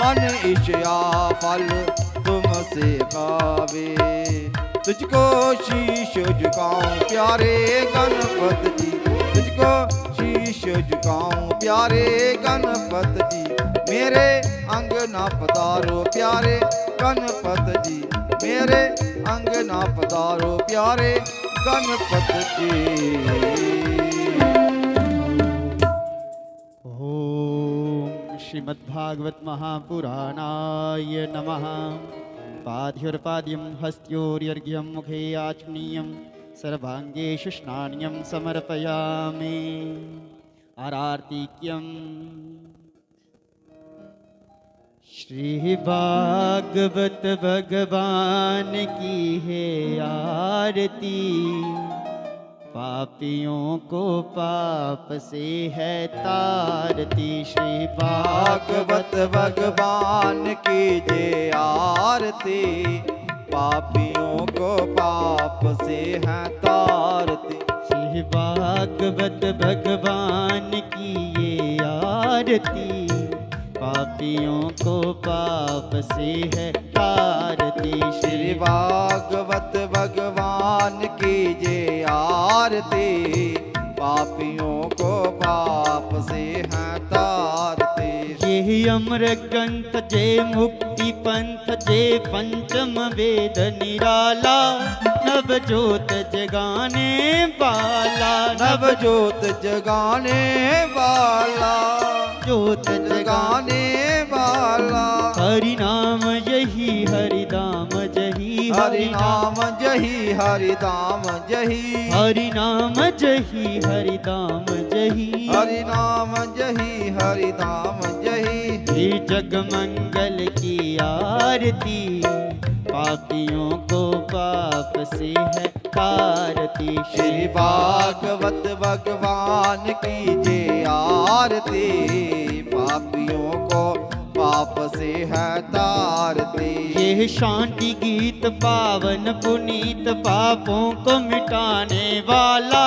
मन इच्छा फल तुमसे पावे। तुझको शीश झुकाऊं प्यारे गणपत जी, तुझको शीश झुकाऊं प्यारे गणपत जी। मेरे अंगना पधारो प्यारे गणपत जी, मेरे अंगना पधारो प्यारे गणपत जी। ओम श्रीमद्भागवत महापुराणाय नमः। पाद्योर्पाद्यं हस्त्योर्यर्घ्यं मुखे आचमनीयं सर्वांगेषु स्नान्यं समर्पयामि। आरार्तिक्यम्। श्री भागवत भगवान की है आरती, पापियों को पाप से है तारती। श्री भागवत भगवान की जय आरती, पापियों को पाप से है तारती। श्री भागवत भगवान की ये आरती, पापियों को पाप से है तारती। श्री भागवत भगवान की जय आरती, पापियों को पाप से है तारती। ये अमर ग्रंथ जय मुक्ति पंथ जय पंचम वेद निराला, नव ज्योत जगाने वाला, नव ज्योत जगाने वाला, ज्योत जगाने वाला। हरि नाम यही हरि नाम जही, हरि नाम जही हरि नाम जही, हरि नाम जही हरि नाम जही, हरि नाम जही हरि नाम जही। हे जग मंगल की आरती, पापियों को पाप से है तारती। श्री भागवत भगवान की जय आरती, पापियों को पाप से है तारती। ये शांति गीत पावन पुनीत, पापों को मिटाने वाला,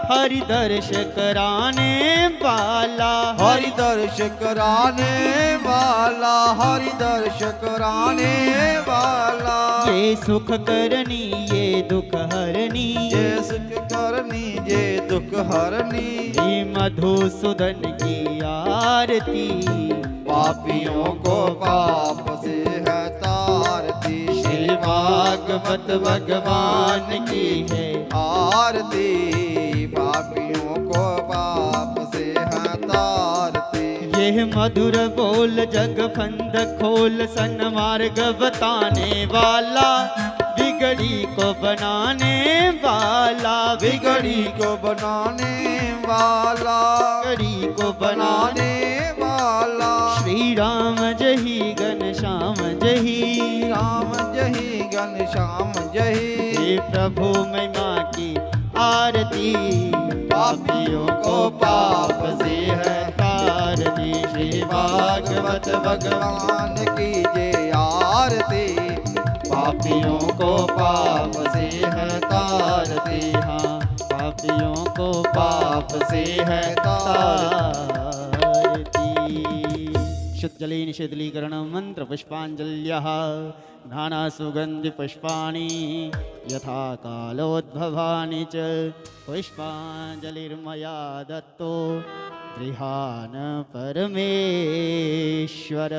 हरि दर्श कराने वाला, हरि दर्श कराने वाला, हरि दर्श कराने वाला। ये सुख करनी ये दुख हरनी, ये सुख करनी ये दुख हरनी। ये मधुसूदन की आरती, पापियों को पाप से है तारती। श्री भागवत भगवान की है आरती, पापियों को पाप से है तारती। यह मधुर बोल जग फंद खोल, सन्मार्ग बताने वाला, बिगड़ी को बनाने वाला, बिगड़ी को बनाने वाला, बिगड़ी को बनाने बनाने वाला। श्री राम जही घनश्याम जही, राम जही घनश्याम जही। हे प्रभु महिमा की आरती, पापियों को पाप से है तारती। श्री भागवत भगवान की जय आरती, पापियों को पाप से है तारती। हाँ, पापियों को पाप से है तारती। शुद्धजले निषेधलीकरण मंत्र पुष्पांजल्यः, नाना सुगंधि पुष्पाणि यथा कालोद्भवानि च, पुष्पांजलिर्मया दत्तो गृहान परमेश्वर।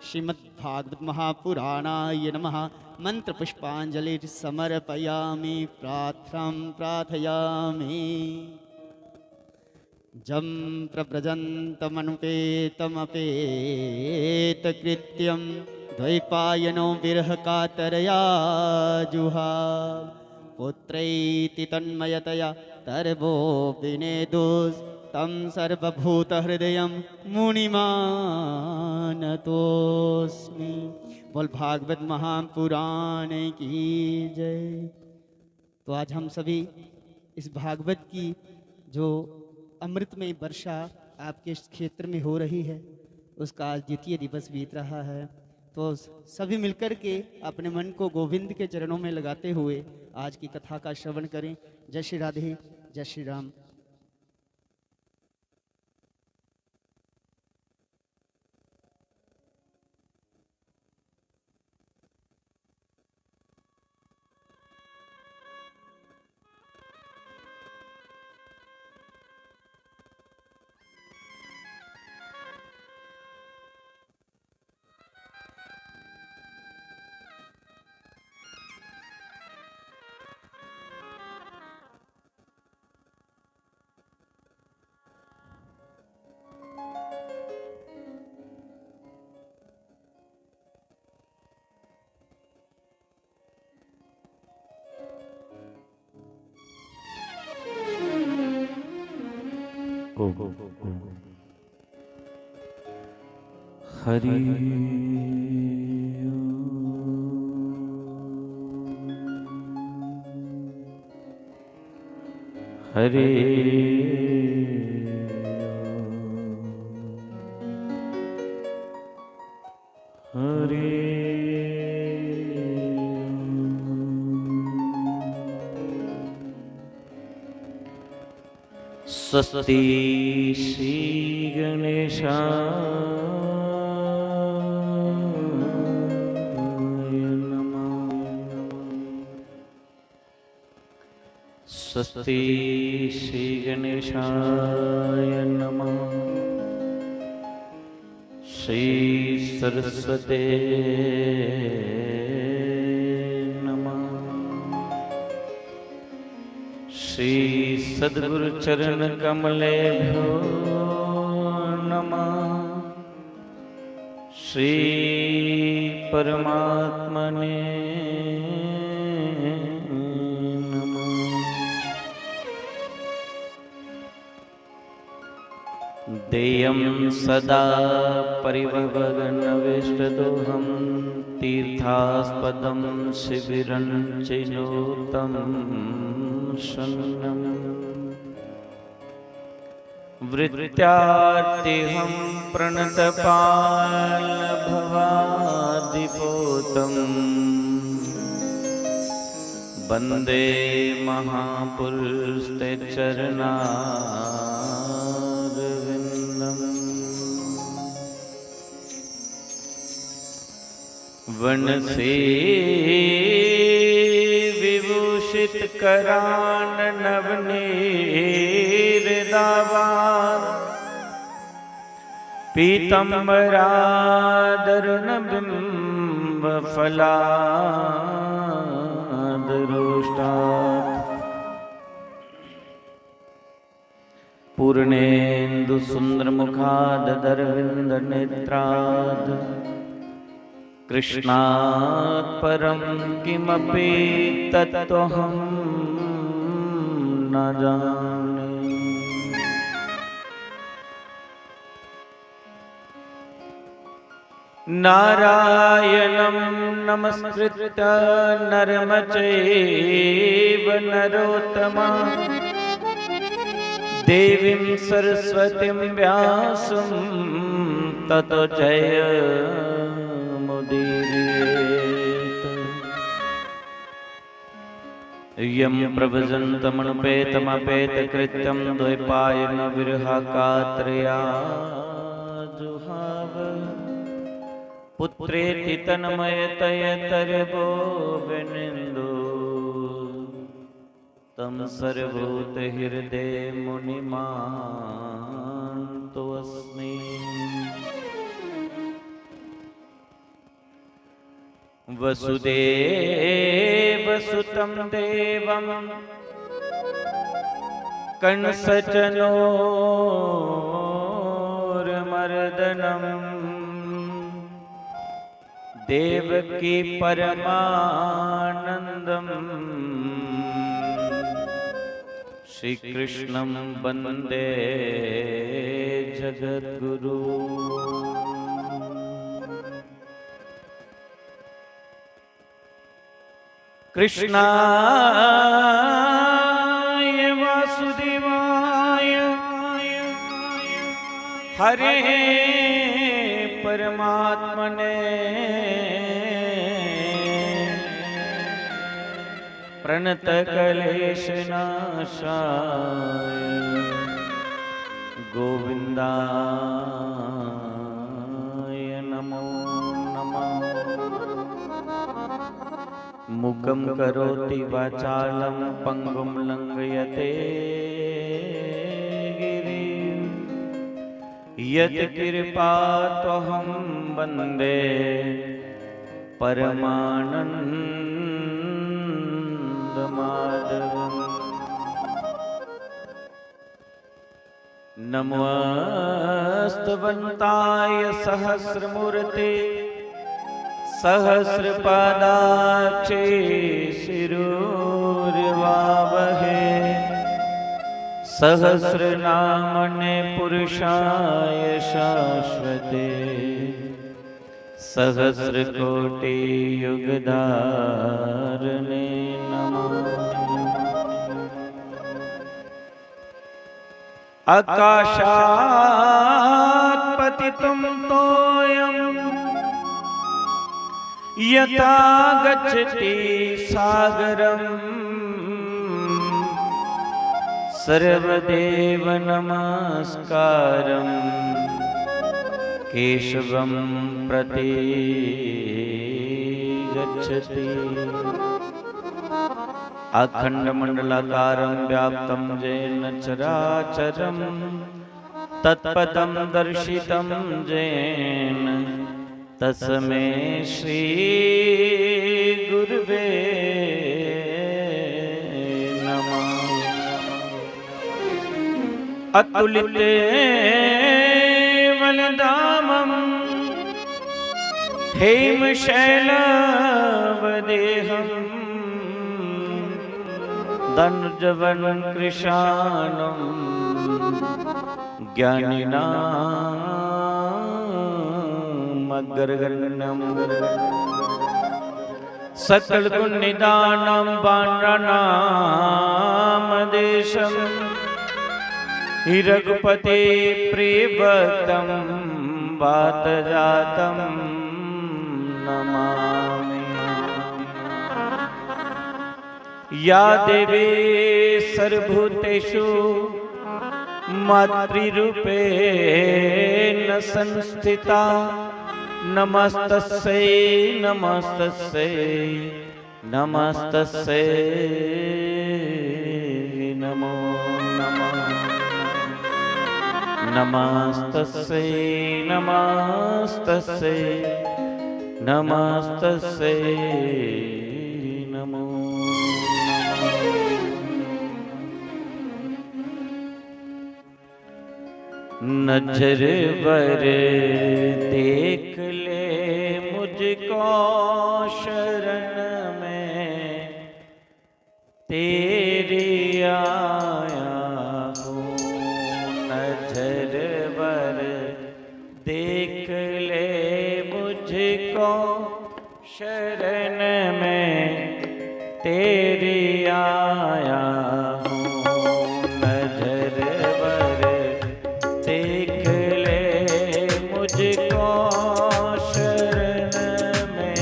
श्रीमद्भागवत महापुराणाय नमः। मंत्र पुष्पांजलि समर्पयामि, प्रार्थनां प्रार्थयामि। जं प्रव्रजन्तमनुपेतमपेतकृत्यं, द्वैपायनो विरहकातरया जुहाव। पुत्रैति तन्मयतया तरवो विनेदोस्, तं सर्वभूतहृदयं मुनिमानतोऽस्मि। बोल भागवत महापुराण की जय। तो आज हम सभी इस भागवत की जो अमृतमय वर्षा आपके क्षेत्र में हो रही है, उसका आज द्वितीय दिवस बीत रहा है। तो सभी मिलकर के अपने मन को गोविंद के चरणों में लगाते हुए आज की कथा का श्रवण करें। जय श्री राधे, जय श्री राम। ओम हरि हरे हरे स्वस्ति श्री गणेशाय नमः। स्वस्ति श्री गणेशाय नमः। श्री सरस्वते नमः। श्री सद्गुरु चरण कमलेभ्यो नमः। श्री परमात्मने नमः। देयं सदा परिभवगणवेष्टदोहं तीर्थास्पदं शिबिरं चैनोतं शरणम् वृत्त्यार्तिहं प्रणतपालभवादिपोतम् वन्दे महापुरुषते चरणारविन्दम्। वनसे विभूषित करान नवनीरदावान पीतम्बरादरुण बिंब फलादरोष्टात् पूर्णेन्दु सुंदर मुखादरविंद नेत्राद कृष्णात् परं किमपि तत्त्वहं न जाने। नारायणं नमस्कृत्य नरं चैव नरोत्तमं देवीं सरस्वतीं व्यासं ततो जयमुदीरयेत्। यं प्रभजन्तमनुपेतमपेतकृत्यं द्वैपायन विरहकात्रया जुहाव पुत्रेति तन्मयतयतर्वोऽभिनिन्दो तं सर्वभूतहृदयमुनिमान्तोऽस्मि। वसुदेवसुतं देवं कंसचनोर्मर्दनम् देवकी परमानन्दम् श्रीकृष्णं वन्दे जगद्गुरु। कृष्णाय वासुदेवाय हरे परमात्मने प्रणतक्लेशनाशाय गोविन्दाय नमो नमः। मुखं करोति वाचालं पङ्गुं लङ्घयते गिरिं यत्कृपात्वहं वन्दे परमानन्दमाधवम्। नमोऽस्तवन्ताय सहस्रमूर्ते सहस्रपादाक्षे शिरोर्वावहे सहस्रनामने पुरुषाय शाश्वते सहस्रकोटियुगधारणे नमः। आकाशात् पतितं तोयं यथा गच्छति सागरम् सर्वदेव नमस्कारं केशवं प्रति गच्छति। अखण्डमण्डलाकारं व्याप्तं येन चराचरं तत्पदं दर्शितं येन तस्मै श्री गुरुवे नमः। अतुलिते वलदामं हेमशैलवदेहं धनुजवनं कृशानं ज्ञानिनामग्रगण्यं सकलगुणनिधानं वानराणामदेशं रघुपते प्रियभक्तं वातजातं नमामि। या देवी सर्वभूतेषु मातृरूपेण संस्थिता नमस्तस्यै नमस्तस्यै नमस्तस्यै नमो नमः। नमस्तस्यै नमस्तस्यै नमस्तस्यै नमो नमः। नजर वर देख ले मुझको शरण में तेरी आया हूँ। नजर वर देख ले मुझको शरण में तेरी आया हूँ। नजर वर देख ले मुझको शरण में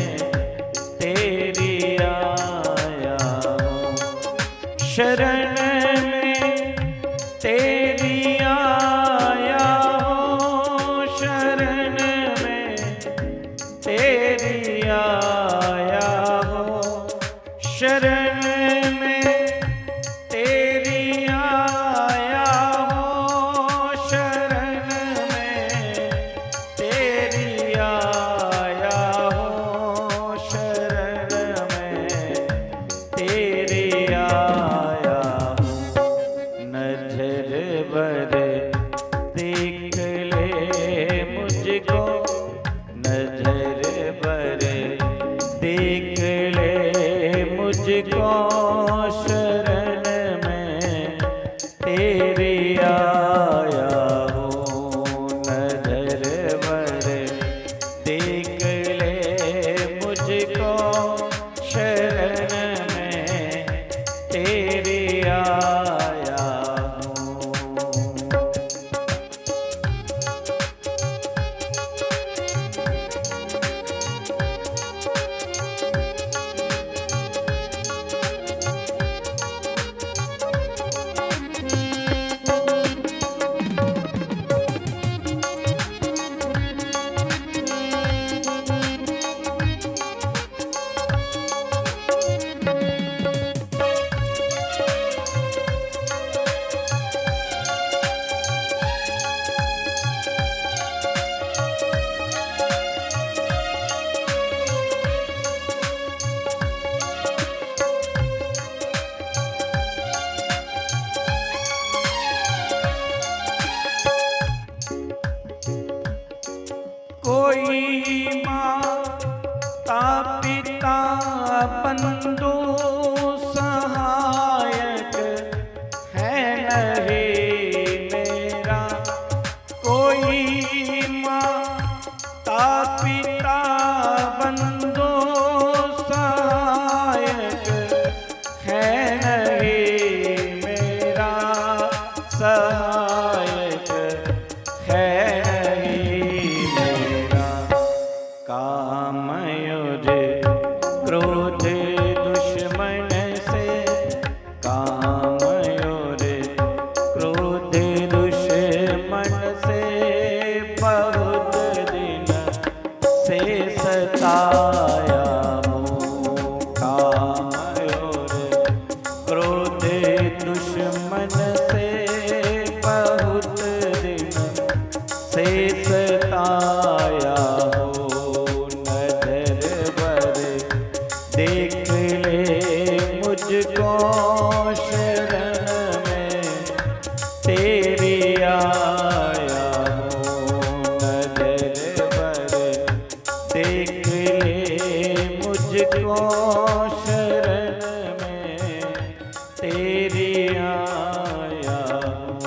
तेरी आया हूँ। शरण में तेरी आया हूँ। शरण में तेरी आया हूँ। शरण में तेरी आया हूँ। शरण में तेरी आया हूँ। शरण में तेरी आया हूँ। नजर वर देख ले मुझको। नजर वर देख ले मुझको। शरण में तेरी आया हूँ। नजर वर देख ले मुझको। शरण में तेरी आया हूँ। कोई माता पिता बंधु सहायक है नहीं। काम और क्रोध दुश्मन से, काम और क्रोध दुश्मन से बहुत दिन से सताया हूँ। काम और क्रोध दुश्मन से बहुत दिन से सताया हो। नजर भर देख ले मुझको शरण में तेरी आया हूँ। नजर भर देख ले मुझको शरण में तेरी आया हूँ।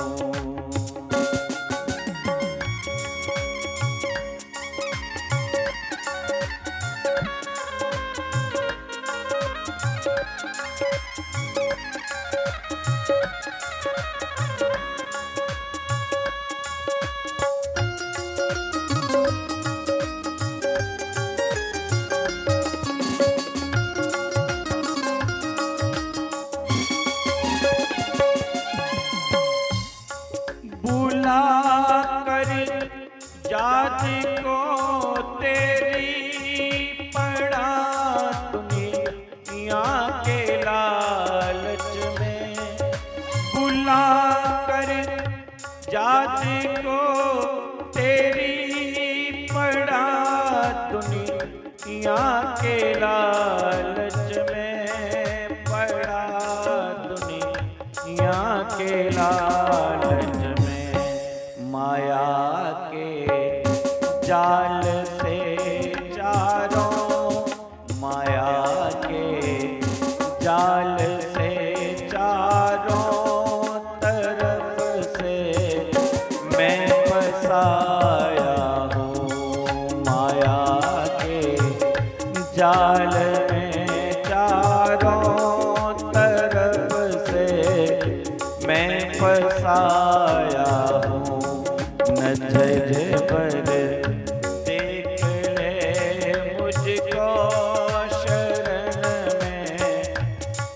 बुला कर जात को तेरी पड़ा दुनिया के लालच में। बुला कर जात को तेरी पड़ा दुनिया के लालच में। पड़ा दुनिया के लालच में, माया के जाल से चारों, माया के जाल से चारों तरफ से मैं फंसाया हूँ। माया के जाल में चारों तरफ से मैं फंसाया हूँ। नजर पर देख ले मुझको शरण में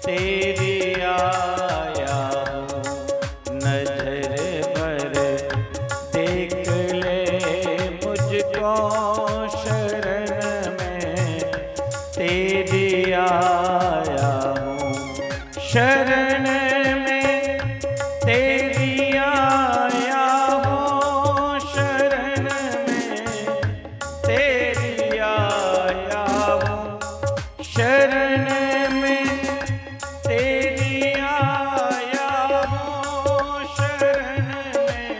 तेरी आया हूँ। नजर पर देख ले मुझको शरण में तेरी आया हूँ। शरण में तेरी आया हूँ। शरण में तेरी आया हूँ। शरण में तेरी आया हूँ। शरण में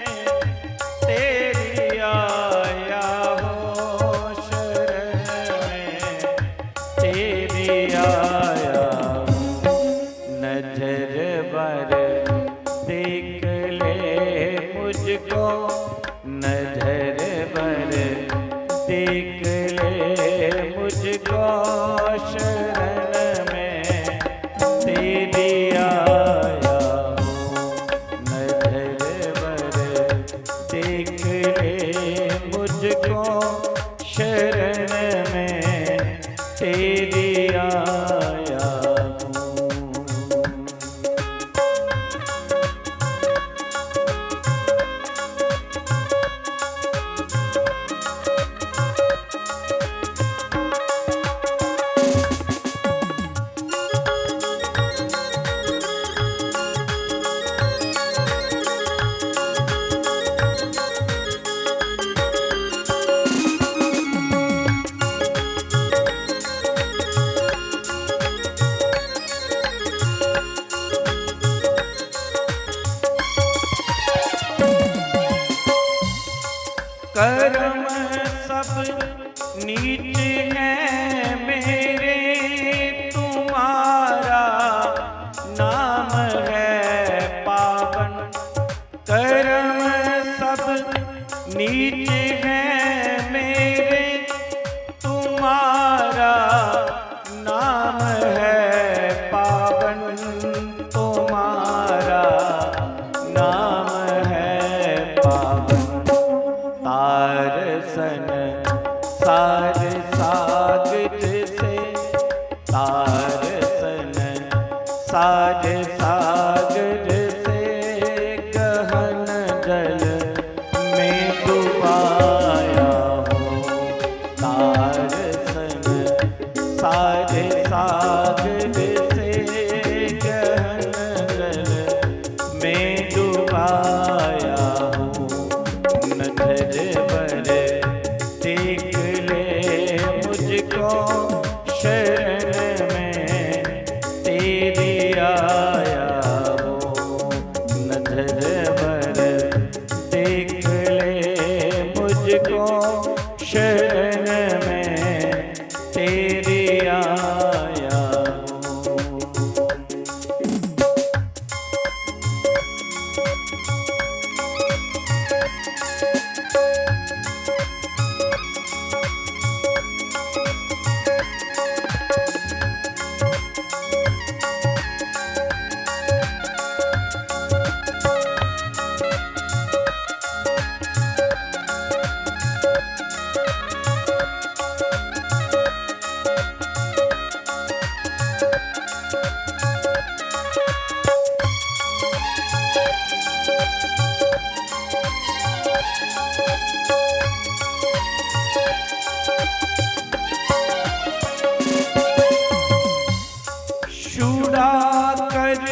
तेरी आया हूँ। शरण में तेरी आया हूँ। नजर भर देख ले मुझको, नजर भर देख ले मुझको शरण में तेरी आया हूँ। नजर भर देख ले मुझको शरण में तेरी आया हूँ। कर्म सब नीच है मेरे, तुम्हारा नाम है पावन। कर्म सब नीच है मेरे, तुम्हारा नाम है पावन। तुम्हारा नाम है पावन। तार सन सार सागर से तार सन सार सागर से गहन जल में डुबाया हूँ। तार सन सार सागर से गहन जल में डुबाया हूँ। नजर भर देख ले मुझको शरण में तेरी आया हूँ। नजर भर देख ले मुझको शरण में तेरी आया हूँ। छुड़ा कर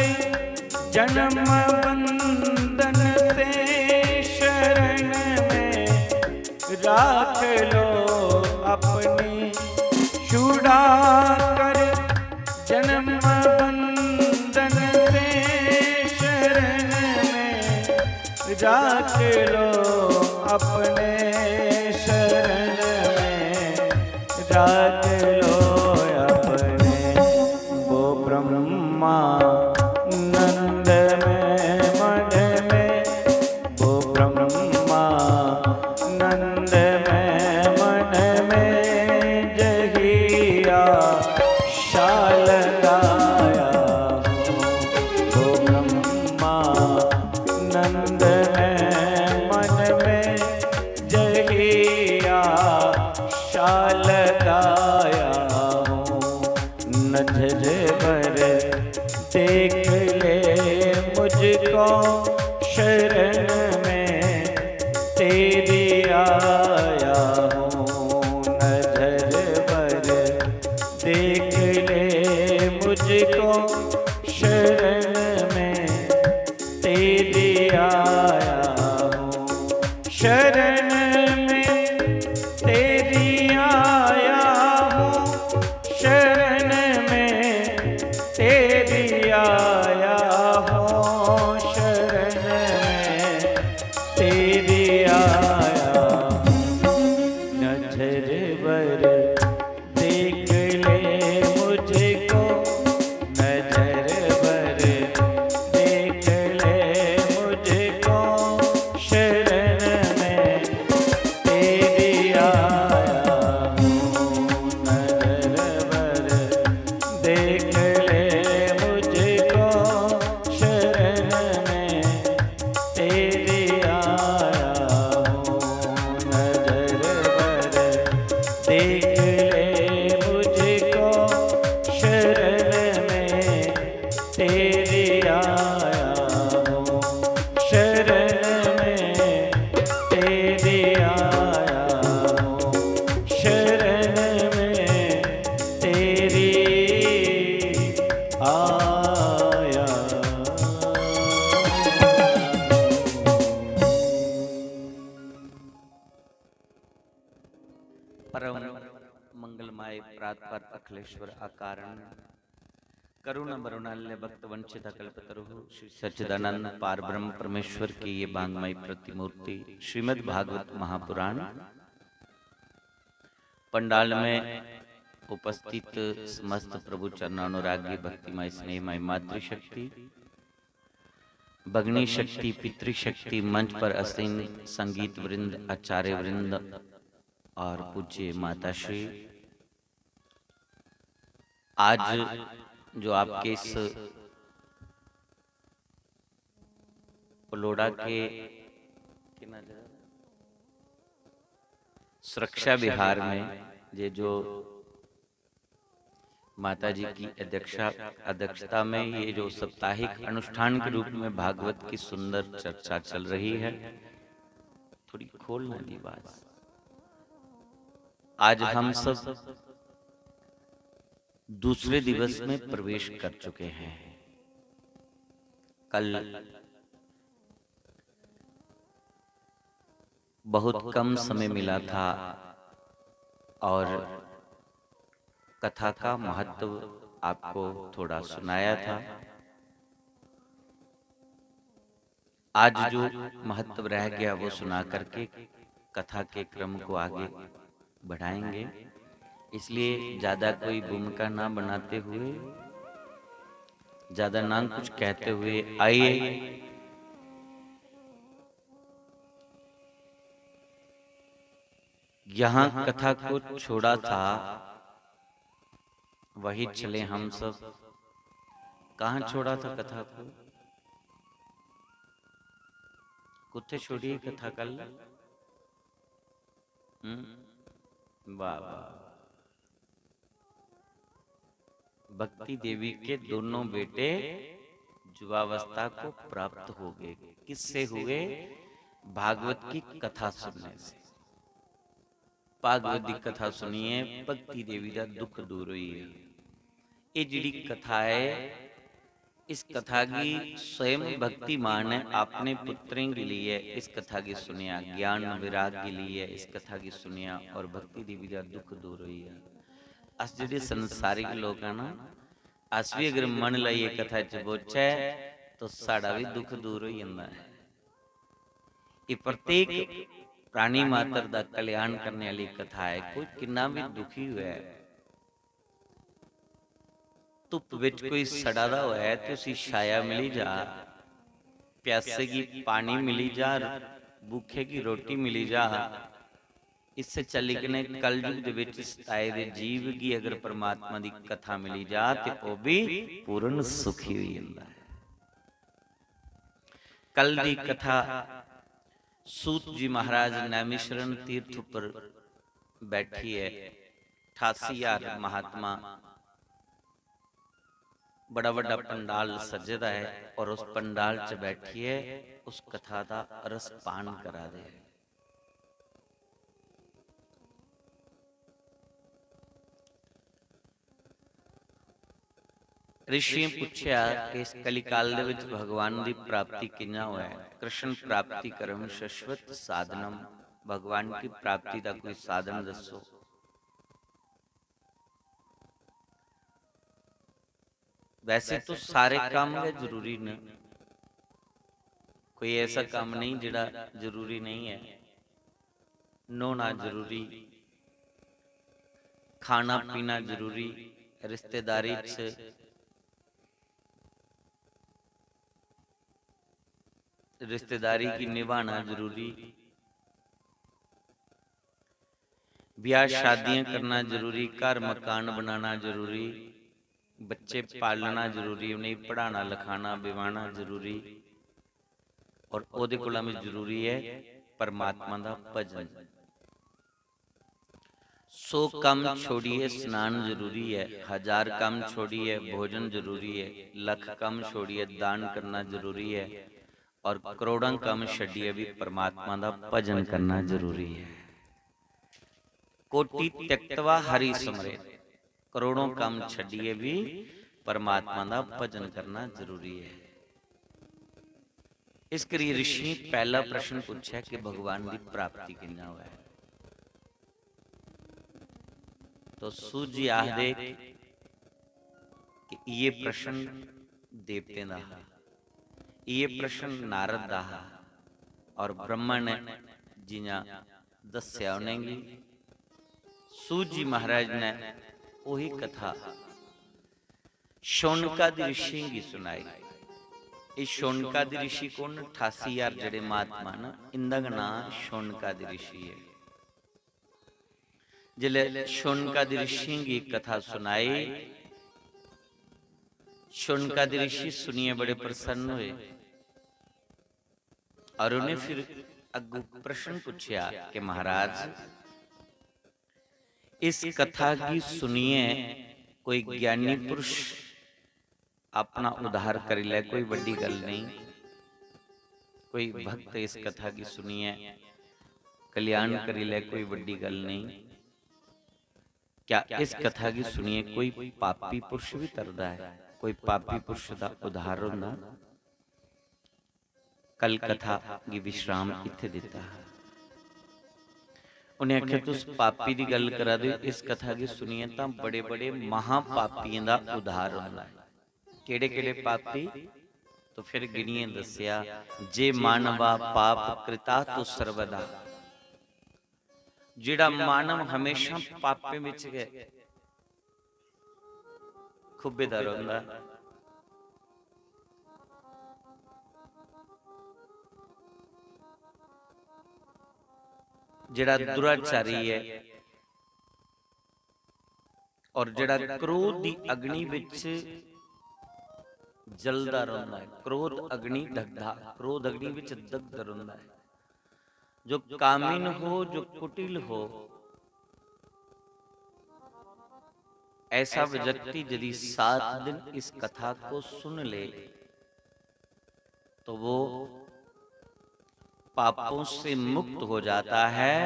जन्म बंधन से शरण में राख लो अपनी। छुड़ा कर जन्म बंधन से शरण में राख लो अपने। शरण में राख लो अपने। वो ब्रह्मा नंद में मन में, वो ब्रह्मा नंद में मन में जहिया शाल गाया हूँ। वो ब्रह्मा नंद में मन में जहिया शाल गाया हूँ। नजर भर देख ले मुझको शरण में तेरी आया हूँ। नजर भर देख ले मुझको शरण में तेरी आया हूँ। शरण में तेरी आया हूँ। शरण में तेरी आया हूँ। शरण में तेरी आया हूँ। नजर भर देख ले मुझको। नजर भर देख ले मुझको शरण में तेरी आया हूँ। नजर भर देख ले मुझको शरण में तेरी आया हूँ। नजर भर देख ले मुझको शरण में तेरी आया हूँ। शरण में तेरी आया हूँ। शरण में तेरी आया परम मंगलमय प्रातपर अखिलेश्वर अकारण करुण वरुणाल्य भक्त वंचित कल्पतरुः श्री सच्चिदानंद पार ब्रह्म परमेश्वर की ये वांग्मय प्रतिमूर्ति श्रीमद् भागवत महापुराण पंडाल में उपस्थित समस्त प्रभु चरणानुरागी भक्तिमय स्नेहमय मातृशक्ति भगनी शक्ति पितृशक्ति मंच पर असीन संगीत वृंद आचार्य वृंद और पूज्य माताश्री, आज जो आपके इस पलोड़ा के सुरक्षा विहार में ये जो माता जी की अध्यक्षता में ये जो साप्ताहिक अनुष्ठान के रूप में भागवत की सुंदर चर्चा चल रही है, थोड़ी खोलना दी बात। आज हम सब दूसरे दिवस में प्रवेश कर चुके हैं। कल बहुत कम समय मिला था और कथा का महत्व आपको थोड़ा सुनाया था। आज जो महत्व रह गया वो सुना करके कथा के क्रम को आगे बढ़ाएंगे। इसलिए ज्यादा कोई भूमिका ना बनाते हुए, ज्यादा ना कुछ कहते हुए, आइए यहाँ कथा को छोड़ा था वही चले हम सब। कहाँ छोड़ा था कथा को? कुत्ते छोड़िए कथा कल। वाह वाह। भक्ति देवी के दोनों बेटे युवावस्था को प्राप्त हो गए। किससे हुए? भागवत की कथा सुनने से। भागवत की कथा सुनिए, भक्ति देवी का दुख दूर हुई है। ये जिड़ी कथा है, इस कथा की स्वयं भक्ति मां ने अपने पुत्रों के लिए इस कथा की सुनिया, ज्ञान विराग के लिए इस कथा की सुनिया और भक्ति देवी का दुख दूर हुई है। अस जिहड़े संसारिक लोग हैं ना, अस भी अगर मन लाइए कथा च बोचे तो साड़ा भी दुख दूर हो जाता है। ये प्रत्येक प्राणी मात्र का कल्याण करने वाली कथा है। कोई कितना भी दुखी हुआ है, धुप विच कोई सड़ा दा होया है तो उसी छाया मिली जा, प्यासे की पानी मिली जा, भूखे की रोटी मिली जा। इससे चली कने कलयुग दे विच सताए दे जीव की अगर परमात्मा की कथा मिली जा ते ओ भी पूर्ण सुखी हो जाता है। कल दी कथा सूत जी महाराज नैमिषारण्य तीर्थ पर बैठी है। 88,000 महात्मा, बड़ा बड़ा पंडाल सजदा है और उस पंडाल च बैठी है, उस कथा का रस पान करा दे। ऋषि पूछया कि इस कलिकाल दे विच भगवान की प्राप्ति किन्ना होया है। कृष्ण प्राप्ति करम शाश्वत साधनम, भगवान की प्राप्ति का कोई साधन दसो। वैसे तो सारे काम है जरूरी ने, कोई ऐसा काम नहीं जिहड़ा जरूरी नहीं है। नहाना जरूरी, खाना पीना जरूरी, रिश्तेदारी रिश्तेदारी की निभाना जरूरी, ब्याह शादियां करना जरूरी, घर मकान बनाना जरूरी, बच्चे पालना जरूरी, उन्हें पढ़ाना लिखाना बिवाना जरूरी, और ओदे कोला में जरूरी है परमात्मा दा भजन। 100 काम छोड़िए स्नान जरूरी है, 1000 काम छोड़िए भोजन जरूरी है, 1,00,000 काम छोड़िए दान करना जरूरी है, और करोड़ों काम छड़िए भी परमात्मा दा भजन करना जरूरी है। कोटि त्यक्तवा हरि स्मरे, करोड़ों काम छड़िए भी परमात्मा दा भजन करना जरूरी है। इस करिए ऋषि ने पहला प्रश्न पूछा कि भगवान की प्राप्ति किन्ना हुआ है। तो सूत जी आखदे कि ये प्रश्न देवते दा, ये प्रश्न नारद दा और ब्रह्मा ने जिन्ना दस्या उन्हेंगी। सूत जी महाराज ने वही कथा शौनकादि ऋषि की सुनाई। इस शौनकादि ऋषि कौन? 88,000 जड़े महात्मा ना, इंदा का नाम शौनकादि ऋषि है। जिले शौनकादि ऋषि की कथा सुनाई, शौनकादि ऋषि सुनिए बड़े प्रसन्न हुए और उन्हें फिर अगू प्रश्न पूछा कि महाराज इस कथा की सुनिए कोई ज्ञानी पुरुष अपना उद्धार कर ले, कोई बड़ी गल नहीं। कोई भक्त इस कथा की सुनिए कल्याण कर ले, कोई बड़ी गल नहीं। क्या इस कथा की सुनिए कोई पापी पुरुष भी तरदा है, कोई पापी पुरुष का उद्धार होंदा। कल कथा की विश्राम इत्थे दिता है। उन्हें आख्या तुस पापी की गल करा दे, इस कथा की सुनिए तो बड़े बड़े महापापियों का उद्धार होंदा है। केड़े केड़े पापी? तो फिर गिनिए दसिया, जे मानवा पाप कृता तो सर्वदा। जिहड़ा मानव हमेशा पापे विच गए खुबेदार होंदा। जिहड़ा दुराचारी है और जिहड़ा क्रोध की अग्नि विच जलदा रहिंदा है। क्रोध अग्नि दग्धा, क्रोध अग्नि विच दग्ध रहिंदा है। जो कामिन हो, जो कुटिल हो, ऐसा व्यक्ति यदि 7 दिन इस कथा को सुन ले तो वो पापों से मुक्त हो जाता है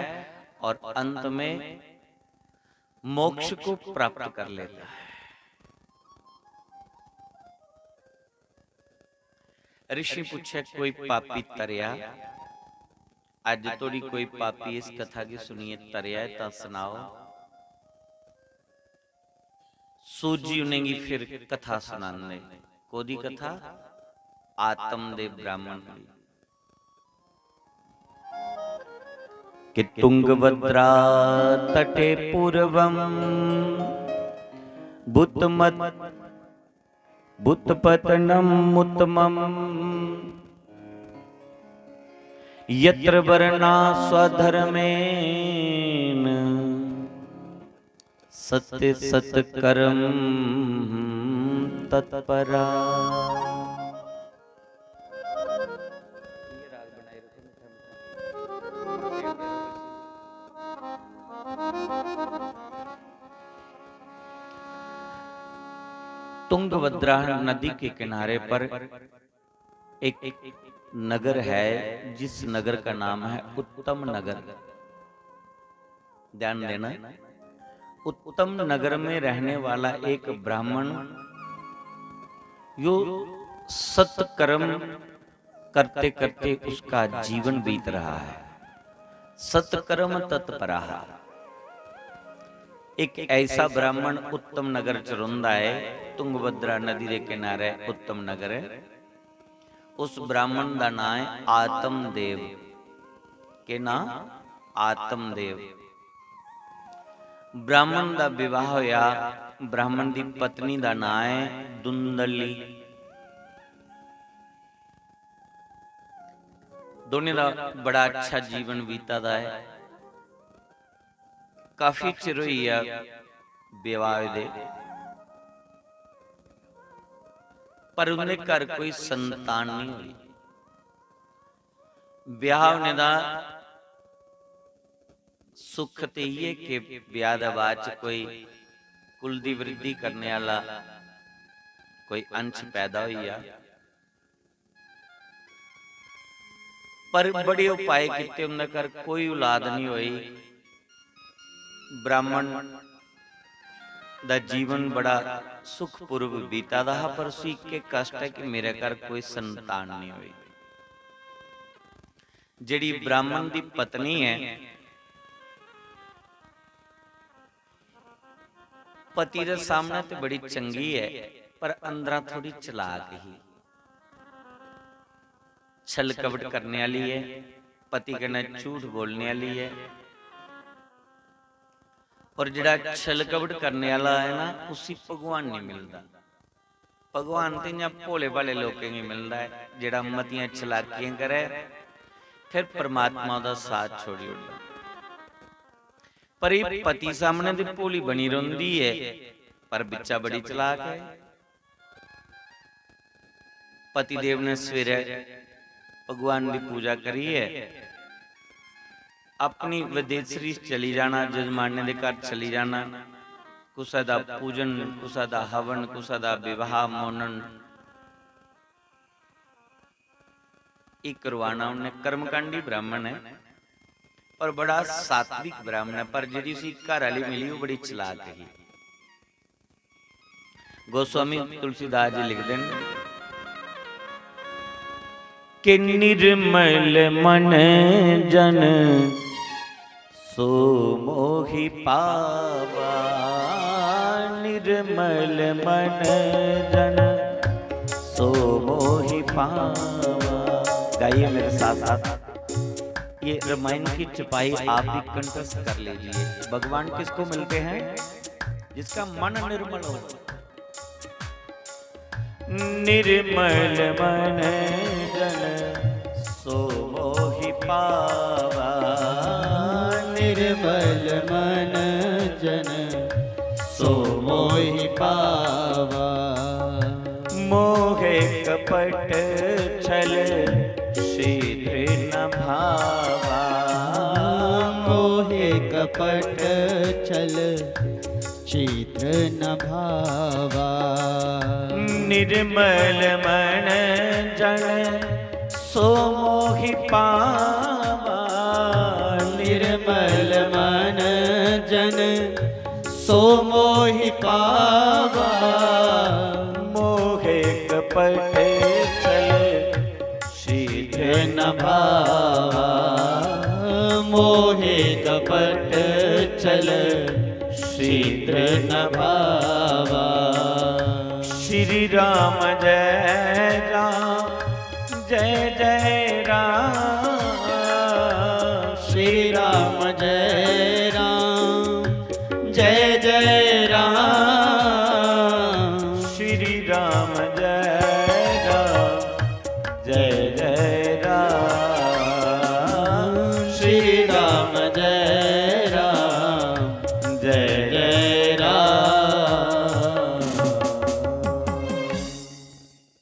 और अंत में मोक्ष को प्राप्त कर लेता है। ऋषि पूछे कोई पापी तरया? आज थोड़ी कोई पापी इस कथा की सुनिए तरया है तो सुनाओ। सूजी उन्हेंगी फिर कथा सुनाने। कोदी कथा? आत्मदेव ब्राह्मण की कि तुंगभद्रा तटे पूर्वम बुतमत बुतपतनम उत्तमम यत्र वर्णा स्वधर्मेन सत्य सत्कर्म तत्परा। तुंगभद्रा नदी के किनारे पर एक नगर है, जिस नगर का नाम है उत्तम नगर। ध्यान देना, उत्तम नगर में रहने वाला एक ब्राह्मण यो सत्कर्म करते करते उसका जीवन बीत रहा है। सत्कर्म तत्परा। एक ऐसा ब्राह्मण उत्तम नगर च रहिंदा है। तुंगभद्रा नदी के किनारे उत्तम नगर है। उस ब्राह्मण का नाम है आत्मदेव। के नाम? आत्मदेव। ब्राह्मण का विवाह होया। ब्राह्मण की पत्नी का नाम है दुंदली। दोनों का बड़ा अच्छा जीवन बीता दा है। काफी चिर हुई है विवाह दे, पर उन्हें घर कोई संतान नहीं हुई। ब्याह होने का सुख तो ये कि ब्याह के बाद कोई कुल की वृद्धि करने वाला कोई अंश पैदा हुई, पर बड़े उपाय किए उन्हें घर कोई औलाद नहीं हुई। ब्राह्मण दा जीवन बड़ा सुखपूर्व बीता रहा, पर उसी के कष्ट है कि मेरे घर कोई संतान नहीं हुई। जिहड़ी ब्राह्मण की पत्नी है, पति के सामने तो बड़ी चंगी है, पर अंदर थोड़ी चलाक ही, छल कपट करने वाली है, पति कन्नै झूठ बोलने वाली है। और जिहड़ा छल कपट करने वाला है ना, उसी भगवान नहीं मिलता। भगवान तो इं भोले भाले लोगों ही मिलता है, जिहड़ा मतियां चलाकियां करे फिर परमात्मा का साथ छोड़ी उड़ता। पर ये पति सामने तो भोली बनी रही है, पर बिचा बड़ी चलाक है। पतिदेव ने सवेरे भगवान की पूजा करी है, अपनी विदेशरी चली जाना, जजमाने के घर चली जाना, कुसा दा पूजन, कुसा दा हवन, कुसा दा विवाह मोनन एक करवाना उन्हें। कर्मकांडी ब्राह्मण है और बड़ा सात्विक ब्राह्मण है, पर जी उसी घर वाली मिली वो बड़ी चलाक है। गोस्वामी तुलसीदास जी लिखते हैं कि निर्मल मन जन सो मोहि पावा, निर्मल मन जन सो मोहि पावा। गाइए मेरे साथ साथ, ये रामायण की चपाई आप भी कंठस्थ कर लीजिए। भगवान किसको मिलते हैं? जिसका मन निर्मल हो। निर्मल मन जन सो मोहि पावा, निर्मल मन जन सो मोहि पावा। मोहे कपट छल शीघ्र न भावा, मोहे कपट छल शीघ्र न भावा। निर्मल मन जन सो मोहि पावा, निर्मल मन जन सो मोहि पावा। मोहे कपट छल शीघ्र न भावा, मोहे कपट छल शीघ्र न भावा। श्री राम जय राम जय जय राम, श्री राम जय राम जय जय राम। श्री राम जय राम जय जय राम, श्री राम जय राम जय जय राम।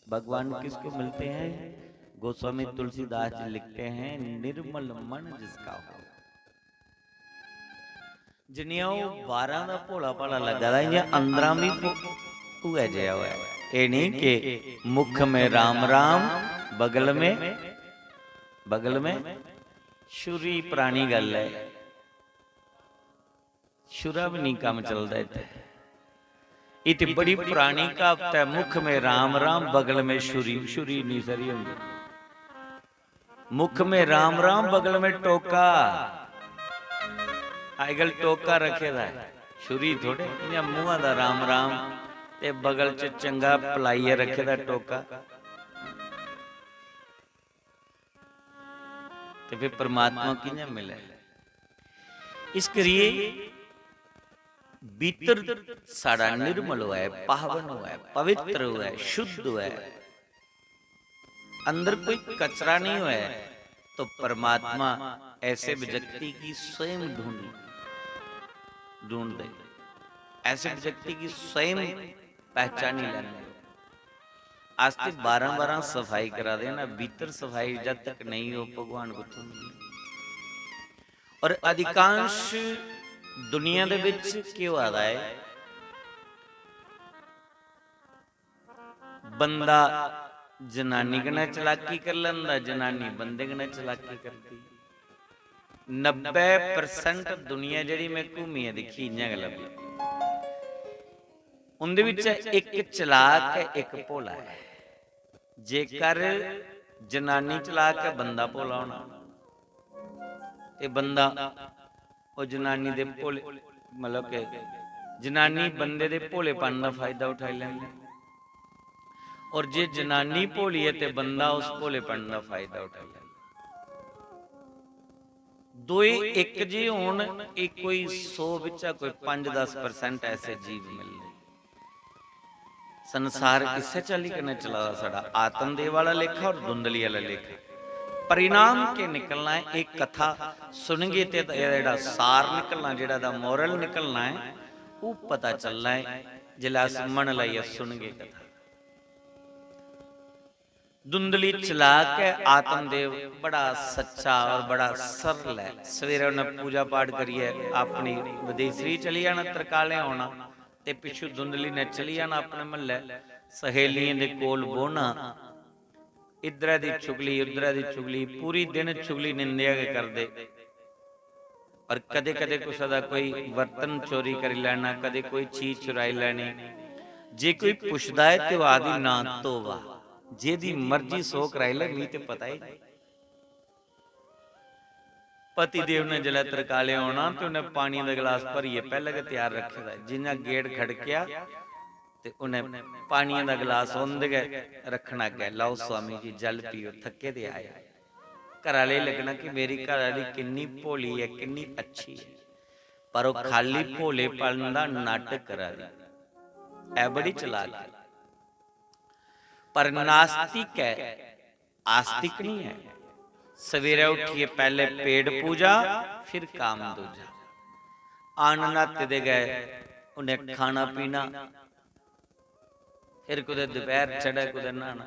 भगवान किसको मिलते हैं? गोस्वामी तुलसीदास जी लिखते हैं निर्मल मन जिसका हो। जिन्हें वो 12 का भोला भाला लगा था, इन्हें अंदर भी हुआ जया हुआ है। ये नहीं कि मुख में राम राम बगल में छुरी, पुरानी गल है। छुरा भी नहीं काम चलता इतने। इतनी बड़ी पुरानी कहावत है, मुख में राम राम बगल में छुरी। छुरी नहीं सरी होंगी। मुख में राम राम बगल में टोका। आजकल टोका रखे दा है, छुरी थोड़े। इन्हें मुंह दा राम राम ते बगल च चंगा पलाइए रखे दा टोका। ते फिर परमात्मा किन्हें मिले? इस करिए भीतर साड़ा निर्मल हुआ है, पावन हुआ है, पवित्र हुआ है, शुद्ध हुआ है, अंदर कोई कचरा नहीं हुआ है, तो परमात्मा ऐसे व्यक्ति की स्वयं ढूंढ दे। ऐसे व्यक्ति की स्वयं पहचान ही लेने। आज तक 12 सफाई करा देना, भीतर सफाई जब तक नहीं हो भगवान को तुम। और अधिकांश दुनिया दे विच क्यों आता है? बंदा जनानी कन्नै चलाकी कर लेंदा, जनानी बंदे कन्नै चलाकी करती। 90% दुनिया जिहड़ी मैं घूमी है देखी इ'यां गल्लां भी, उंदे विच एक चलाक है, एक भोला है। जेकर जनानी चलाक है, बंदा भोला होना। ये बंदा वो जनानी दे भोले, मतलब के जनानी बंदे दे भोलेपन का फायदा उठाई लेंदे। और जे जनानी भोली है तो बंदा उस भोलेपन का फायदा उठाई लेंदा। दोए एक जी होण, एक कोई 100 विचा कोई 5-10% ऐसे जीव मिलने। संसार इसे चली करने चला साड़ा आत्मदेव वाला लेखा और धुंधली वाला लेखा। परिणाम के निकलना है, एक कथा सुनेंगे तो जेड़ा सार निकलना, जेड़ा दा मोरल निकलना है, वो पता चलना है जिला मन लाइए सुनेंगे कथा। धुंधली चलाक है। आत्मदेव बड़ा सच्चा और बड़ा सरल है। सवेरे उन्हें पूजा पाठ करिए, अपनी विदेशरी चली जाना, तरकाले आना, ते पिछू धुंधली ने चली जाना अपने महल्ले, सहेलियों के कोल बोना, इधर दी चुगली उधर दी चुगली, पूरी दिन चुगली निंदिया के कर दे। और कदे कदे कुछ दा कोई बर्तन चोरी कर लेना, कदे कोई चीज चुराई लेनी। जे कोई पुछदा है तो आदि ना तोवा, जेदी मर्जी सो कराई ले, मी ते पता ही नहीं। पति देव ने जला तरकाले आना तो उन्हें पानी का गिलास भरिए पहले के तैयार रखे दा। जिन्ना गेट खड़किया ते उन्हें पानी का गिलास उंदे रखना गया, लाओ स्वामी जी जल पियो, थके दे आए। घर वाले लगना कि मेरी घर वाली किन्नी भोली है, किन्नी अच्छी है, पर वो खाली भोलेपन दा नाटक करा दी, ऐ बड़ी चलाक है। पर नास्तिक है, आस्तिक नहीं है। सवेरे उठिए पहले पेड़ पूजा, फिर काम दूजा। आन नाते दे गए, उन्हें खाना पीना, फिर कुदे दोपहर चढ़े कुदे नहाना।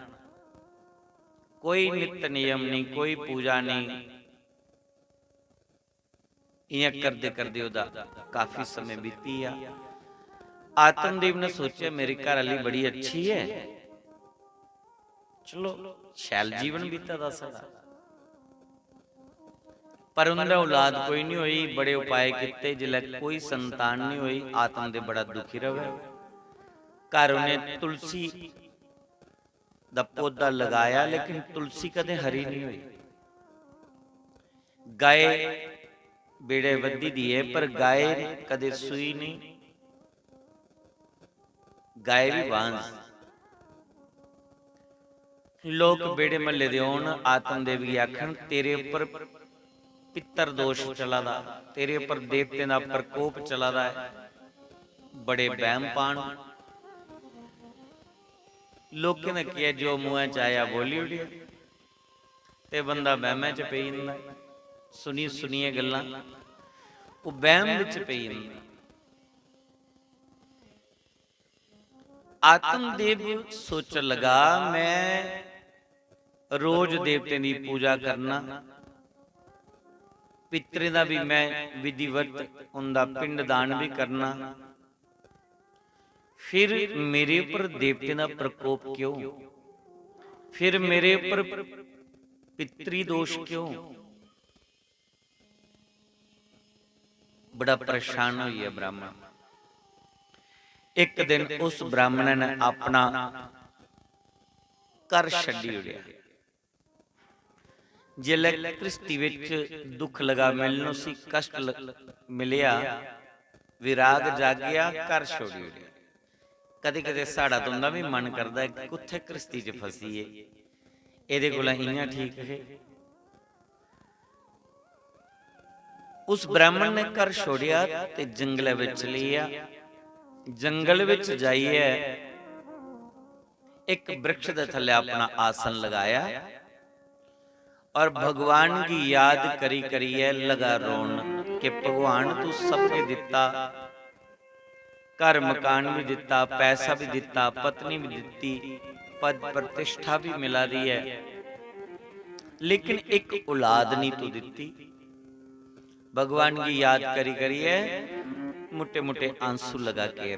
कोई नित नियम नहीं, कोई पूजा नहीं। इयां करदे करदे उदा काफी समय बीती आ। आत्मदेव ने सोचा मेरी घर वाली बड़ी अच्छी है, चलो शैल जीवन बीता दा साडा। पर उन्हें औलाद कोई नहीं हुई। बड़े उपाय किते, जिले कोई संतान नहीं हुई। आत्मदेव बड़ा दुखी रहे। घर उन्हें तुलसी दा पौधा लगाया, लेकिन तुलसी कदे हरी नहीं हुई। गाय बेड़े वधी दी है, पर गाय कदे सुई नहीं। गाय भी बांझ। लोग बेड़े महल्ले दे आउण, आत्मदेव की आखण तेरे उपर पितर दोष चला दा, तेरे उपर देवते दा प्रकोप चला दा है, बड़े बहम पाण। लोकें ने किया जो मुँह च आया बोली उड़ी, ते बंदा बहमें च पई जंदा। सुनी सुनिए गल्लां वो बहम विच पई जंदा। आत्मदेव सोचन लगा मैं रोज देवते की पूजा करना, पितरे का भी मैं विधिवत उनका पिंडदान भी करना, फिर मेरे ऊपर देवते का प्रकोप क्यों, फिर मेरे ऊपर पितरी दोष क्यों। बड़ा परेशान हुई है ब्राह्मण। एक दिन उस ब्राह्मण ने अपना कर छड्डी उड़िया। जिले कृष्टि विच दुख लगा मिलनों सी, कष्ट मिलिया, विराग जागिया, कर छोड़ी उड़िया। कदे कदे साड़ा तो उनका भी मन करता है कुत्थे कृष्टि च फसीए, एदे कोल इयां ठीक है। उस ब्राह्मण ने कर छोड़िया ते जंगल विच लिया। जंगल विच जाइए एक वृक्ष दे थल्ले अपना आसन लगाया और भगवान की याद करी करिए लगा रोन कि भगवान तू सबने दिता, घर मकान भी दिता, पैसा भी दिता, पत्नी भी दिती, पद प्रतिष्ठा भी मिला दी है, लेकिन एक औलाद नहीं तू दिती। भगवान की याद करी करिए मुट्टे मुट्टे आंसू लगा के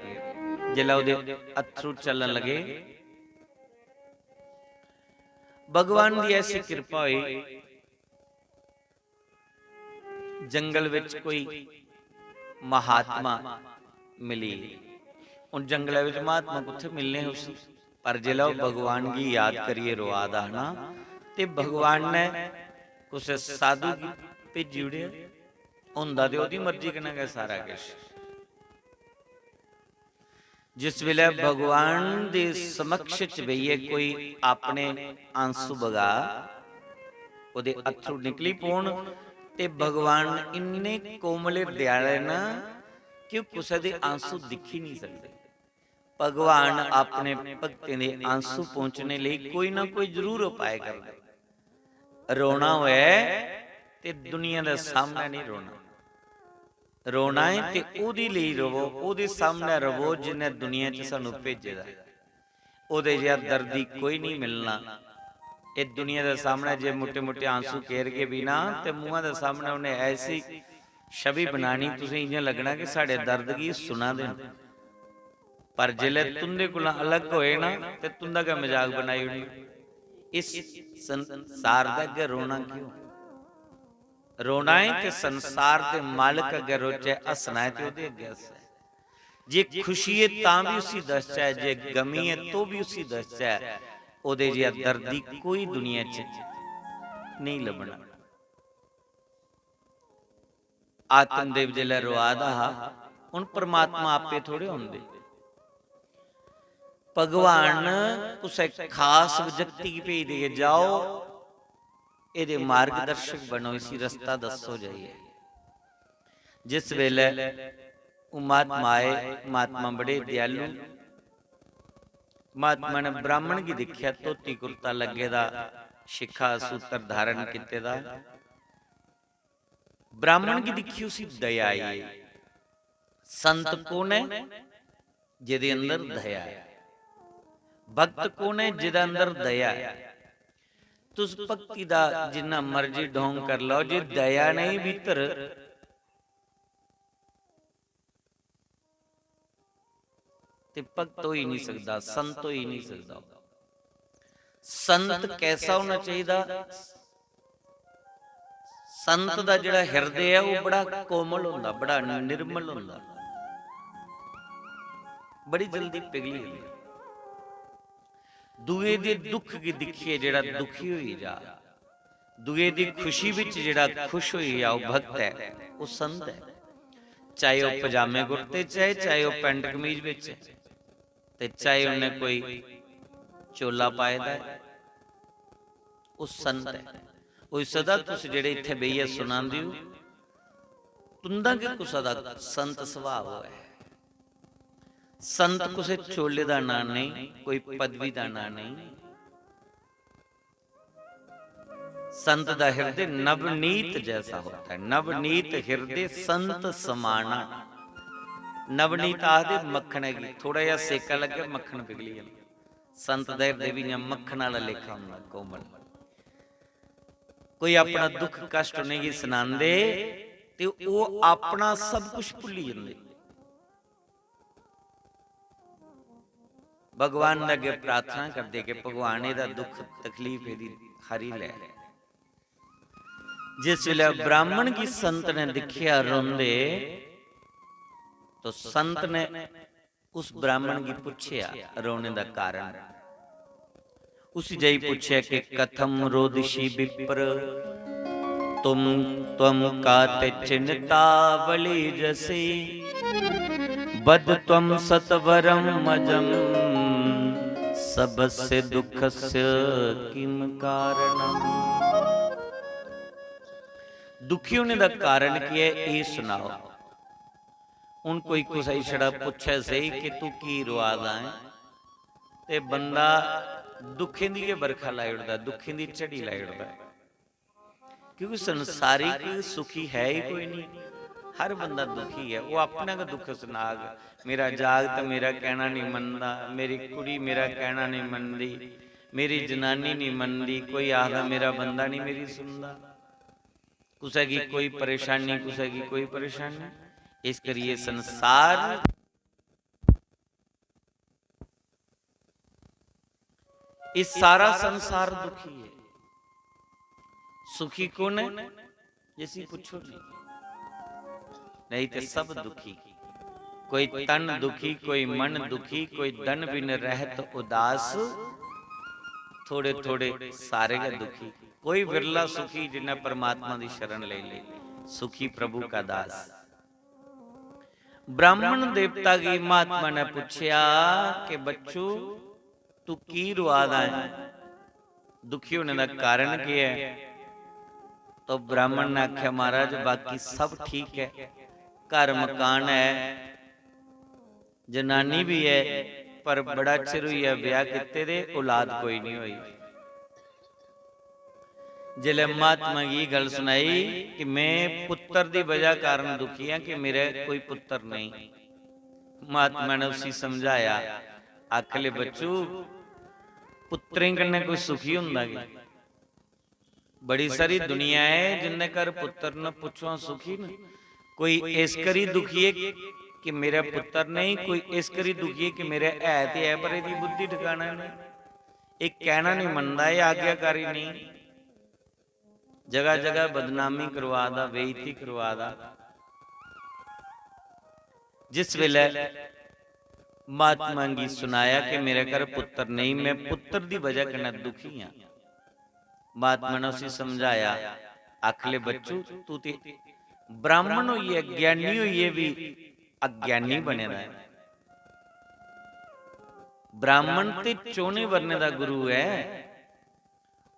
जिला उदे अथरू चलन लगे। भगवान की ऐसी कृपा हुई, जंगल विच कोई महात्मा मिली। उन जंगल विच महात्मा कुत्थे मिलने उसी, पर जिला भगवान की याद करिए रोआ दा ना, ते भगवान ने कुछ साधु भेजी उड़े हुंदा ते ओदी मर्जी कन्नै गै सारा कुछ। जिस वेले भगवान दे समक्ष च बइए कोई अपने आंसू बगा, ओदे अथरू निकली पौण, ते भगवान इन्ने कोमले दयाले ना कि कुसै दे आंसू दिख ही नहीं सकते। भगवान अपने भक्तें दे आंसू पहुंचने लिए कोई ना कोई जरूर उपाय करदा। रोना होए ते दुनिया दे सामने नहीं रोना, रोना है ते ओदी लिए रवो, ओदे सामने रवो जिन्हें दुनिया च सानू भेजे दा। ओदे जिहा दर्दी कोई नहीं मिलना ये दुनिया के सामने जे मोटे मोटे आंसू केर के भी ना ते मुंह के सामने उन्हें ऐसी छवि बनानी तुसें इयां लगना कि साढ़े दर्द की सुना देन, पर जिले तुंदे कोला अलग होए ना ते तुंदा का मजाक बनाई उड़ी। इस संसार दा अगे रोना क्यों? रोना है ते संसार दे मालिक अगे रोचे, हसना है ते ओदे अगे हस है। जे खुशी है तां भी उसी दसचा है, जे गमी है तो भी उसी दसचा है। ओदे जिहा दर्दी कोई दुनिया च नहीं लभना। आत्मदेव जिले रोआदा हुण परमात्मा आपे थोड़े होंदे, भगवान उसे खास व्यक्ति की भेज दिए, जाओ ये मार्गदर्शक बनो, इसी रास्ता दसो जाइए। जिस वेले महात्मा आए, महात्मा बड़े दयालु, महात्मा ने ब्राह्मण की दिखिया धोती कुर्ता लगे दा, शिखा सूत्र धारण किते दा। ब्राह्मण की दिखी उसी दया आई। संत कौन है? जिदे अंदर दया है। भक्त कौन है? जिदे अंदर दया है। तुस भक्ति दा जिन्ना मर्जी ढोंग कर लो, जे दया नहीं भीतर ते भक्त हो ही नहीं सकता, संत हो ही नहीं सकता। संत कैसा होना चाहिए? संत दा जिहड़ा हिरदे है वो बड़ा कोमल होंदा, बड़ा निर्मल होंदा, बड़ी जल्दी पिघली होंदी। दुए दे दुख की दिखिए जिहड़ा दुखी होई जा, दुए दी खुशी विच जिहड़ा खुश होई जा, वो भक्त है, वो संत है। चाहे वो पजामे कुर्ते चाहे वो पैंट कमीज विच, ते चाहे उन्हें कोई चोला पाए दा है, वो संत है। वो सदा तुस जिहड़े इत्थे बेहिए सुनांदे हो, तुंदा के कुसा दा संत सुभाव है। संत कुसे चोले दा ना नहीं, कोई पदवी दा ना नहीं। संत दा हृदय नवनीत जैसा होता है। नवनीत हृदय संत समाना। नवनीत आदि मक्खन है, थोड़ा जा सेका लगे मक्खन पिघली जाए। संत दा हृदय भी मक्खन वाला लेखा होंदा, कोमल। कोई अपना दुख कष्ट नहीं सुनांदे ते वो अपना सब कुछ भुली जांदे। भगवान अगे प्रार्थना करते कि भगवान इहदा दुख तकलीफ इहदी हरी लै। जिस वेले ब्राह्मण की संत ने दिखिया रोंदे, तो संत ने उस ब्राह्मण की पूछया रोने का कारण। उसी जई पूछया कि कथम रोदिशी विप्र तुम त्वम काते चिन्ता बलि जसी बद त्वम सतवरम मजम सबस्य दुखस्य किम कारणम। दुखी होने का कारण की है, ये सुनाओ। उन कोई कुछ छड़ा पूछे सही कि तू की रुआदा है, ते बंदा दुखे दी बरखा लाई उड़दा, दुखे दी झड़ी लाई उड़दा। क्योंकि संसारिक सुखी है ही कोई नहीं, हर बंदा दुखी है। वो अपना का दुख सुनाग, मेरा जागत मेरा कहना नहीं मनदा, मेरी कुड़ी मेरा कहना नहीं मनदी, मेरी जनानी नहीं मनदी, कोई आखदा मेरा बंदा नहीं मेरी सुनदा। कुसै की कोई परेशानी, कुसै की कोई परेशानी। इस करिए संसार इस सारा संसार दुखी है। सुखी कौन है? जैसी पूछो नहीं तो सब दुखी। कोई तन दुखी, कोई मन दुखी, कोई धन बिन रहत उदास, थोड़े थोड़े सारे का दुखी। कोई विरला सुखी जिन्हें परमात्मा की शरण ले ले, सुखी प्रभु का दास। ब्राह्मण देवता की महात्मा ने पूछया कि बच्चू तू की रुआदा है, दुखी होने का कारण क्या है? तो ब्राह्मण ने आख्या महाराज बाकी सब ठीक है, घर मकान है, जनानी भी है, पर बड़ा चिर हुई है ब्याह किते दे, औलाद कोई नहीं हुई। जिले महात्मा की गल सुनाई कि मैं पुत्र की वजह कारण दुखी हाँ कि मेरे कोई पुत्र नहीं। महात्मा ने उसी समझाया, आखले बच्चू पुत्रें कन्नै कोई सुखी हुंदा कि बड़ी सारी दुनिया है जिन्ने कर पुत्र न पुछो सुखी न। कोई इस करी दुखी है कि मेरा पुत्र नहीं, कोई इस करी दुखी है कि मेरा है ते है पर इसकी बुद्धि ठिकाना नहीं, एक कहना नहीं मनता, है आज्ञाकारी नहीं, जगह जगह बदनामी करवा दा, बेइज्जती करवा दा। जिस वेले महात्मा जी सुनाया कि मेरे घर पुत्र नहीं, मैं पुत्र की वजह कन्नै दुखी हाँ। महात्मा ने उसे समझाया, आखले बच्चू तू ते ब्राह्मण होई है, ज्ञानी होई है, भी अज्ञानी बने दा है। ब्राह्मण ते चौने वरने दा गुरु है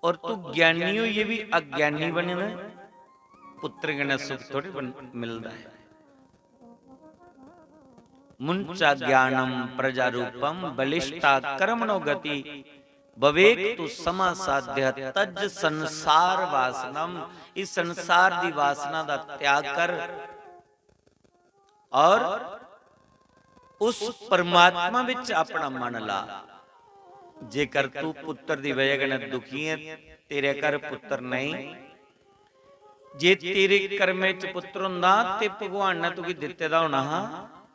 और तू ज्ञानी होई है भी अज्ञानी बने दा। पुत्र कन्नै सुख थोड़ी मिलता है। मुंचा ज्ञानम प्रजारूपम बलिष्ठा कर्मणो गति भवेक तु समासाध्य तज संसार वासनम। इस संसार दी वासना दा त्याग कर और उस परमात्मा विच अपना मन ला। जेकर तू पुत्र दी वजह कन्नै दुखी है, तेरे घर पुत्र नहीं, जे तेरे कर्मे च पुत्र हुंदा ते भगवान ने तुकी दित्ते दा होना हा।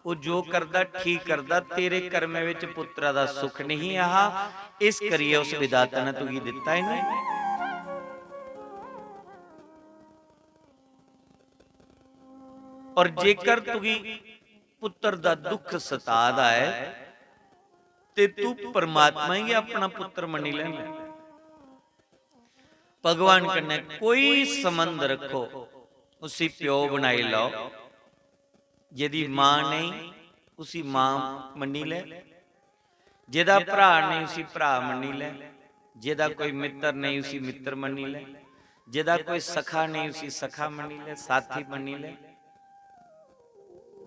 वो जो करदा ठीक करदा, तेरे कर्मे विच पुत्रा दा सुख नहीं आहा, इस करिए उस विधाता ने तुगी दिता ही नहीं। और जेकर तुगी पुत्र दा दुख सतादा है ते तू परमात्मा ही अपना पुत्र मनी लेना। भगवान कन्नै कोई संबंध रखो, उसी प्यो बनाई लो। यदि मां नहीं उसी मां मनी ले, जेदा भरा नहीं उसी भरा मनी ले, जेदा कोई मित्र नहीं उसी मित्र मनी ले, जेदा कोई सखा नहीं उसी सखा मनी ले, साथी मनी ले।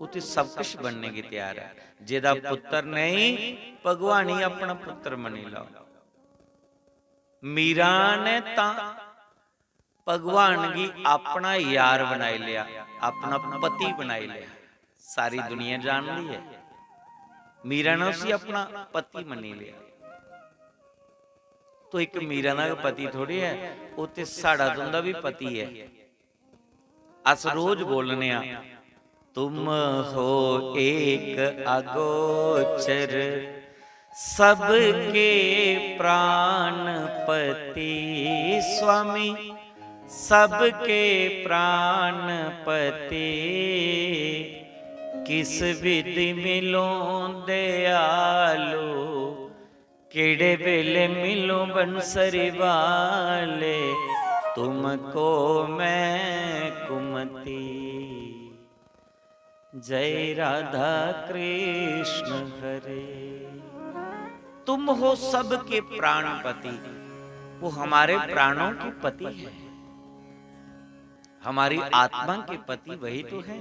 उसे सब कुछ बनने की तैयार है। जेदा पुत्र नहीं भगवान ही अपना पुत्र मनी लो। मीरा ने ता भगवान की अपना यार बनाई लिया, अपना पति बनाई लिया। सारी दुनिया जान ली है, मीरा ने उसी अपना पति मनी लिया। तो एक मीरा का पति थोड़ी है, वो तो साड़ा तुंदा भी पति है। अस रोज बोलने आ, तुम हो एक अगोचर सबके प्राणपति। स्वामी सबके प्राणपति, किस विधि मिलो दयालु, केड़े वेले मिलो बंसरी वाले, तुमको मैं कुमति। जय राधा कृष्ण हरे। तुम हो सबके प्राणपति, वो हमारे प्राणों के पति है, हमारी आत्मा के पति वही तो है।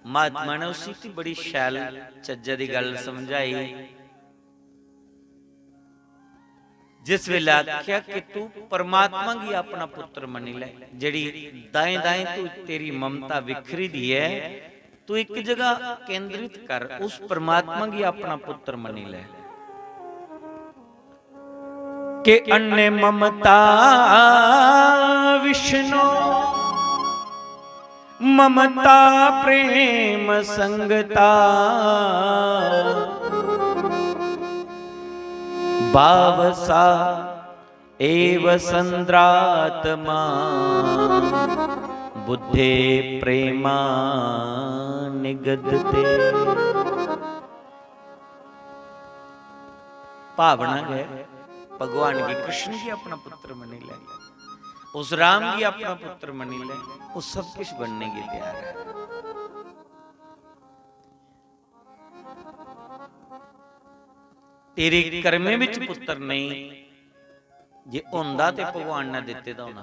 महात्मा ने उसी की बड़ी शैल चज्जा दी गल समझाई। जिस वेले आख्या कि तू परमात्मा की अपना पुत्र मनी ले, जड़ी दाएं दाएं तू तेरी ममता विखरी दी है, तू एक जगह केंद्रित कर, उस परमात्मा की अपना पुत्र मनी ले। के अन्य ममता विष्णु, ममता प्रेम संगता, भावसा एव संद्रात्मा, बुद्धे प्रेमा निगदते। भावना है भगवान की, कृष्ण की अपना पुत्र मनी ले, उस राम की अपना पुत्र मनी ले, वो सब कुछ बनने की तैयार है। तेरे कर्मे विच पुत्र नहीं, जे होंदा ते भगवान ने दिते दा होना।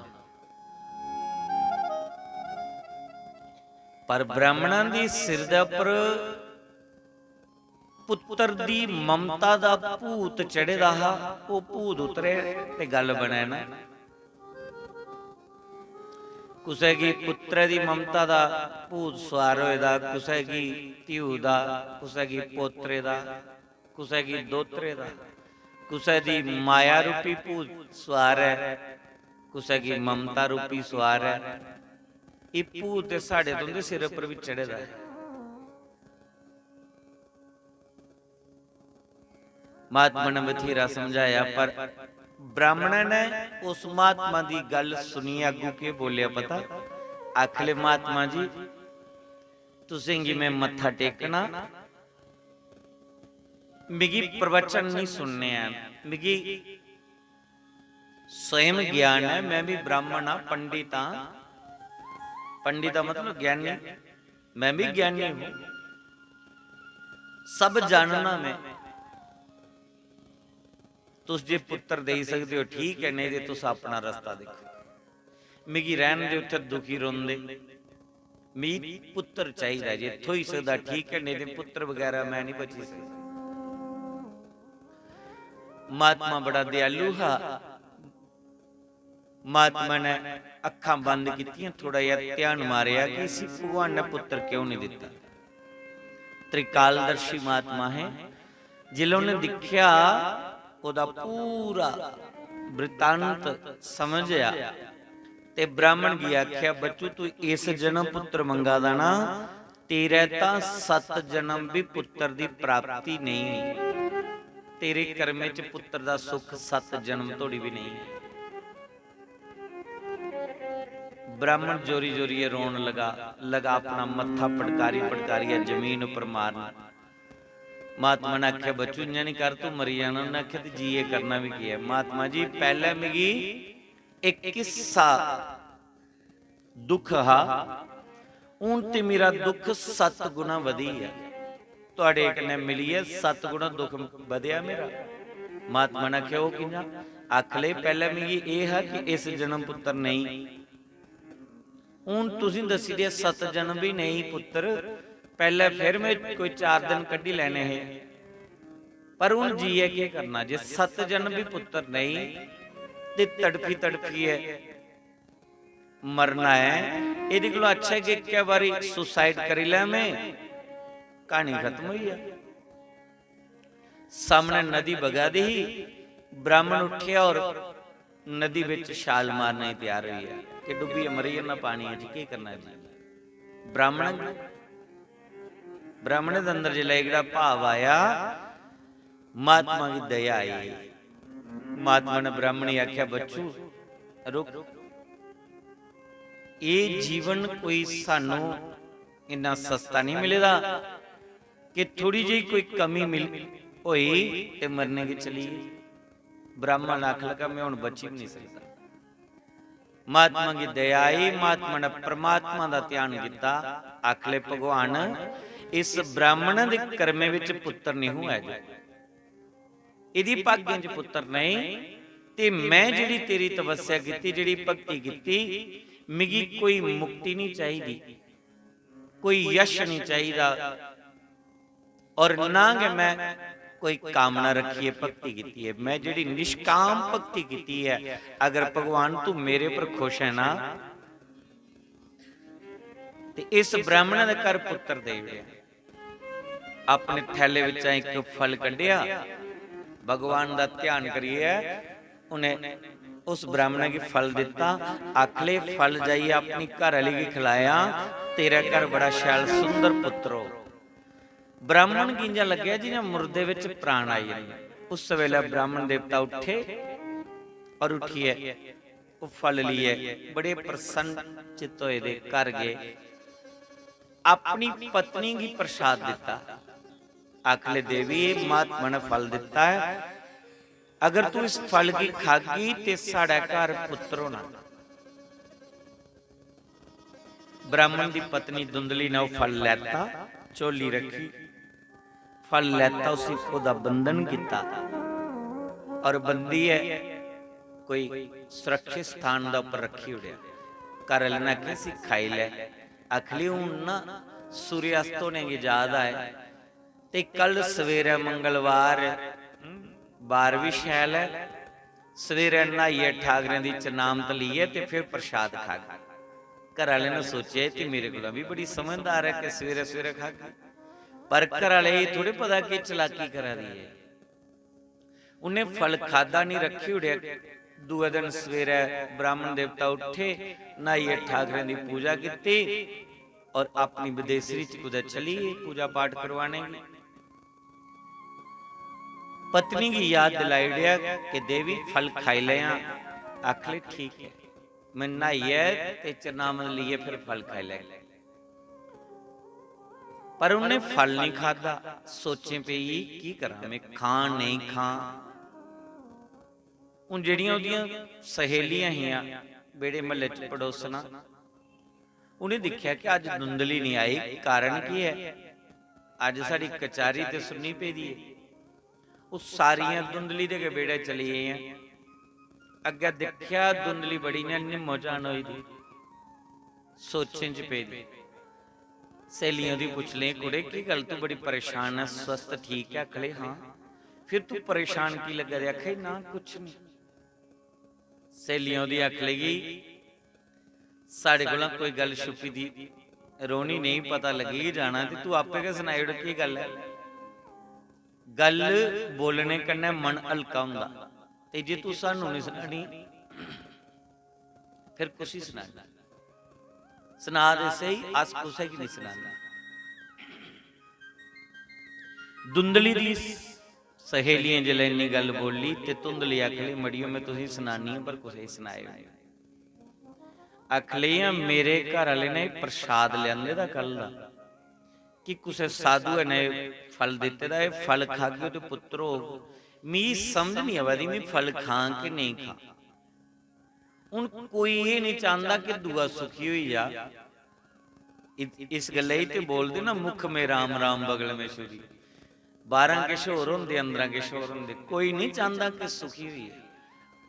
पर ब्राह्मणां दी सिर दे उपर पुत्र दी ममता दा भूत चढ़े दा हा, वो भूत उतरे ते गल बने ना। कुसै की पुत्र दी ममता दा भूत सवार होए दा, कुसै की धिऊ दा, कुसै की पोतरे दा, कुसै की दोतरे दा। कुसै दी माया रूपी भूत सवार है, कुसै की ममता रूपी सवार है। ये भूत साढ़े तो सिर पर भी चढ़े दा है। महात्मा ने बथेरा समझाया, पर ब्राह्मण ने उस महात्मा की गल सुनी, अगू के बोलिया पता, आखले महात्मा जी तुसीं मैं मत्था टेकना, मिगी प्रवचन नहीं सुनने हैं, मिगी स्वयं ज्ञान है, मैं भी ब्राह्मण हाँ, पंडित हाँ। पंडित मतलब ज्ञानी, मैं भी ज्ञानी हूं, सब जानना मैं। तुस जे पुत्र दे सकते हो ठीक है, नहीं तो तुस अपना रास्ता देखो। मिगी रहन दे उत्थे दुखी रोंदे, मिगी पुत्र चाहिए जे इत्थों ही सकदा ठीक है, नहीं तो पुत्र वगैरह मैं नहीं बची सकता। महात्मा बड़ा दयालु हा। महात्मा ने अखां बंद कीतियां, थोड़ा जिहा ध्यान मारिया कि इसी भगवान ने पुत्र क्यों नहीं दिता। त्रिकालदर्शी महात्मा है। जिल्ले उन्हें दिखिया ओदा पूरा वृतांत समझया ते ब्राह्मण की आख्या, बच्चू तू इस जन्म पुत्र मंगा देना, तेरे तां 7 जन्म भी पुत्र की प्राप्ति नहीं, तेरे कर्मे च पुत्र का सुख 7 जन्म तोड़ी भी नहीं। ब्राह्मण जोरी जोरी रोन लगा अपना मत्था पटकारी पटकारिया जमीन उपर मारना। महात्मा ने आख्या, बच्चू इं नहीं कर, तू मरी जाना। उन्हें आख्या जी ये करना भी की है। महात्मा जी पहले मिगी एक किस्सा दुख हा, हूं ते मेरा दुख 7 गुना वधी है, तुहाडे कन्नै मिली है 7 गुना दुख वधिया मेरा। महात्मा ने आख्या वो किंजा? आखले पहले मिगी ये है कि इस जन्म पुत्र नहीं, हूं तुसीं दसी दिया 7 जन्म भी नहीं पुत्र, पहले फिर मैं कोई 4 दिन कड्ढी लेने हैं, पर हूं जीए क्या करना जे 7 जन्म भी पुत्र नहीं ते तड़फी तड़फी है मरना है। ये को अच्छा है कि एक बारी सुसाइड करी लै, मैं कहानी खत्म हुई है। सामने नदी बगा दी, ब्राह्मण उठिया और नदी विच छाल मारने ही तैयार हुई है कि डुबी मरी ना पानी है जी, की करना जी। ब्राह्मण के अंदर जिला भाव आया, महात्मा की दया आई। महात्मा ने ब्राह्मण आख्या, बच्चू रुक, ये जीवन कोई सानू इन्ना सस्ता नहीं मिलेगा कि थोड़ी जी कोई कमी मिल होई ते मरने की चली। ब्राह्मण आख लगा मैं हुण बची भी नहीं सकता। महात्मा की दया आई, महात्मा ने परमात्मा का ध्यान किया। आखले भगवान इस ब्राह्मण के कर्मे विच पुत्र नहीं हुआ, इहदी भाग्य च पुत्र नहीं, ते मैं जिहड़ी तेरी तपस्या की, जिहड़ी भगती की, मिगी कोई मुक्ति नहीं चाहिए, कोई यश नहीं चाहिए, और ना कि मैं कोई कामना रखी है भक्ति की है, मैं जिहड़ी निष्काम भक्ति की है। अगर भगवान तू मेरे पर खुश है ना, ते इस ब्राह्मण दे घर पुत्र दे दिया। अपने थैले विच एक फल कढ़िया, भगवान का ध्यान करिए, उन्हें उस ब्राह्मण की फल दिता। आखले फल जाइए अपनी घर वाली की खिलाया, तेरा घर बड़ा शैल सुंदर पुत्र हो। ब्राह्मण की इंजा लग्या जिवें मुर्दे विच प्राण आई जांदे। उस वेले ब्राह्मण देवता उठे और उठिए वो फल लिए, बड़े प्रसन्न चित्त होए दे घर गए, अपनी पत्नी की प्रसाद दिता। आखले देवी महात्मा ने फल दिता है, अगर तू इस फल की खागी ते साड़ा घर पुत्र होना। ब्राह्मण की पत्नी धुंधली ने फल लैता, झोली रखी, फल लैता, उसी ओदा बंधन किया और बंदी है कोई सुरक्षित स्थान दा उपर रखी उड़िया। घर वाले ने आखिया सी खाई लै। आखली हूं ना सूर्यास्त होने की याद आए ते कल सवेरे मंगलवार, बार भी शैल है, सवेरे नहाइए ठाकरे दी चनामत लीए ते फिर प्रसाद खा गए। घर वाले ने सोचे कि मेरे को भी बड़ी समझदार है कि सवेरे सवेरे खा गए, पर घर वाले थोड़े पता कि चलाकी करा दी है। उन्हें फल खादा नहीं, रखी उड़िया। दूए दिन सवेरे ब्राह्मण देवता उठे, नहाइए ठाकरे की पूजा की और अपनी विदेशरी च कुदै चली पूजा पाठ करवाने। पत्नी की याद दिलाई दिया कि देवी फल खाई लिया। आख ले ठीक है, मैं नहाइए ते चरनामत लिए फिर फल खाई ले। पर उन्हें फल नहीं खादा। सोचे पे की करा, मैं खां नहीं खां। उन जड़ियां उदियां सहेलियां हियां बेड़े महल्ले च पड़ोसना, उन्हें दिखा कि अज धुंधली नहीं आई। कारण की है? अज साड़ी कचारी ते सुननी पे दी है। वो सारियां धुंधली दे बेड़े चली गई। अगे देखिया धुंधली बड़ी ने निम्मो जान होई थी। सोचें च पे दी। सहेलियों दी पुछ ले, कुड़े की गल तू बड़ी परेशान है, स्वस्थ ठीक है? आखले हाँ। फिर तू परेशान की लगा? आखे ना कुछ नहीं। सहेलियों दी आख लगी साढ़े को कोई गल छुपी दी रोनी नहीं, पता लगी जाना ते तू आपे के सुनाई उड़ की गल है। गल बोलने कन्ने मन हल्का हुंदा ते जे तू सानू नहीं सुनानी फिर कुछ ही सुना दे सही, आस कुछ की नहीं सुनाना। धुंधली दी सहेलियां जिले इन्नी गल बोली ते धुंधली आखली मड़ियो मैं तुझी सुनानी है पर कुछ ही सुनाए। आखली मेरे घर वाले ने प्रसाद लिया दा कल दा कि कुछ साधु ने फल दिते दा, फल खा के तो पुत्र हो। मी समझ नहीं आवा मैं फल खां कि नहीं खां। हुण कोई ये नहीं चाहता कि दुआ सुखी हुई जा। इस गल ते बोलते ना मुख में राम राम बगल में छुरी। 12 किश होर होंदे, 15 किश होर होंदे। कोई नहीं चाहता कि सुखी हुई है।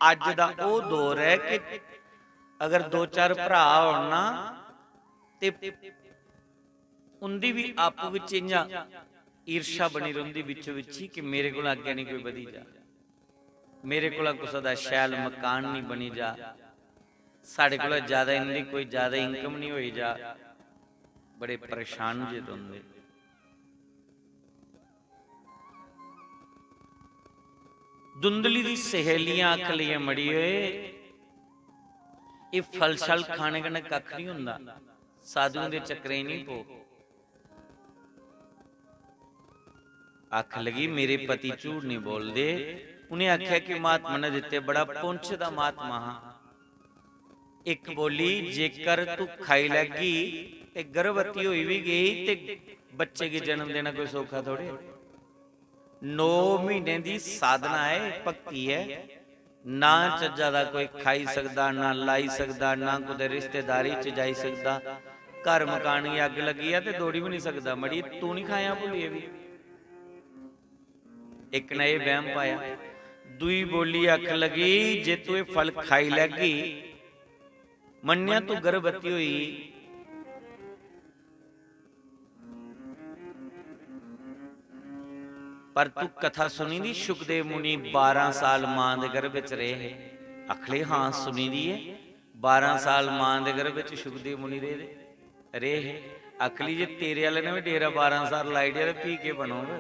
अज दा ओ दौर है कि अगर 2-4 भरा होना ते उनदी भी आपू विच इयां ईर्षा बनी रहिंदी विचों विच कि मेरे कोल अगे नहीं कोई वधी जा, मेरे कोल कुछ दा शैल मकान नहीं बनी जा, साडे कोल ज्यादा इनदी कोई ज्यादा इनकम नहीं होई जा। बड़े परेशान जे होंदे। धुंधली दी सहेलियां आख लिया मड़िए ये फल शल खाने कन्नै कख नहीं हुंदा, साधुओं दे चक्करे नहीं पो। आख लगी मेरे पति झूठ नहीं बोलते। उन्हें आख्या कि महात्मा ने दिते बड़ा पुंछ दा महात्मा हां। एक बोली जेकर तू खाई लगी ते गर्भवती होई भी गई ते बच्चे की जन्म देना कोई सौखा थोड़े। 9 महीने दी साधना है, भक्ति है। ना चज्जा दा कोई खाई सकदा, ना लाई सकदा, ना कुछ रिश्तेदारी च जाई सकदा। घर मकान की अग लगी है ते दौड़ी भी नहीं सकदा। मड़ी तू नहीं खाया भुलिए भी। एक ने यह वहम पाया। दुई बोली आख लगी जे तू ये फल खाई लगी मन्निया तू गर्भवती हुई पर तू कथा सुनी दी सुखदेव मुनि 12 साल मां दे गर्भ विच रहे। आखले हाँ सुनी दी है। 12 साल मां दे गर्भ विच सुखदेव मुनि रहे। आखली जे तेरे वाले ने भी डेरा 12 साल लाई दिया पी के बनोगे।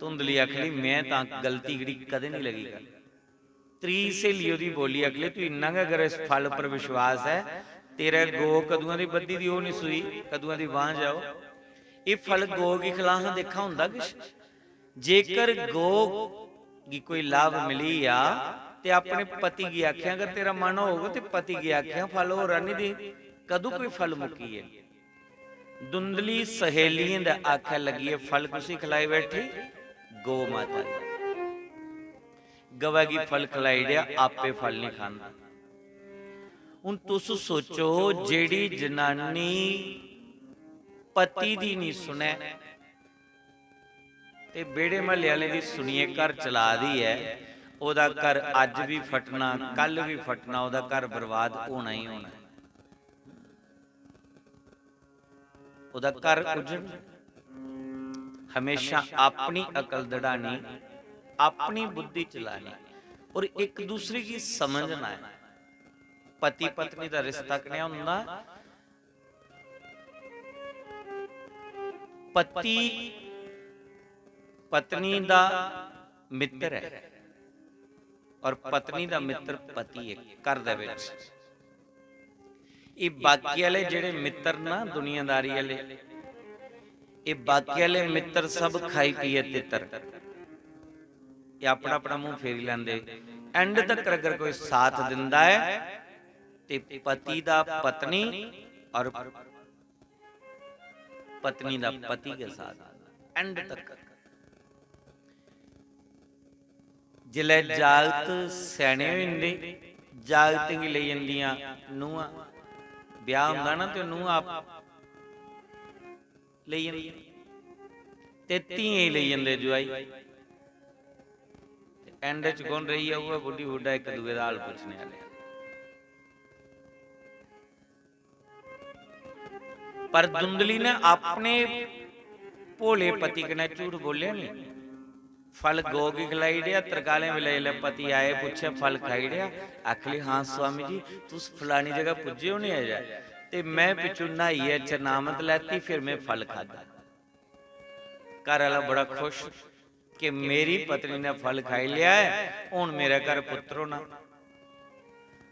धुंधली आखली मैं तां गलती गड़ी कदे नहीं लगी कर। त्री सहेली ओदी बोली अगले तू इन्ना का अगर इस फल पर विश्वास है तेरा गो कदुआं दी बद्धी दी ओ नहीं सुई कदुआं दी बांह जाओ। ये फल गो की खिलाफ देखा हुंदा किश। जेकर गो की कोई लाभ मिली आ ते अपने पति की आख्या अगर तेरा मन होगा तो पति की आख्या फल हो रहा नहीं दे कदू कोई फल मुकी है। धुंधली सहेलियां दा आख्या लगी है फल कुछ खिलाई बैठी गौ माता गवा की फल खिलाई दिया आपे फल नहीं खांदा। हुण तुस सोचो जेड़ी जनानी पति दी नहीं सुने ते बेड़े महल्ले वाले दी सुनिए घर चला दी है ओदा घर अज भी फटना कल भी फटना ओदा घर बर्बाद होना ही होना। ओदा घर उजड़। हमेशा अपनी अकल दड़ानी अपनी बुद्धि चलानी और एक दूसरे की समझना है। पति पत्नी का रिश्ता कनेहा हुंदा पति पत्नी दा ਮਿੱਤਰ ਹੈ ਔਰ ਪਤਨੀ ਦਾ ਮਿੱਤਰ ਪਤੀ ਹੈ ਘਰ ਦੇ ਵਿੱਚ। ਇਹ ਬਾਕੀ ਵਾਲੇ ਜਿਹੜੇ ਮਿੱਤਰ ਨਾ ਦੁਨੀਆਦਾਰੀ ਵਾਲੇ, ਇਹ ਬਾਕੀ ਵਾਲੇ ਮਿੱਤਰ ਸਭ ਖਾਈ ਪੀਏ ਤਿੱਤਰ, ਇਹ ਆਪਣਾ ਆਪਣਾ ਮੂੰਹ ਫੇਰੀ ਲੈਂਦੇ। ਐਂਡ ਤੱਕ ਅਗਰ ਕੋਈ ਸਾਥ ਦਿੰਦਾ ਹੈ ਤੇ ਪਤੀ ਦਾ ਪਤਨੀ और पत्नी दा पति के साथ एंड तक। जिले जागत सियाने होंदे जागत ही ले जांदियां नूहां, ब्याह हुंदा ना ते नूहां आप ले जांदियां ते धीए ले जांदे जवाई। एंड च कौन रही है वो बुढ़ी बुढ़ा एक दूए दा हाल पुछने वाले। पर धुंधली ने अपने भोले पति कने झूठ बोलिया नहीं। फल गो की खिलाई दिया, तरकाले मिले पति आए पूछे फल खाई दिया, आखली हाँ स्वामी जी तुस फलानी जगह पुजे हो नहीं आया ते मैं पिछू नहाई चरनामत लैती फिर मैं फल खादा। घर वाला बड़ा खुश कि मेरी पत्नी ने फल खाई लिया है, हुण मेरे घर पुत्र होना।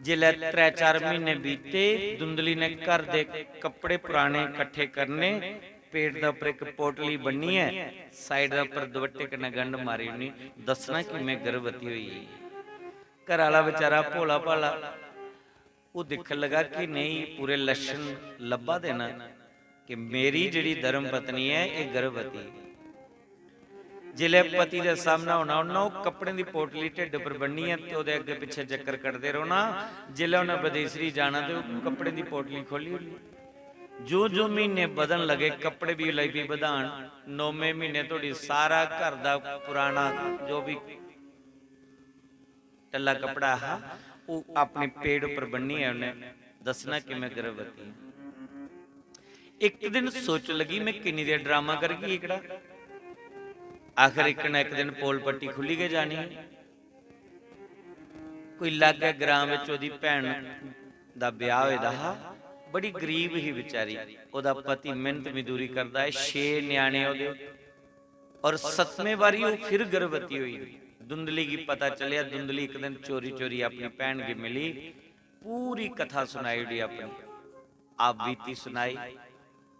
जिले 3-4 महीने बीते धुंधली ने घर दे कपड़े पुराने इकट्ठे करने, पेट के उपर एक पोटली बनी है, साइड के उपर दुपट्टे कन्ने गंढ मारी होनी, दसना कि मैं गर्भवती हुई। घर वाला बेचारा भोला भाला वो दिखन लगा कि नहीं पूरे लक्षण लब्भा देना कि मेरी जिहड़ी धर्म पत्नी है ये गर्भवती। जिले पति के सामने होना उन्होंने कपड़े की पोटली ढिड पर बन्नी है तो अगे पिछे चक्कर कटते रहोना। जिले उन्हें बदेसरी जाना तो कपड़े की पोटली खोली होनी। जो जो महीने बदन लगे कपड़े भी लग भी बधान। 9वें महीने थोड़ी सारा घर का पुराना जो भी टला कपड़ा है वो अपने पेट पर बन्नी है, उन्हें दसना कि मैं गर्भवती। एक दिन सोच लगी मैं किन्नी देर ड्रामा करगी एकड़ा। आखिर एक न एक दिन पोल पट्टी खुली के जानी है। कोई लागे ग्राम विच ओदी भैन दा ब्याह होया हा, बड़ी गरीब ही बेचारी, ओदा पति मेहनत मजदूरी करदा है, 6 न्याणे ओदे और 7वें बारी वो फिर गर्भवती हुई। धुंधली की पता चलिया। धुंधली एक दिन चोरी चोरी अपनी भैन की मिली, पूरी कथा सुनाई उड़ी, अपनी आप बीती सुनाई।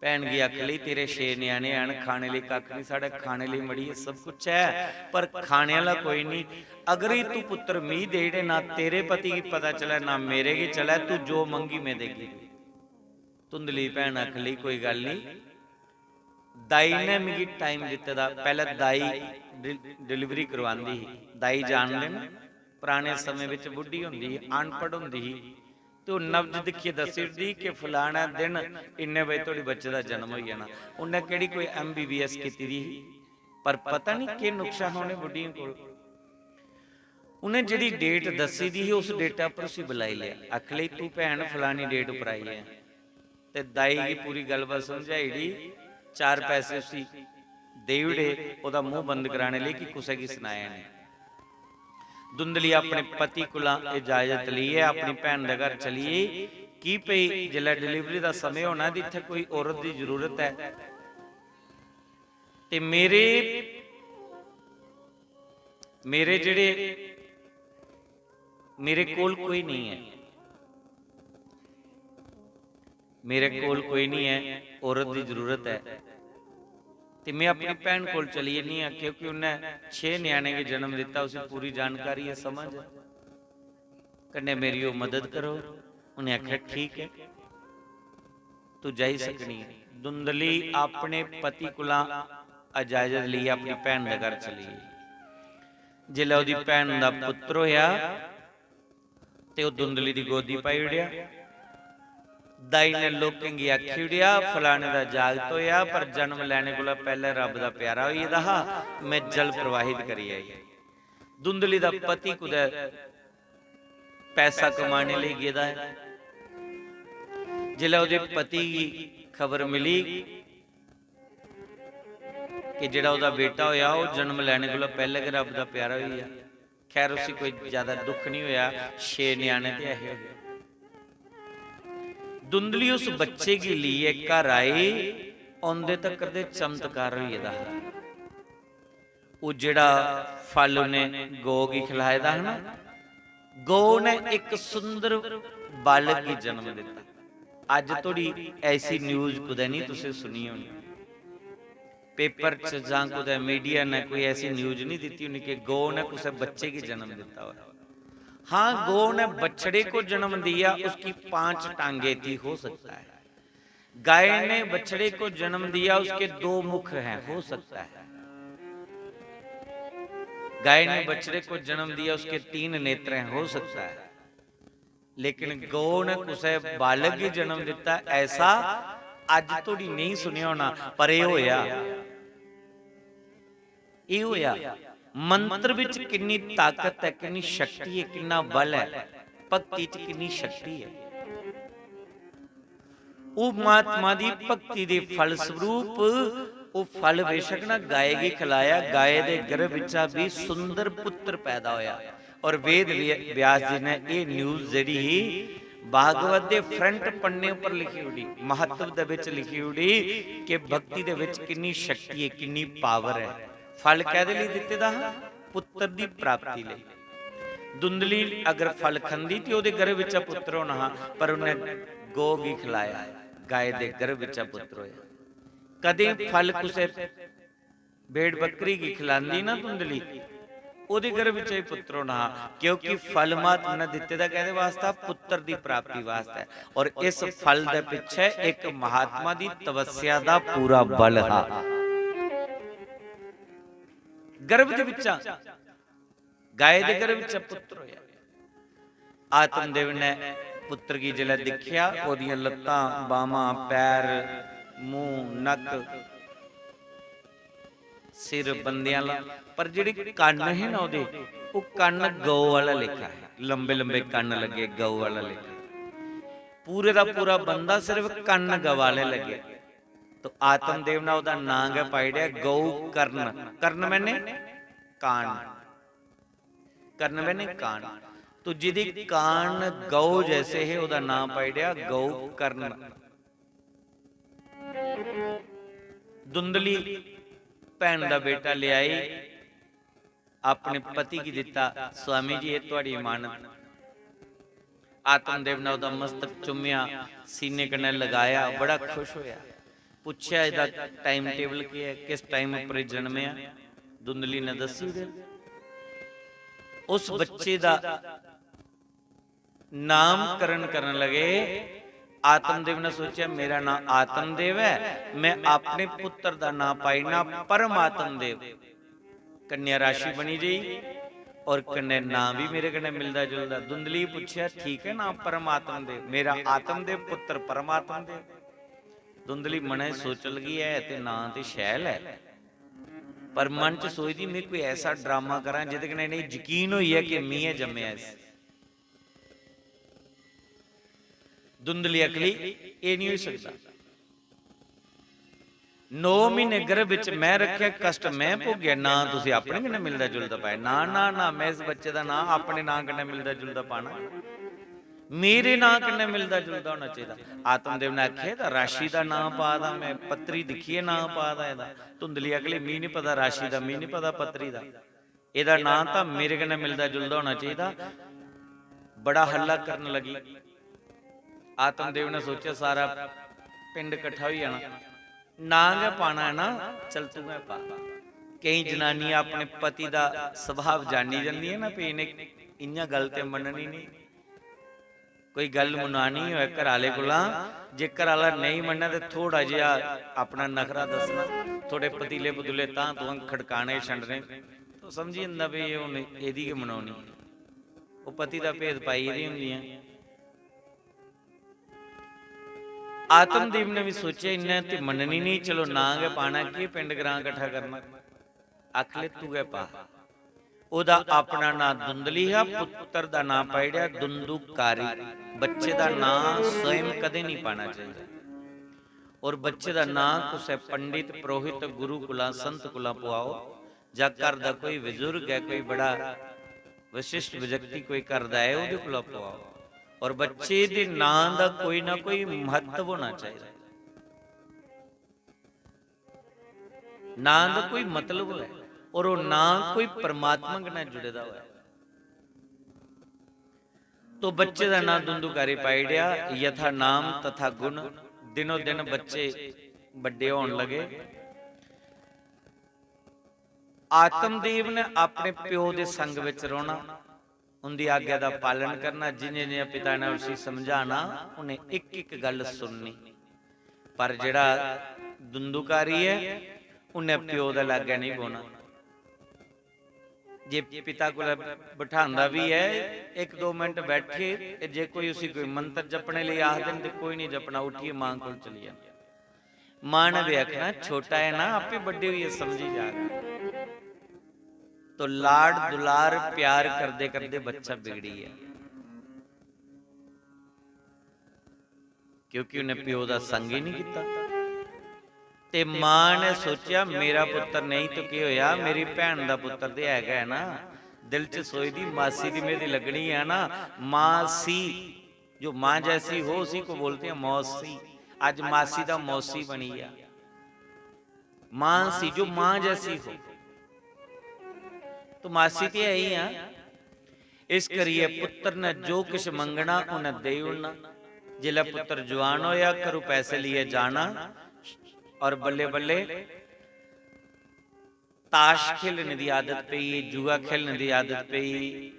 भैन की आख ली तेरे 6 न्याणे आन, खाने लिए कख नहीं, साढ़े खाने लिए मड़ी सब कुछ है पर खाने वाला कोई नहीं। अगर ही तू पुत्र मी दे ना तेरे पति की पता चला ना मेरे की चला, तू जो मंगी मैं देगी। धुंधली भैन आख ली कोई गल नहीं। दाई ने मिगी टाइम दिते दा, पहले दाई डिलीवरी करवांदी ही। दाई जान लेना पुराने समय विच बुढ़ी हुंदी ही, अनपढ़ हुंदी ही, तो नब्ज दिखिए दसी कि फलाना दिन इन्ने बजे थोड़ी बच्चे का जन्म हो जाना। उन्हें केड़ी कोई MBBS की दी, पर पता नहीं कि नुकसा होने बुढ़ियों को। उन्हें जिहड़ी डेट दसी दी उस डेटा पर उसी बुलाई लिया। आख ली तू भैन फलानी डेट पर आई है, ते दाई की पूरी गलबात समझाई दी। 4 पैसे उसी दे उड़े ओदा मुंह बंद कराने लिए कि कुछ की सुनाया नहीं। धुंधली अपने पति को इजाजत ली है, अपनी भैन के घर चलीए की पई जिला डिलीवरी का समय होना इत्थे कोई औरत की जरूरत है ते मेरे जिहड़े मेरे कोल कोई नहीं है, मेरे कोल कोई नहीं है, औरत की जरूरत है ते मैं अपनी भैन कोल चली नहीं है क्योंकि उन्हें 6 न्याणे के जन्म दिता, उसे पूरी जानकारी है, समझ है, कन्ने मेरी वो मदद करो। उन्हें आख्या ठीक है तू जा ही सकनी है। धुंधली अपने पति कोला इजाजत ली अपनी भैन के घर चली। जिले ओदी भैन का पुत्र होया ते धुंधली की गोदी पाई उड़िया। दाई ने लोकें की आखी उड़िया फलाने का जागत होया पर जन्म लैने को पहले रब का प्यारा होई रहा, मैं जल प्रवाहित करी आई। धुंधली का पति कुछ पैसा कमाने लिए गेदा है। जिले उसके पति की खबर मिली कि जिहड़ा उसका बेटा होया वो जन्म लैने को पहले के रब का प्यारा होई है। खैर उसी कोई ज्यादा दुख नहीं होया, 6 न्याणे ते ऐसे हो गए। धुंधली उस बच्चे के लिए घर आए, आंदे तक दे चमत्कार होइदा। ਉਹ ਜਿਹੜਾ ਫਲ ਉਹਨੇ ਗੋ ਕੀ ਖਿਲਾਇਆ ਦਾ ਹੈ ਨਾ, ਗੋ ਨੇ ਇੱਕ ਸੁੰਦਰ ਬਾਲਕ ਕੀ ਜਨਮ ਦਿੱਤਾ। ਅੱਜ ਥੋੜੀ ਐਸੀ ਨਿਊਜ਼ ਕੁਦੇ ਨਹੀਂ ਤੁਸੀਂ ਸੁਣੀ ਹੋਣੀ, पेपर च जां कुदै मीडिया ने कोई ऐसी न्यूज नहीं दी होनी कि गौ ने किसी बच्चे की जन्म दिता हो। हाँ, गौ ने बछड़े को जन्म दिया, उसकी 5 टांगे थी, हो सकता है। गाय ने बछड़े को जन्म दिया, उसके 2 मुख हैं, हो सकता है। गाय ने बछड़े को जन्म दिया, उसके 3 नेत्र हैं, हो सकता है। लेकिन गौ ने किसी बालक की जन्म दिता, ऐसा अज थोड़ी नहीं सुनिया होना, पर यह होया। ਇਹ ਹੋਇਆ। ਮੰਤਰ ਵਿੱਚ ਕਿੰਨੀ ਤਾਕਤ ਹੈ, ਕਿੰਨੀ ਸ਼ਕਤੀ ਹੈ, ਕਿੰਨਾ ਬਲ ਹੈ, ਭਗਤੀ 'ਚ ਕਿੰਨੀ ਸ਼ਕਤੀ ਹੈ। ਉਹ ਮਹਾਤਮਾ ਦੀ ਭਗਤੀ ਦੇ ਫਲ ਸਰੂਪ ਉਹ ਫਲ ਬੇਸ਼ੱਕ ਨਾ ਗਾਏ ਕੀ ਖਿਲਾਇਆ, ਗਾਏ ਦੇ ਗਰਭ ਵਿੱਚ ਵੀ ਸੁੰਦਰ ਪੁੱਤਰ ਪੈਦਾ ਹੋਇਆ। ਔਰ ਵੇਦ ਵਿਆਸ ਜੀ ਨੇ ਇਹ ਨਿਊਜ਼ ਜਿਹੜੀ भागवत के फ्रंट पन्ने पर लिखी हुई, महत्व दे विच लिखी हुई कि भक्ति दे विच कितनी शक्ति है, कितनी पावर है। फल कहदे लई दित्ते दा, पुत्र दी प्राप्ति लई। धुंधली अगर फल खंदी ते ओदे गर्भ विच पुत्र होना, पर उन्हें गो भी खिलाया, गाय दे गर्भ विच पुत्र होया। कदे फल कुसे भेड़ बकरी की खिलांदी ना धुंधली, ਉਹਦੇ ਗਰਭ ਵਿੱਚ ਹੀ ਪੁੱਤਰ ਹੋਣਾ, ਕਿਉਂਕਿ ਫਲ ਮਾਤ ਨੇ ਦਿੱਤੇ ਦਾ ਕਹਿੰਦੇ ਵਾਸਤਾ ਪੁੱਤਰ ਦੀ ਪ੍ਰਾਪਤੀ ਵਾਸਤਾ। ਔਰ ਇਸ ਫਲ ਦੇ ਪਿੱਛੇ ਇੱਕ ਮਹਾਤਮਾ ਦੀ ਤਪੱਸਿਆ ਦਾ ਪੂਰਾ ਬਲ ਹੈ। ਗਰਭ ਦੇ ਵਿੱਚ ਗਾਇ ਦੇ ਗਰਭ ਵਿੱਚ ਪੁੱਤਰ ਹੋਇਆ। ਆਤਮਦੇਵ ਨੇ ਪੁੱਤਰ ਕੀ ਜਿਹੜਾ ਦੇਖਿਆ, ਉਹਦੀਆਂ ਲੱਤਾਂ, ਬਾਹਾਂ, ਪੈਰ, ਮੂੰਹ, ਨੱਕ, सिर बंदियां ला, पर जिहड़े कन्न है ना ओदे, वो कन्न गौ वाला लेखा है, लंबे लंबे कन्न लगे गौ वाला लेखा। पूरे दा पूरा बंदा सिर्फ कन्न गवाले लगे। तो आत्मदेव ने ओदा नाम है पाइड़िया गौ कर्ण। कर्ण मैंने कान, कर्ण मैंने कान। तो जिहदी कान गौ जैसे है, ओदा नाम पाइड़िया गौ कर्ण। धुंधली भैन का बेटा ले आई, अपने पति की दिता, स्वामी जी ये तुहाडी इमानत। आत्मदेव ने उहदा मस्तक चुम्या, सीने कन्ने लगाया, बड़ा खुश होया। पुछया इहदा टाइम टेबल की है, किस टाइम पर जन्मिया? धुंधली ने दसी। उस बच्चे का नामकरण करन लगे। आत्मदेव ने सोचा मेरा नाम आत्मदेव है, मैं अपने पुत्र का नाम पाईना परम आत्मदेव। कन्या राशि बनी जी और कन्या नाम भी मेरे कन्ने मिलता जुलता। धुंधली पूछया ठीक है नाम परम आत्मदेव, मेरा आत्मदेव पुत्र परम आत्मदेव। धुंधली मने सोच लगी है ते नाम ते शैल है, पर मन च सोचदी मैं कोई ऐसा ड्रामा करा जिहदे कन्ने नहीं यकीन होई है कि मैं जम्मिया इस। धुंधली अकली ये नहीं हो सकता। 9 महीने गर्भ विच मैं रखिया, कष्ट मैं भोगिया, ना तुसीं अपने कन्ने मिलदा जुलदा पाया। ना ना ना, मैं इस बच्चे का नाम अपने नाम कन्ने मिलदा जुलदा पाना, मेरे नाम कन्ने मिलदा जुलदा होना चाहिए। आत्मदेव ने आखिया तां राशि का नाम पा दा, मैं पत्री दिखिए नाम पा दा इहदा। धुंधली अगली मी नहीं पता राशि का, मी नहीं पता पत्री का, इहदा नाम तां मेरे कन्ने मिलदा जुलदा होना चाहिए। बड़ा हल्ला करन लगी। आत्मदेव ने सोचा सारा पिंड इकट्ठा हो जाना, नांग पाना है ना, चल तू मैं पा। कई जनानियां अपने पति का सुभाव जानी जाती है ना, भी इन्हें इन्ना गल ते मननी नहीं। कोई गल मनानी हो घर आले कोला, जे घर आला नहीं मनना तो थोड़ा जिहा अपना नखरा दसना, थोड़े पतीले पतूले तां तूं खड़काने छंडने, तो समझी जंदा भी हुण इहदी के मनाउणी। वो पति का भेद पाई दी हुंदियां। आत्मदेव ने भी सोचा इन्हें तो मननी नहीं, चलो नांग पाना की पिंड ग्रां इकट्ठा करना। आख ले तू गए पा। ओदा अपना नाम धुंधली है, पुत्र का नाम पाइड़िया धुंधुकारी। बच्चे का नाम स्वयं कदे नहीं पाना चाहिए। और बच्चे का नाम कुछ पंडित पुरोहित गुरु कुला संत कुला पुआओ, जा घर का कोई बुजुर्ग है, कोई बड़ा विशिष्ट व्यक्ति कोई करदा है, उहदे कोला पुआओ। और बच्चे दे नाम का कोई ना कोई महत्व होना चाहिए, नाम का कोई मतलब है। और वो ना कोई परमात्मा के नाल जुड़े दा होया। तो बच्चे का नाम दुंदुकारी पाई दिया। यथा नाम तथा गुण, दिनों दिन बच्चे बड़े होने लगे। आत्मदेव ने अपने प्यो के संग विच रोना, उनकी आज्ञा का पालन करना, जिन्हें जिन्हें पिता ने उसे समझाना उन्हें एक एक गल सुननी। पर जिहड़ा दुंदुकारी है उन्हें प्यो का लागे नहीं बोना। जे पिता को बिठांदा भी है, एक दो मिनट बैठे, जे कोई उसी कोई मंत्र जपने लिए आख देन ते कोई नहीं जपना, उठिए मां को चलिए। मां ने भी आखना छोटा है ना, आपे बड़े हुई समझी जाएगा। तो लाड दुलार प्यार करते करते बच्चा बिगड़ी है, क्योंकि उन्हें प्यो का संग ही नहीं किया। ते मां ने सोचा मेरा पुत्र नहीं तो की होया, मेरी भैन का पुत्र तो है ना। दिल च सोचदी मासी की मेरी लगनी है ना। मासी जो मां जैसी हो उसी को बोलते हैं मौसी। आज मासी का मौसी बनी है। मां सी जो मां जैसी हो, तो मासी तो है ही आ। इस करिए पुत्र ने जो कुछ मंगना उन्हें दे उड़ना। जिला पुत्र जवान होया करू पैसे लिए जाना, और बल्ले बल्ले ताश खेलने की आदत पई, जुआ खेलने की आदत पई,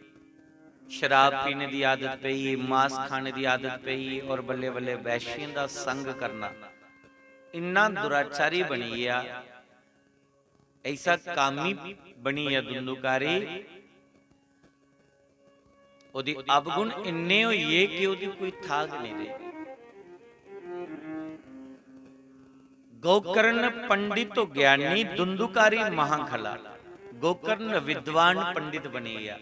शराब पीने की आदत पई, मांस खाने की आदत पई, और बल्ले बल्ले वैश्यों का संग करना। इन्ना दुराचारी बनी है, ऐसा कामी बनी है दुंदुकारी। ओदी अवगुण इन्ने होइए कि ओदी कोई थाग नहीं रही। गोकर्ण पंडित तो ज्ञानी, दुंदुकारी महाखला। गोकर्ण विद्वान पंडित बने गया,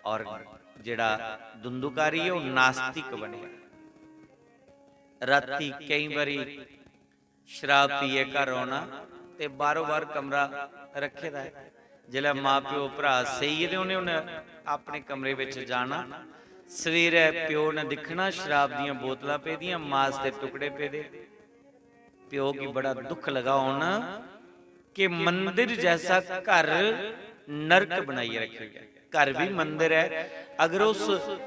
और जिहड़ा दुंदुकारी है वो नास्तिक बने। राती कई बारी शराब पीए घर आना ते बारों बार कमरा रखे दा है। जिला मां प्यो भरा सही है उन्हें अपने कमरे विच जाना। सवेरे प्यो ने दिखना शराब दियां बोतलां पे दियां, मांस के टुकड़े पे दे। प्यो की बड़ा दुख लगा होना कि मंदिर जैसा घर नरक बनाई रखे गया। घर भी मंदिर है, अगर उस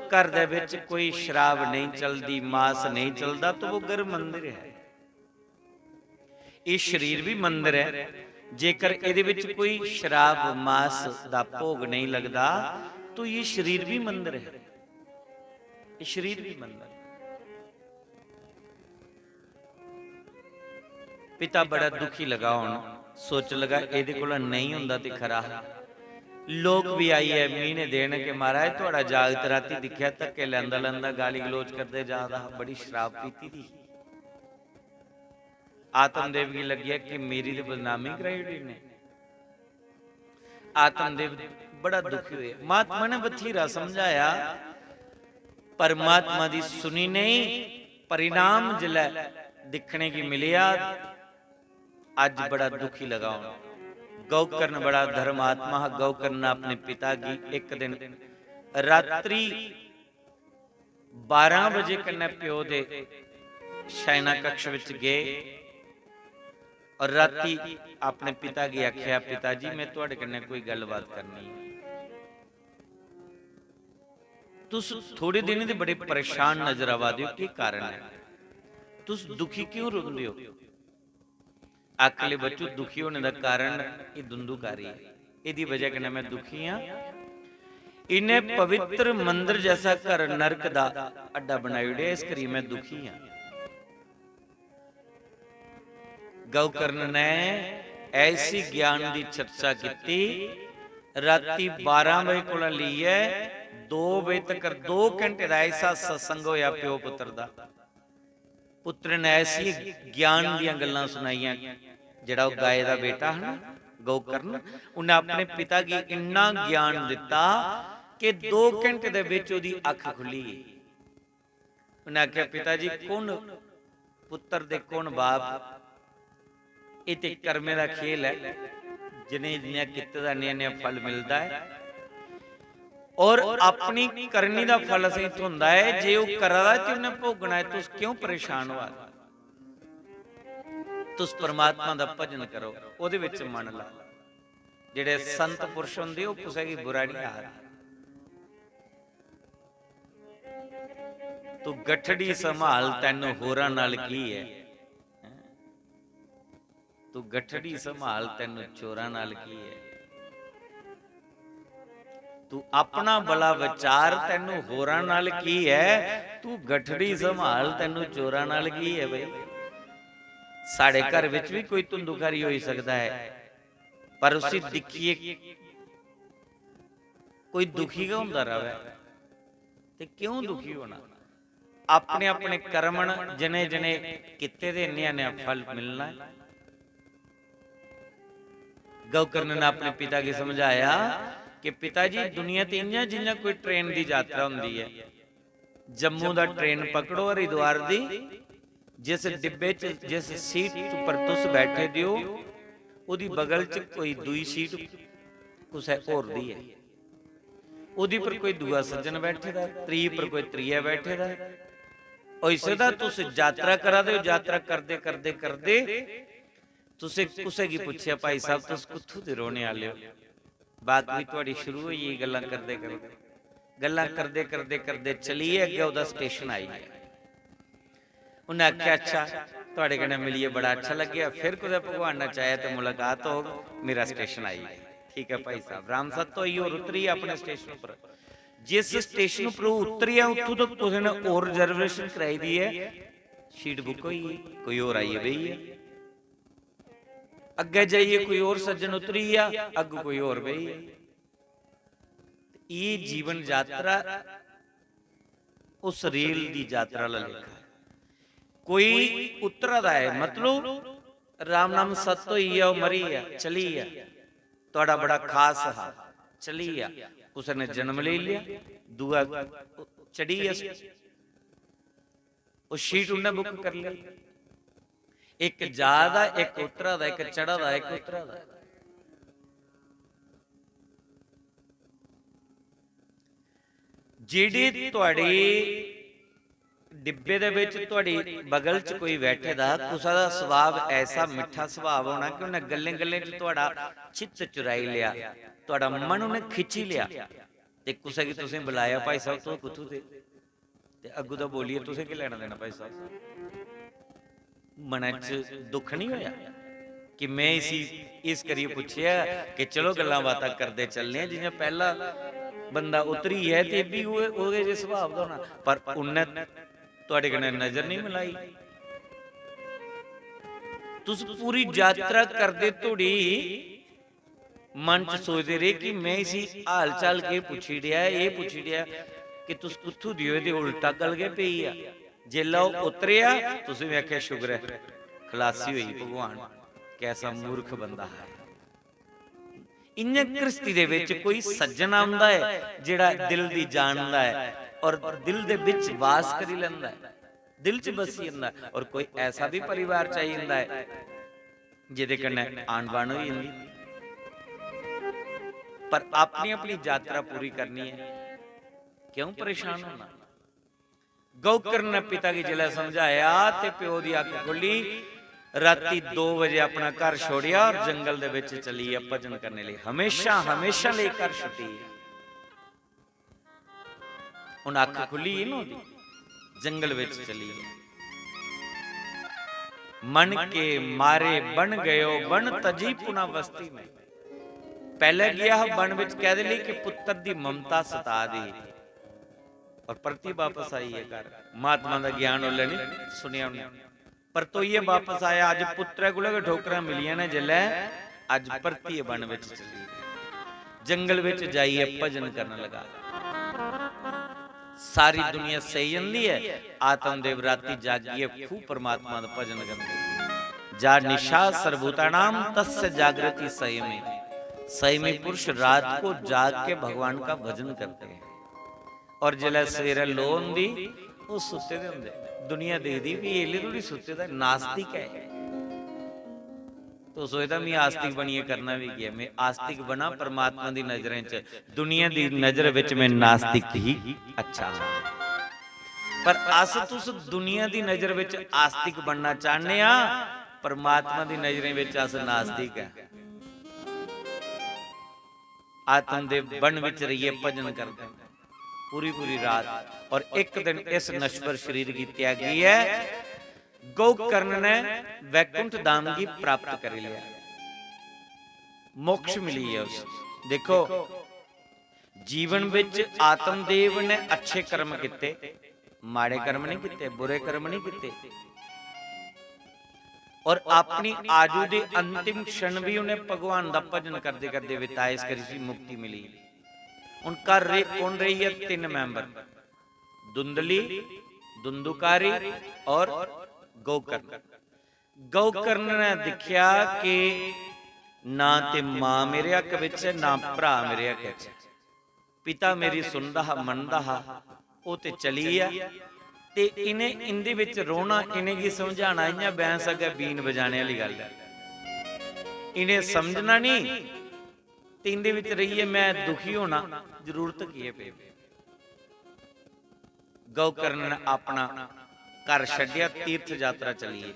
घर दे विच कोई शराब नहीं चलती, मांस नहीं चलता, तो वो घर मंदिर है। ये शरीर भी मंदिर है, जेकर इहदे विच कोई शराब मांस दा भोग नहीं लगता तो ये शरीर भी मंदिर है। ये शरीर भी मंदिर। पिता बड़ा दुखी लगा होना, सोच लगा इहदे कोल नहीं हुंदा ते खरा। लोग भी आई है मीने देने के महाराज थोड़ा जागत राती दिखिया धक्के लैंदा लैंदा गाली गलोच करते जादा, बड़ी शराब पीती थी। आत्मदेव की लगी कि मेरी तो बदनामी कराई ने। आत्मदेव बड़ा दुखी हुए। महात्मा ने बथेरा समझाया, परमात्मा की सुनी नहीं। परिणाम जिला दिखने की मिलिया, आज बड़ा दुखी लगा हूं। गौकर्ण बड़ा धर्मात्मा। गौकर्ण अपने पिता की एक दिन रात्रि 12 बजे कन्ने प्यो दे शयना कक्ष विच गए, और राती अपने पिता की आख्या, पिता जी मैं तुहाडे कन्ने कोई गलबात करनी है। तुस थोड़े दिन दे बड़े परेशान नजर आवा दियो, की कारण है? तुस दुखी क्यों रोंदे हो? आखले बच्चों दुखी होने का कारण ये दुंदुकारी है। इहदी वजह कन्नै मैं दुखी हाँ। इन्हें पवित्र मंदिर जैसा घर नरक दा अड्डा बनाई उड़े, इस करी मैं दुखी हाँ। गौकर्ण ने ऐसी ज्ञान की चर्चा की। राती 12 बजे को लीए 2 बजे तक 2 घंटे का ऐसा सत्संग होया प्यो पुत्र दा। पुत्र ने ऐसी ज्ञान दियां गल्लां सुनाइयां। जिहड़ा गाय दा बेटा है ना गौकर्ण, उन्हें अपने पिता की इन्ना ज्ञान दिता कि 2 घंटे दे विच उहदी अख खुली। उन्हें आख्या, पिता जी कौन पुत्र दे कौन बाप? ये तो कर्मे का खेल है, जिन्हें जिन्हें किते दा ने फल मिलता है, और अपनी करनी का फल असीं हुंदा है। जे वो करा ते उन्हें भोगना है, तुस क्यों परेशान हो? तुस परमात्मा का भजन करो, उहदे विच मन ला। ਜਿਹੜੇ ਸੰਤ ਪੁਰਸ਼ ਹੁੰਦੇ ਉਹ ਕਿਸੇ ਦੀ ਬੁਰਾ ਨਹੀਂ ਹਾਲ। ਤੂੰ ਗੱਠੜੀ ਸੰਭਾਲ ਤੈਨੂੰ ਹੋਰਾਂ ਨਾਲ ਕੀ ਹੈ, ਤੂੰ ਗੱਠੜੀ ਸੰਭਾਲ ਤੈਨੂੰ ਚੋਰਾਂ ਨਾਲ ਕੀ ਹੈ, ਤੂੰ ਆਪਣਾ ਭਲਾ ਵਿਚਾਰ ਤੈਨੂੰ ਹੋਰਾਂ ਨਾਲ ਕੀ ਹੈ, ਤੂੰ ਗੱਠੜੀ ਸੰਭਾਲ ਤੈਨੂੰ ਚੋਰਾਂ ਨਾਲ ਕੀ ਹੈ। ਬਈ ਸਾਡੇ ਘਰ ਵਿੱਚ ਵੀ ਕੋਈ ਧੁੰਦੂਕਾਰੀ ਹੋ ਸਕਦਾ ਹੈ, ਪਰ ਉਸੇ ਦਿਖੀਏ ਕੋਈ ਦੁਖੀ ਕਾ ਹੁੰਦਾ ਰਵੇ ਤੇ ਕਿਉਂ ਦੁਖੀ ਹੋਣਾ। अपने अपने कर्मण जने जने किते दे ने फल मिलना है। गौकर्ण ने अपने पिता की समझाया कि पिताजी दुनिया ते इंजा जिंजा कोई ट्रेन दी यात्रा हुंदी है, जम्मू दा ट्रेन पकड़ो हरिद्वार दी, जिस डिब्बे च जिस सीट पर तुस बैठे दियो ओदी बगल च कोई दूई सीट कुछ होर दी है, ओदी पर कोई दूआ सज्जन बैठे दा, त्री पर कोई त्रिया बैठे दा। ऐसे दा तुस यात्रा करा दे, यात्रा करदे करदे करदे तुसे कुसे की पूछया भाई साहब तुस कुत्थों दे रोने वाले हो। बात भी तुहाडी शुरू होई है गल्लां करदे करदे करदे चलिए अगे ओदा स्टेशन आई। उन्हें आख्या अच्छा तुहाडे कन्नै मिलिए बड़ा अच्छा लग्या, फिर कुदै भगवान ने चाहे तो मुलाकात हो, मेरा स्टेशन आई। ठीक है भाई साहब, रामसत तो और उतरी अपने स्टेशन पर। जिस स्टेशन पर उतरिया उतों तो किसी ने और रिजर्वेशन कराई दी है, सीट बुक हुई, कोई और आई है बही है, अगे जाइए कोई और सज्जन उतरी है, अगू कोई और बही है। ये जीवन यात्रा उस रेल की यात्रा ला लेखा है। कोई उतरा दा है मतलब राम नाम सत होई है, मरी है, चली है, तुहाडा बड़ा खास है, चली है, उसने जन्म ले लिया, दुआ चढ़ी है, उस सीट उन्हें बुक कर ली। एक जादा एक उतरा दा, एक चढ़ा दा, एक उतरा दा। जेड़ी तुहाडी डिब्बे दे विच तुहाडी बगल च कोई बैठे दा, कुसा दा सुभाव ऐसा मिठा सुभाव होना कि उन्हें गल्लें गल्लें च तुहाडा चित्त चुराई लिया, तुहाडा मन उन्हें खिंची लिया। ते कुसा की तुसें बुलाया भाई साहब तो कुत्थों दे, ते अगू तो बोलिए तुसें की लेना देना भाई साहब। मन च दुख नहीं होया कि मैं इस करिए पूछया कि चलो गल्लां बातां करदे चलने, जियां पहला बंदा उतरी है ते भी ओदे जे सुभाव दा होना, पर उन्हें तुहाडे कन्नै नजर नहीं मिलाई। तुस पूरी यात्रा करदे धोड़ी मन च सोचते रहे कि मैं इसी हाल चाल के पूछी दिया, ये पूछी दिया कि तुस कुत्थों दियो, ये उल्टा गल के पई आ। जेल्ला उतरिया तुसीं भी आख्या शुक्र है खलासी हुई, भगवान कैसा मूर्ख बंदा है। इन्ने कृष्टि दे विच कोई सज्जन आंदा है जिहड़ा दिल दी जानदा है और दिल दे विच वास करी लैंदा है, दिल च बसी जंदा है। और कोई ऐसा भी परिवार चाहिदा है जिहदे कन्नै आण बाण होई जंदी। पर अपनी अपनी यात्रा पूरी करनी है, क्यों परेशान होना। गौकर्ण ने पिता की जिला समझाया ते प्यो दी अख खुली, राती 2 बजे अपना घर छोड़िया और जंगल दे विच चली है भजन करने लिए। हमेशा हमेशा ले घर छुट्टी है। हुण अख खुली है ना ओदी, जंगल विच चली है। मन के मारे बन गयो बन तजी पुना बस्ती में। पहले गया वन विच कह दे कि पुत्र दी ममता सता दी, और परती वापस आई है घर। महात्मा का ज्ञान उल्ले नहीं सुनिया उन्हें, पर तो ये वापस आया। अज पुत्रै कोल ठोकरां मिलियां ने जिल्लै, अज परती वन विच चली जंगल विच जाइए भजन करने लगा। सारी दुनिया सही जंदी है, आत्मदेव राती जागिए खूब परमात्मा दा भजन करदे। जा निशा सर्वभूतानाम तस्य जागृति संयमी। संयमी पुरुष रात को जाग के भगवान का भजन करते हैं, और जिला सवेरे लो होंदी वो सुते दे हुंदे। दुनिया देखदी भी एले थोड़ी सुते दा, नास्तिक है तो सोचदा मैं आस्तिक बनिए करना भी क्या। मैं आस्तिक बना परमात्मा दी नजरें च, दुनिया दी नजर विच मैं नास्तिक ही अच्छा। पर अस तुस दुनिया दी नजर विच आस्तिक बनना चाहने आ, परमात्मा दी नजरें विच अस नास्तिक है। आत्मदेव वन विच रहिए भजन करते पूरी पूरी रात। और एक दिन इस नश्वर शरीर की त्यागी है, गौकर्ण ने वैकुंठ धाम की प्राप्त कर लिया, मोक्ष मिली है उस। देखो जीवन विच आत्मदेव ने अच्छे कर्म किते, माड़े कर्म नहीं किते, बुरे कर्म नहीं किते, और अपनी आजू दे अंतिम क्षण भी उन्हें भगवान का भजन करते करते बिताए, इस करी मुक्ति मिली। उनका कौन रही है? 3 मेंबर, धुंधली, धुंधुकारी और गौकर्ण। गौकर्ण ने देखा कि ना ते मां मेरे हक विच है, ना भरा मेरे हक विच, पिता मेरी सुनदा हा मनदा हा, वो ते चली आ ते इन्हें इंदे विच रोना, इन्हें की समझाना, इयां बैंस अगे बीन बजाने वाली गल है, इन्हें समझना नहीं ते इंदे विच रहिए मैं दुखी होना जरूरत की है पे। गौकर्ण ने अपना घर छड्डिया, तीर्थ यात्रा चलीए।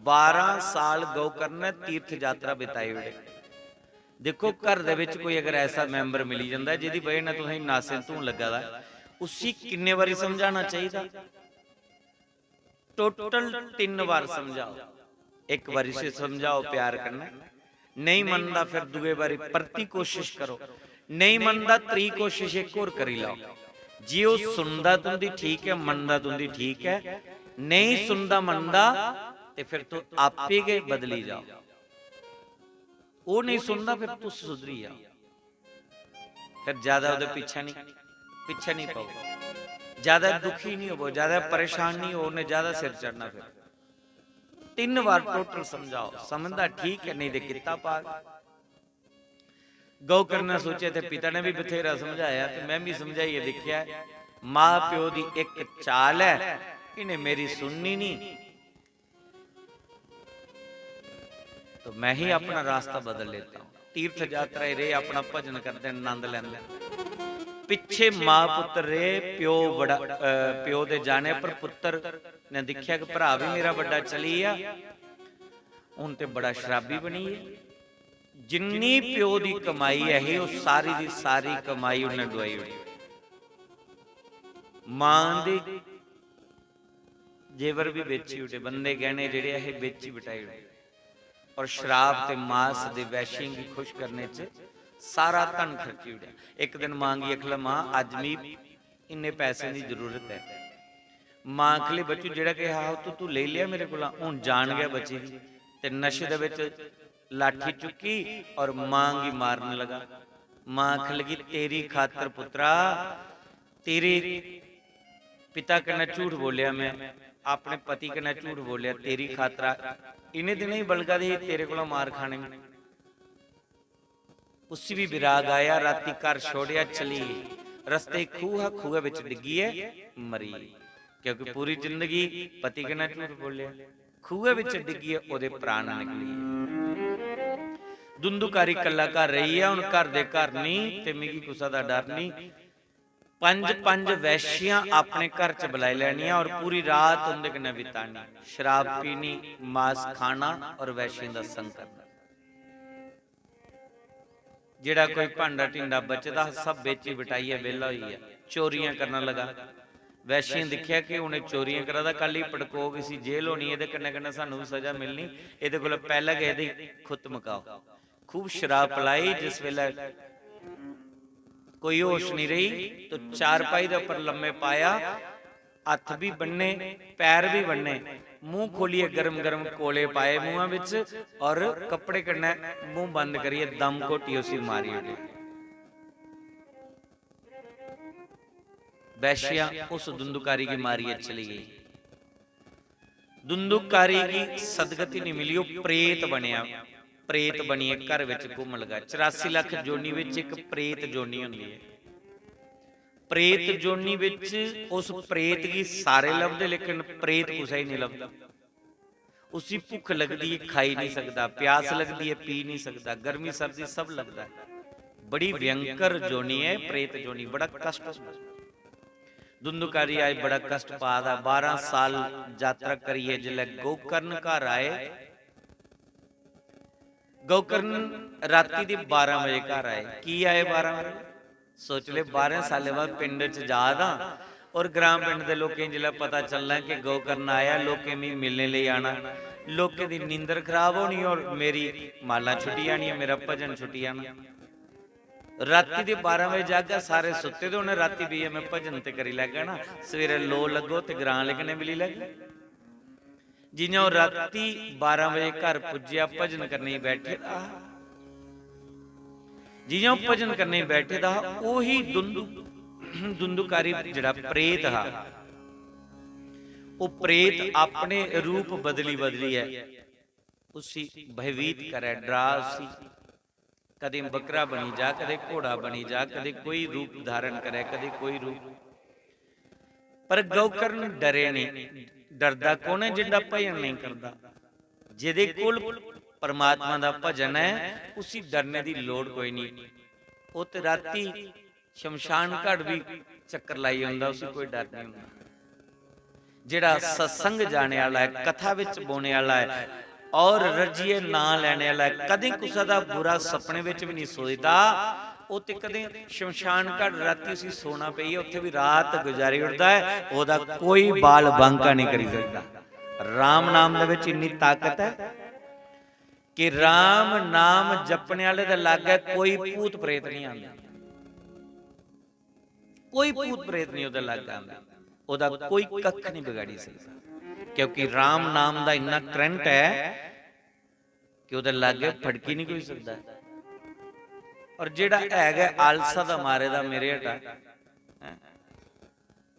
12 साल गौकर्ण ने तीर्थ यात्रा बिताई उड़े। देखो घर दे विच कोई अगर ऐसा मैंबर मिली जाता जिहदी वजह नाल तुसीं नासे धून लगा दा, उसी किन्ने वारी समझाना चाहिए? टोटल 3 बार समझाओ। एक बारी से समझाओ प्यार करना, नहीं मनता फिर दूसरे बारी प्रति कोशिश करो, नहीं मनता 3 कोशिश एक और करी लाओ। जी वो सुनता तुंदी ठीक है, मनता तुंदी ठीक है, नहीं सुनता मनता ते फिर तू आपे गए बदली जाओ। वो नहीं सुनता फिर तू सुधरी जाओ, फिर ज्यादा उहदे पीछे नहीं पाओ, ज्यादा दुखी नहीं हो, ज्यादा परेशान नहीं हो, उन्हें ज्यादा सिर चढ़ना। फिर 3 बार टोटल समझाओ, समझदा ठीक है, नहीं दे किता पाग। गौकर्ण ने सोचे थे पिता ने भी बथेरा समझाया, तो मैं भी समझाइए देखिया, मां प्यो दी एक चाल है, इन्हें मेरी सुननी नहीं, तो मैं ही अपना रास्ता बदल लेता हूं। तीर्थ यात्रा रे अपना भजन करते आनंद लेंदे, पिछे मां पुत्र रे, प्यो बड़ा प्यो दे जाने पर पुत्र ने देखिया कि भरा भी मेरा बड़ा चली आ, हुण ते बड़ा शराबी बनी है। जिन्नी प्यो दी कमाई है वो सारी दी सारी कमाई उन्हें डुआई हुई, मां दी जेवर भी बेची उठे, बंदे गहने जेड़े है बेची बिटाई उठे, और शराब ते मांस दे वैश्य की खुश करने च सारा धन खर्ची उड़िया। एक दिन मांगी अखला, मां अज मी इन्ने पैसे की जरूरत है। मां अखले बच्चू जेड़ा कहा तो तू ले लिया मेरे को, हुण जान गया बच्ची दी, ते नशे दे विच लाठी चुकी और मांगी मारने लगा। मां आख लगी तेरी खातर पुत्रा, तेरे पिता कन्नै झूठ बोलिया, मैं अपने पति कन्नै झूठ बोलिया, तेरी खातर इन्हें दिन ही बलगा दे तेरे को मार खाने में। उसी भी विराग आया, राती घर छोड़िया चली, रस्ते खूह खूह विच डिगी है, मरी, क्योंकि पूरी जिंदगी पति कन्नै झूठ बोलिया, खूह विच डिगी है, ओदे प्राण निकली। धुंधुकारी कला घर रही है, हुण घर दे घर नहीं ते मिगी कुसा दा डर नहीं। 5 वैश्यां अपने घर च बुलाई लैनियां और पूरी रात उनदे कन्नै बितानी, शराब पीनी, मांस खाना और वैश्यां दा संग करना। जेड़ा कोई भांडा टिंडा बचदा सब बेची बिटाइए वेला होई है, चोरियां करना लगा। वैश्यां दिखिया कि उन्हें चोरियां करा दा, कल ही पड़कोग इसी जेल होनी, इहदे कन्नै कन्नै सानू भी सजा मिलनी, इहदे कोल पहले गए दी खुत मकाओ। खूब शराब पिलाई, जिस वेले कोई होश नहीं रही तो चारपाई दे उपर लम्मे पाया, हथ भी बन्ने पैर भी बन्ने, मुंह खोलिए, गरम गरम कोले पाए मुंह विच और कपड़े कन्नै मुंह बंद करिए, दम घोटी उसी मारी उड़े। वैश्या उस धुंधुकारी की मारी चली गई। धुंधुकारी की सदगति नहीं मिली, वो प्रेत बनिया, प्रेत बनिए घर विच घूमण लगा। 84 लाख जोनी विच एक प्रेत जोनी हुंदी है। प्रेत जोनी विच उस प्रेत की सारे लभदे, लेकिन प्रेत कुछ ही नहीं लभदा। उसी भुख लगदी है, खाई नहीं सकता, प्यास लगदी है, पी नहीं सकता, गर्मी सर्दी सब लगता है। बड़ी भयंकर जोनी है प्रेत जोनी, बड़ा कष्ट। धुंधुकारी आज बड़ा कष्ट पादा। 12 साल यात्रा करिए, जिले गोकर्ण घर आए ਗਊਕਰਨ ਰਾਤੀ ਦੀ 12 ਵਜੇ ਘਰ ਆਏ। ਕੀ ਆਏ 12 ਵਜੇ? सोच ले 12 साल बाद पिंड च जादा और ग्राम पिंड के लोगों जिला पता चलना कि गौकर्ण आया, लोग भी मिलने लिए आना, लोगों की नींदर खराब होनी और मेरी माला छुट्टी आनी, मेरा भजन छुट्टी आना। राती के 12 बजे जागा, सारे सुते तो उन्हें राती भी मैं भजन ते करी लैगा ना, सवेरे लो लगो तो ग्रां लिखने मिली लगे। जियां राती 12 बजे घर पुज्या, भजन करने बैठे, जियां भजन करने बैठे दा ओही दुंदुकारी जिहड़ा प्रेत हा, वो प्रेत अपने रूप बदली बदली है, उसी भयभीत करे, डरा उसी, कदे बकरा बनी जा, कदे घोड़ा बनी जा, कदे कोई रूप धारण करे, कदे कोई रूप। पर गौकर्ण डरे नहीं। डरदा कौन है? जिहड़ा भजन नहीं करदा, जिहदे कोल परमात्मा दा भजन है, उसी डरने की लोड़ कोई नहीं। वो तो राती शमशान घाट भी चक्कर लाई हुंदा, उसी कोई डर नहीं हुंदा। जिहड़ा सत्संग जाने वाला है, कथा विच बोने वाला है और रजिए ना लैने वाला है, कदे कुसा दा बुरा सपने विच भी नहीं सोचदा। वो तो कदे शमशान घाट राती उसी सोना पई, उत्थे भी रात गुजारी उठदा है, ओहदा कोई बाल बांका नहीं करी सकदा। राम नाम दे विच इन्नी ताकत है कि राम नाम जपने वाले दे लागे कोई भूत प्रेत नहीं आंदा, कोई भूत प्रेत नहीं ओदे लागे आंदा, ओदा कोई कख नहीं बिगाड़ी सकदा, क्योंकि राम नाम दा इन्ना करंट है कि ओदे लागे फड़की नहीं कोई सकदा। और जेड़ा हैगा आलसा दा मारे दा मेरे हटा,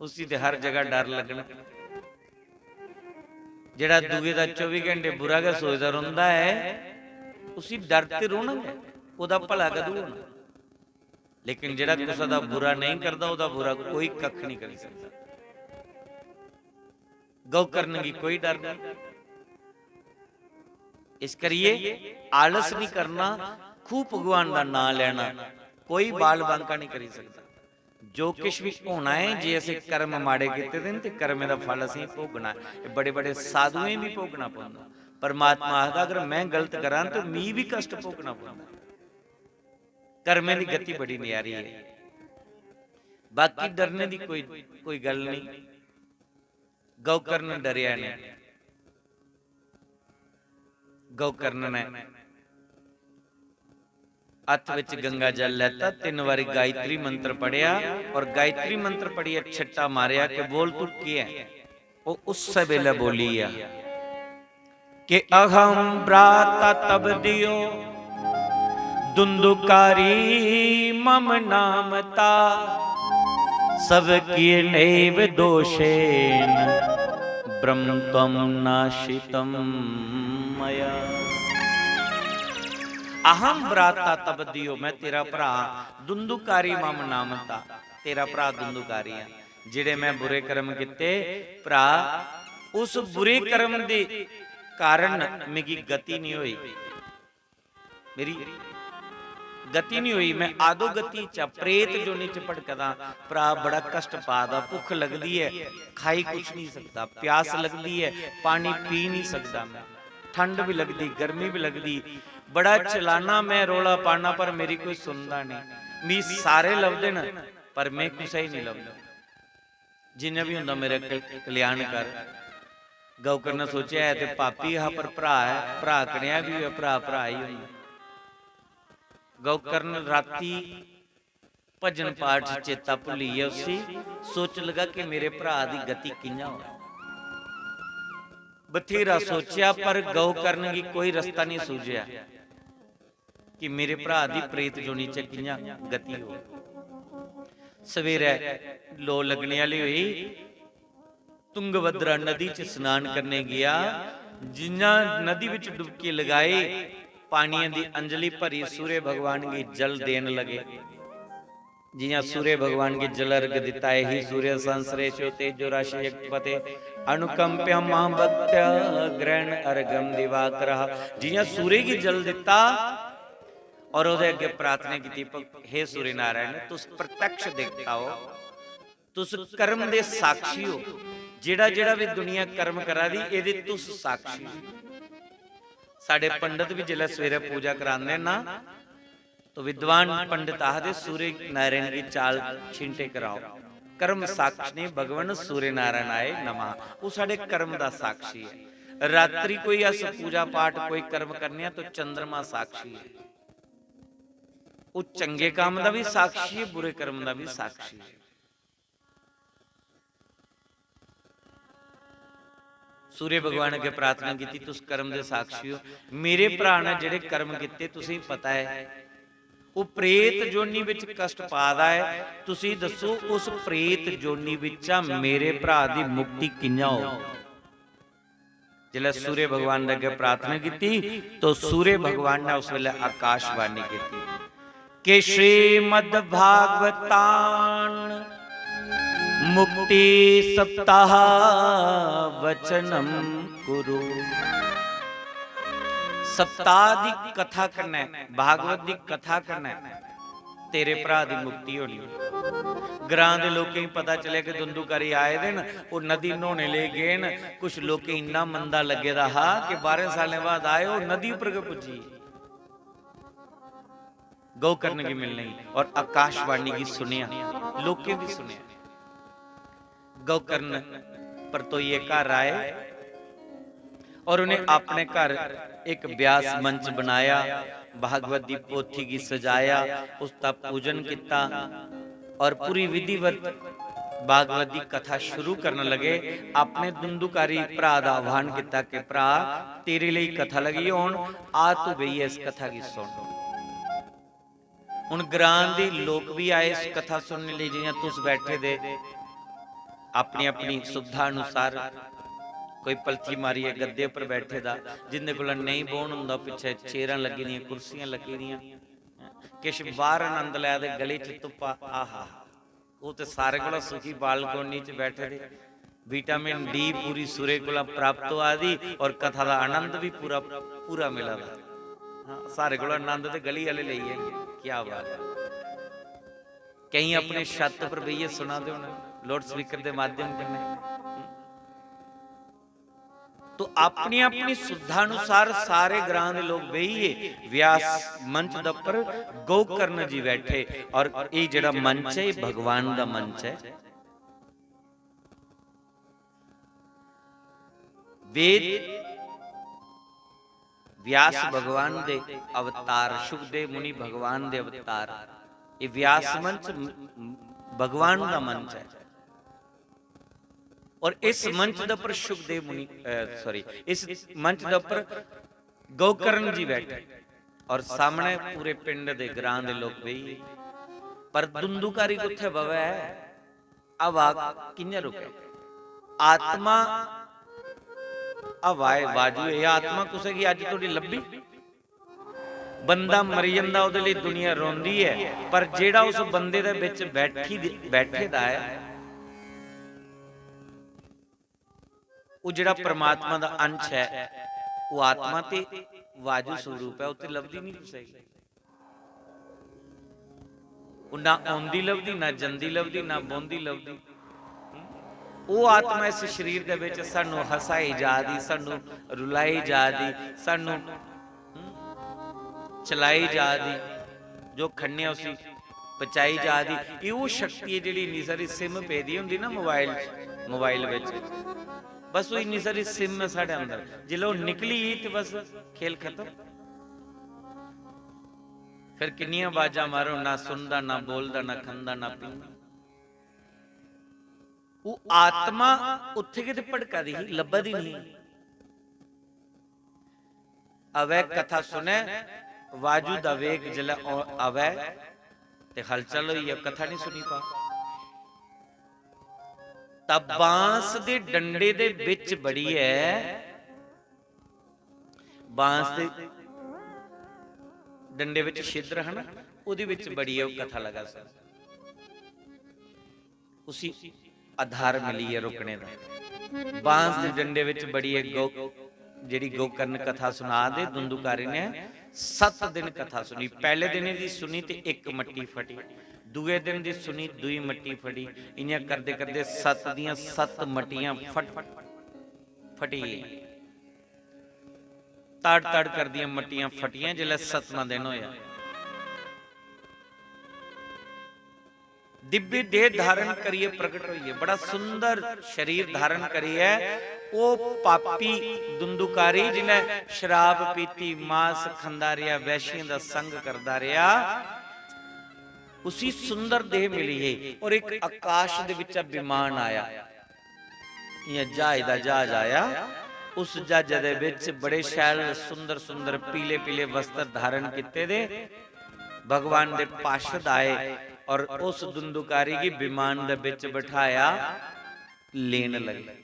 उसी ते हर जगह डर लगना। जेड़ा दूए दा 24 घंटे बुरा का सोचदा रोंदा है, उसी डर ते रोना है, ओदा भला कदू होना। लेकिन जेड़ा किसी दा बुरा नहीं करदा, ओदा बुरा कोई कख नहीं कर सकदा। गौकर्ण की कोई डर नहीं। इस करिए आलस नहीं करना, खूब भगवान का नाम लेना, कोई बाल बांका नहीं करी सकता। जो किश भी होना है, जे असीं कर्म माड़े कीते दे ते कर्म दा फल असीं भोगना है। बड़े बड़े साधुएं भी भोगना पौंदा। परमात्मा आखदा अगर मैं गलत करां तो मी भी कष्ट भोगना पौंदा। कर्में दी गति बड़ी न्यारी है, बाकी डरने दी कोई गल नहीं। गौकर्ण डरिया नहीं। गौकर्ण ने हथ विच गंगा जल लैता, 3 बारी गायत्री मंत्र पढ़िया और गायत्री मंत्र पढ़िया छट्टा मारिया कि बोल तू की है। वो उस वेले बोली है कि अहम भ्राता तब दियो दुंदुकारी मम नामता, सब किए नैव दोषेन ब्रह्म त्वं नाशितम मया। अहम भ्राता तब दियो, मैं तेरा भरा दुंदुकारी मम नामता, तेरा भरा दुंदुकारी है। जिहड़े मैं बुरे कर्म किते भरा, उस बुरे कर्म दे कारण मेरी गति नहीं हुई, मेरी गति नहीं हुई। मैं आदो गति च प्रेत जो नीचे भटकदा भरा, बड़ा कष्ट पादा। भुख लगती है, खाई कुछ नहीं सकता, प्यास लगती है, पानी पी नहीं सकता, मैं ठंड भी लगती, गर्मी भी लगती, बड़ा चलाना मैं, रोला पाना, पर मेरी कोई सुनता नहीं। मी सारे लभदे न पर मैं कुछ ही नहीं लभदा। जिन्हें भी हुंदा मेरा कल्याण कर। गौकर्ण सोचा है ते पापी हा, पर भरा है, भरा कणिया भी है, भरा भरा ही हुंदा। गौकर्ण राती भजन पाठ चेता भुली है, उसी सोच लगा कि मेरे भरा दी गति कियां हो। बथेरा सोचा पर गौकर्ण की कोई रास्ता नहीं सूझिया कि मेरे भरा दी प्रेत जोनी च कियां गति हो। सवेरे लो लगने वाली हुई, तुंगभद्रा नदी च स्नान करने गया। जिन्ना नदी विच डुबकी लगाई, पानी दी अंजलि भरी, सूर्य भगवान की जल देन लगे। जिया सूर्य भगवान की जल अर्घ दिता है ही सूर्य संश्रेषो तेजो राशि पते अनुकंप्य महाभक्त ग्रहण अर्घम दिवाकर। जिया सूर्य की जल दिता और ਉਹਦੇ ਅੱਗੇ प्रार्थना की, हे सूर्य नारायण तुस प्रत्यक्ष देखता हो, तुस कर्म दे साक्षी हो, जेड़ा जेड़ा भी दुनिया कर्म करा दी एदे तुस साक्षी हो। साडे पंडित भी जिला सवेरे पूजा कराते ना तो विद्वान पंडित आखदे सूर्य नारायण की चाल छींटे कराओ। कर्म साक्षी भगवान सूर्य नारायण आए नमः, वो साडे कर्म दा साक्षी है। रात्रि कोई अस पूजा पाठ कोई कर्म करने तो चंद्रमा साक्षी है, वो चंगे काम दा भी साक्षी है, बुरे कर्म दा भी साक्षी है। सूर्य भगवान अगे प्रार्थना की, तुस कर्म दे साक्षी हो। मेरे भरा ने जिहड़े कर्म किते तुसीं पता है वो प्रेत जोनी विच कष्ट पादा है, तुसीं दसो उस प्रेत जोनी विचा मेरे भरा दी मुक्ति किंजा हो। जिले सूर्य भगवान अगे प्रार्थना की तो सूर्य भगवान ने उस वेले आकाशवाणी की कि श्रीमद् भागवतान मुक्ति सप्ताह वचनम कुरु। सप्ताह दी कथा करना, भागवत दी कथा करना, तेरे भरा दी मुक्ति होनी। ग्रां दे लोकें ही पता चले कि दुंदूकारी आए दिन वो नदी नहाने ले गए न, कुछ लोकें इन्ना मंदा लगे दा हा कि 12 साल बाद आए वो नदी उपर के पुजी गौ करने की मिलने और आकाशवाणी की सुनिया, लोकें भी सुनिया। गौकर्ण पर तो ये घर आए और उन्हें अपने घर एक व्यास मंच बनाया, भागवत की पोथी की सजाया, उसका पूजन किया और पूरी विधिवत भागवत की कथा शुरू करने लगे। अपने दुंदूकारी भरा का आह्वान किया कि भरा तेरे लिए कथा लगी हुण, आ तू बई इस कथा की सुन। हुण ग्रां दे लोग भी आए इस कथा सुनने लिए, जियां तुस बैठे दे अपनी अपनी सुविधा अनुसार। कोई पलथी मारी है गद्दे पर बैठे दा, जिंदे कोल नहीं बोन हुंदा पिछे चेयरां लगी दियां, कुर्सियां लगी दियां, किश बाहर आनंद लै दे गली च धुप्पा, आहा वो तो सारे कोला सुखी बालकोनी च बैठे दे। विटामिन डी पूरी सूर्य कोला प्राप्त हो आदि और कथा दा आनंद भी पूरा पूरा मिला दा। हाँ, सारे कोला आनंद ते गली वाले लईए, क्या बात है। कहीं अपने छत पर बहिए सुना दे लाउड स्पीकर के माध्यम करने, तो अपनी अपनी सुविधा अनुसार सारे ग्रां के लोग बहिए व्यास मंच द पर गौकर्ण जी बैठे। और ये जिहड़ा मंच है भगवान का मंच है। वेद व्यास भगवान दे अवतार, सुखदेव मुनि भगवान दे अवतार, ये व्यास मंच भगवान का मंच है। और इस मंच के ऊपर सुखदेव मुनि इस मंच के ऊपर गौकर्ण जी बैठे और सामने पूरे पिंड दे ग्रां दे लोग बही। पर दुंदूकारी कुत्थे बवे है, आवाज किन्ने रुके। आत्मा आवाए बाजू ये आत्मा कुसे की अज थोड़ी लब्भी। बंदा मरी जांदा उहदे लई दुनिया रोंदी है, पर जेड़ा उस बंदे दे विच बैठे दा है वो जिहड़ा परमात्मा दा अंश है, वो आत्मा ते वाजू स्वरूप है, उत्ते लभदी नहीं कुसैगी। वो ना आउंदी लभदी, ना जंदी लभदी, ना बोंदी लभदी। वो आत्मा इस शरीर दे विच सानू हसाई जादी, सानू रुलाई जादी, सानू चलाई जादी, जो खन्ने उसी पचाई जादी। ये वो शक्ति है जिहड़ी इन्नी सारी सिम पेदी हुंदी ना मोबाइल विच, बस वो इन्नी सारी सिम है साढ़े अंदर। जिल्लै वो निकली तो बस खेल खत्म। फिर किन्नियां आवाजां मारो, ना सुनदा, ना बोलदा, ना खंदा, ना पींदा। वो आत्मा उत्थे किते भड़का दी ही, लब्भा दी नहीं। अवै कथा सुने, वाजू दा वेग जिल्लै अवै ते हलचल होई है, कथा नहीं सुनी पा। तब बांस दे डंडे दे विच बड़ी है, बांस दे डंडे विच छिद्र है ना, उहदे विच बड़ी है, वो कथा लगा सा। उसी आधार मिली है रुकने का। बांस दे डंडे विच बड़ी है गौ, जिहड़ी गौकर्ण कथा सुना दे। दुंदूकारी ने 7 दिन कथा सुनी। पहले दिन दी सुनी ते एक मट्टी फटी, दूए दिन दी सुनी दुई मट्टी फटी, इन्हें करदे करदे 7 दियां 7 मट्टियां फटी। तड़ तड़ कर दियां मट्टियां फटियां जिले 7वां दिन होया। दिव्य देह धारण करिए प्रकट होइए, बड़ा सुंदर शरीर धारण करिए। वो पापी दुंदुकारी जिन्हें शराब पीती, मांस खांदा रहा, वैश्यों का संग करता रहा, उसी सुंदर देह मिली है। और एक आकाश दे विच विमान आया, ये जहाज दा जहाज आया। उस जहाज दे विच बड़े शैल सुंदर सुंदर पीले पीले वस्त्र धारण किते दे भगवान दे पार्षद आए और उस दुंदुकारी की विमान दे विच बिठाया, लेन लगे।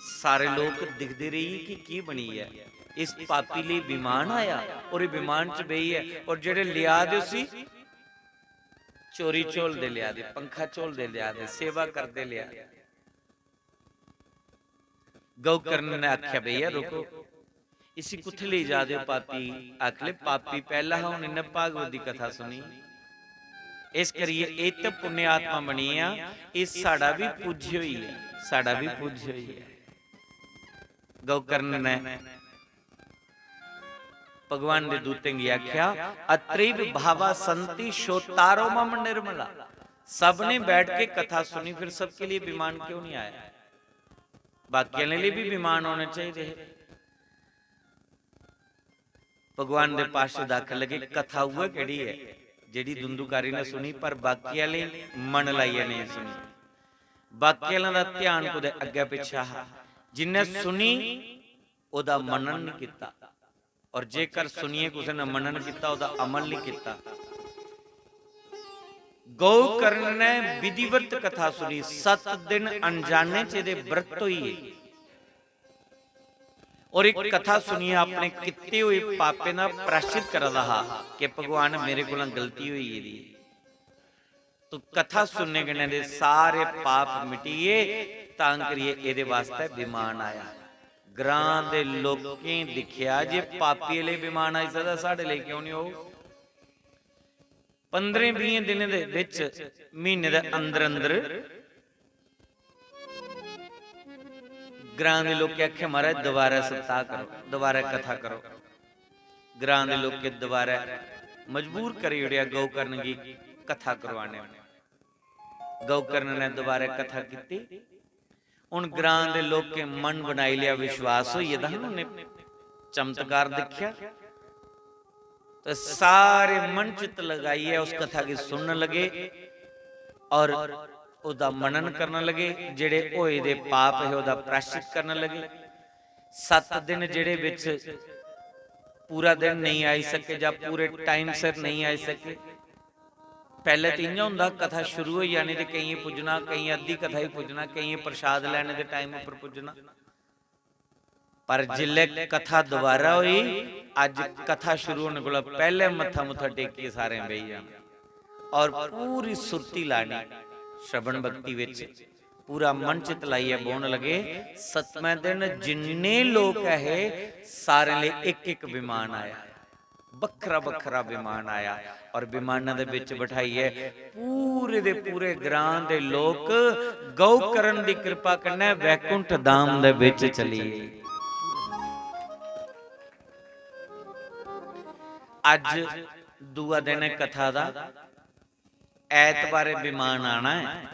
सारे लोग दिखते रही कि की बनी है, इस पापी लिए विमान आया और विमान च बही है। और जेड़े लिया दे सी चोरी चोल दे लिया दे, पंखा चोल दे लिया दे, सेवा कर दे लिया। गौकर्ण ने आख्या भैया रुको, इसी कुत्थे ले जा दे पापी। आखले पापी पहला है, उन्हें भागवत की कथा सुनी, इस करिए एक तो पुण्य आत्मा बनी आ, इस साड़ा भी पूज्य हुई है, साड़ा भी पूज्य हुई है। गौकर्ण ने भगवान ने दूतें की आख्या, अत्रिव भावा संति शोतारो मम निर्मला। सबने बैठ के कथा सुनी, फिर सबके लिए विमान क्यों नहीं आया? बाकी लिए भी विमान होने चाहिए। भगवान के पास दाखिल लगे, कथा हुआ केड़ी है जेड़ी दुंदुकारी ने सुनी, पर बाकी वाले मन लाइए नहीं सुनी। बाकी वालों का ध्यान कुछ अगे पिछा, जिन्हें सुनी ओदा मनन नहीं किया, और जेकर सुनिए किसी ने मनन किया ओदा अमल नहीं किया। गौकर्ण ने विधिवत कथा सुनी, 7 दिन अनजाने चे व्रत हुई और एक कथा सुनिए अपने किते हुए पापे ना प्रायश्चित कर रहा कि भगवान मेरे को गलती हुई है। तो कथा सुनने के ने सारे पाप मिटिए, तां करिए एदे वास्ते विमान आया। ग्रां दे लोकें दिखिया जे पापी ले विमान आई सकदा, साडे ले क्यों नहीं हो? 15-20 दिन दे विच महीने दे अंदर अंदर ग्रां दे लोग आखे महाराज दोबारा सप्ताह करो, दोबारा कथा करो। ग्रां दे लोग के दोबारा मजबूर करी उड़िया गौकर्ण की कथा करवाने। गौकर्ण ने दोबारा कथा की। उन ग्रां दे लोग के मन बनाई लिया, विश्वास हुई उन्हें चमत्कार दिखिया, तो सारे मन चित लगाइए उस कथा की सुनने लगे और उदा मनन करने लगे। जेड़े होए दे पाप है उदा प्रायश्चित करने लगे। 7 दिन जेड़े विच पूरा दिन नहीं आई सके या पूरे टाइम सिर नहीं आई सके। पहले तो इं होंदा कथा शुरू हो जाने ते कई पुजना, कई अद्धी कथा ही पुजना, कई प्रसाद लैने के टाइम पर पुजना। पर जिले कथा दोबारा हुई, अज कथा शुरू होने को पहले मत्था मुथा टेकिए सारे बही जाने और पूरी सुरती लानी श्रवण भक्ति विच पूरा मन चित लाइए बोन लगे। 7वें दिन जिन्ने लोग है सारे लिए एक एक विमान आया, बखरा बखरा विमान आया और विमाना दे विच बिठाइए पूरे दे पूरे ग्रां दे लोग गौकर्ण दी कृपा कन्ने वैकुंठ धाम दे विच चलिए। अज दूआ दिन है कथा दा, ऐतवारे विमान आना है।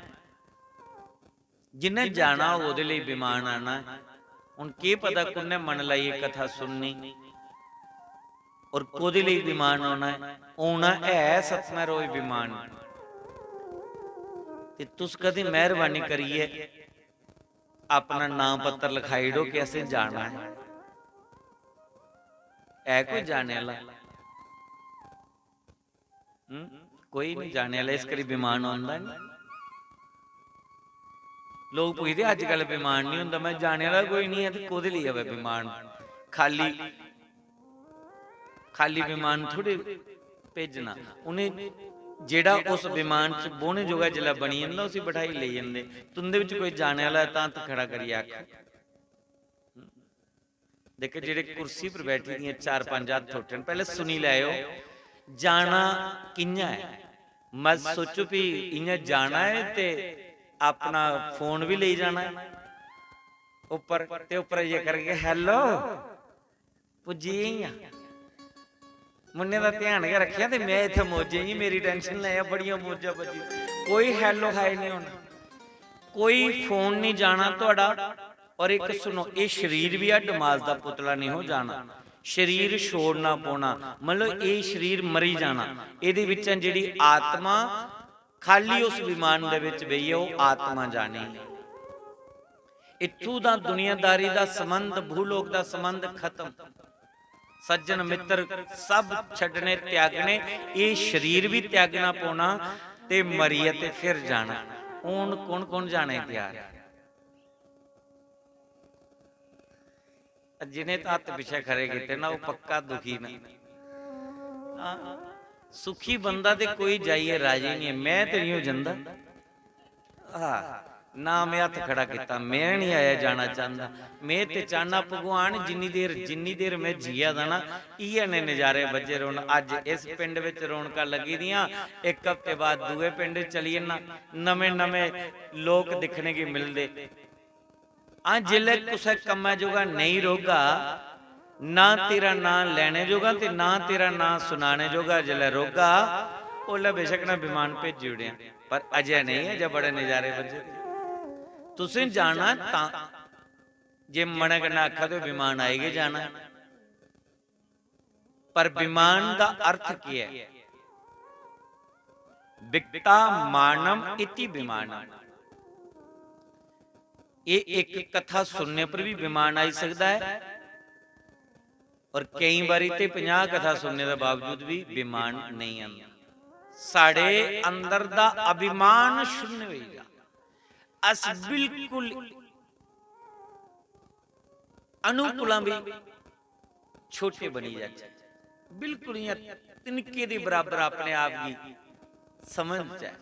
जिन्हें जाना ओदे लिए विमान आना है। हुण की पता कुन्ने मन लाइए कथा सुननी और कोदे लिए विमान आना है 7वें रोज विमान। ते तुस कदी मेहरबानी करिए अपना नाम पत्र लिखाई दो कि असें जाना है। ऐ कोई जाने वाला कोई नहीं जाने वाला, इस करी विमान आंदा नहीं। लोग पूछते अजकल विमान नहीं होंदा, मैं जाने वाला कोई नहीं है तो कोदे लिए आवे विमान? खाली खाली विमान थोड़े भेजना। उन्हें जेड़ा उस विमान च बोने जोगा जिला बनी जांदा उसी बिठाई ले जांदे। तुंदे विच कोई जाने वाला तां तो खड़ा करिए आख देखे। जेड़े कुर्सी पर बैठी दियां 4-5 हाथ ठोटन, पहले सुनी लाओ जाना किंजा है। मत सोचो भी इं जाना है ते अपना फोन भी ले जाना है ऊपर ते ऊपर ये करके हेलो ਪੁੱਜੇ ਹੀ ਆ। ਮੁੰਨੇ ਦਾ ਧਿਆਨ ਰੱਖਿਆ ਤੇ ਮੈਂ ਇੱਥੇ ਮੋਜੇ ਹੀ, ਮੇਰੀ ਟੈਨਸ਼ਨ ਲੈ ਆ, ਬੜੀਆਂ ਮੋਜਾਂ ਬੱਜੀ। ਕੋਈ ਹੈਲੋ ਹਾਈ ਨਹੀਂ ਹੋਣਾ, ਕੋਈ ਫੋਨ ਨਹੀਂ ਜਾਣਾ ਤੁਹਾਡਾ। ਔਰ ਇੱਕ ਸੁਣੋ, ਇਹ ਸਰੀਰ ਵੀ ਆ ਡਮਾਸ ਦਾ ਪੁਤਲਾ ਨਹੀਂ ਹੋ ਜਾਣਾ, ਸਰੀਰ ਛੋੜਨਾ ਪਾਉਣਾ, ਮਤਲਬ ਇਹ ਸਰੀਰ ਮਰੀ ਜਾਣਾ। ਇਹਦੇ ਵਿੱਚ ਜਿਹੜੀ ਆਤਮਾ ਖਾਲੀ ਉਸ ਵਿਮਾਨ ਦੇ ਵਿੱਚ ਬਈ ਉਹ ਆਤਮਾ ਜਾਣੀ। ਇੱਥੋਂ ਦਾ ਦੁਨੀਆਦਾਰੀ ਦਾ ਸੰਬੰਧ, ਭੂਲੋਕ ਦਾ ਸੰਬੰਧ ਖਤਮ। ਸੱਜਣ ਮਿੱਤਰ ਸਭ ਛੱਡਣੇ, ਤਿਆਗਣੇ। ਇਹ ਸਰੀਰ ਵੀ ਤਿਆਗਣਾ ਪਾਉਣਾ ਤੇ ਮਰੀਏ ਤੇ ਫਿਰ ਜਾਣਾ। ਹੁਣ ਕੌਣ ਕੌਣ ਜਾਣੇ ਤਿਆਰ? ਜਿਹਨੇ ਤਾਂ ਹੱਥ ਪਿੱਛੇ ਖੜੇ ਕੀਤੇ ਨਾ, ਉਹ ਪੱਕਾ ਦੁਖੀ ਨਾ। ਸੁਖੀ ਬੰਦਾ ਤੇ ਕੋਈ ਜਾਈਏ ਰਾਜੀ ਨਹੀਂ ਹੈ। ਮੈਂ ਤੇ ਨਹੀਂ ਹੋ ਜਾਂਦਾ ਨਾ, ਮੈਂ ਹੱਥ ਖੜਾ ਕੀਤਾ, ਮੈਂ ਨਹੀਂ ਆਇਆ ਜਾਣਾ ਚਾਹੁੰਦਾ। ਮੈਂ ਤੇ ਚਾਹਨਾ ਭਗਵਾਨ ਜਿੰਨੀ ਦੇਰ ਮੈਂ ਜੀਆ ਦਾ ਨਾ, ਇਹ ਨੇ ਨਜ਼ਾਰੇ ਵੱਜੇ ਰੋਣ। ਅੱਜ ਇਸ ਪਿੰਡ ਵਿੱਚ ਰੌਣਕਾਂ ਲੱਗੀ ਦੀਆਂ, ਇੱਕ ਹਫ਼ਤੇ ਬਾਅਦ ਦੂਏ ਪਿੰਡ ਚਲੀਏ ਨਾ, ਨਵੇਂ ਨਵੇਂ ਲੋਕ ਦਿਖਣੇ ਕੀ ਮਿਲਦੇ। ਜਿਲੇ ਕਿਸੇ ਕੰਮਾਂ ਜੋਗਾ ਨਹੀਂ ਰੋਗਾ, ਨਾ ਤੇਰਾ ਨਾਂ ਲੈਣੇ ਜੋਗਾ ਤੇ ਨਾ ਤੇਰਾ ਨਾਂ ਸੁਣਾਣੇ ਜੋਗਾ। ਜਿਲੇ ਰੋਗਾ ਉਹਲੇ ਬੇਸ਼ੱਕ ਨਾ ਵਿਮਾਨ ਭੇਜੀ ਉੜਿਆ, ਪਰ ਅਜੇ ਨਹੀਂ, ਅਜੇ ਬੜੇ ਨਜ਼ਾਰੇ ਵੱਜੇ। ਤੁਸੀਂ ਜਾਣਾ ਤਾਂ ਜੇ ਮਣਕ ਨਾ ਆਖਾ ਤੇ ਵਿਮਾਨ ਆਏਗੇ ਜਾਣਾ। ਪਰ ਵਿਮਾਨ ਦਾ ਅਰਥ ਕੀ ਹੈ? ਵਿਕਤਾ मानम इति विमानम। ये एक कथा सुनने पर भी विमान आ सकता है, और कई बारी ते 50 कथा सुनने के बावजूद भी विमान नहीं आता। साढ़े अंदर दा अभिमान शून्य होएगा। अस बिल्कुल अनुकूल भी छोटे बनी जाते, बिल्कुल तिनके दे बराबर अपने आप की समझ जाए,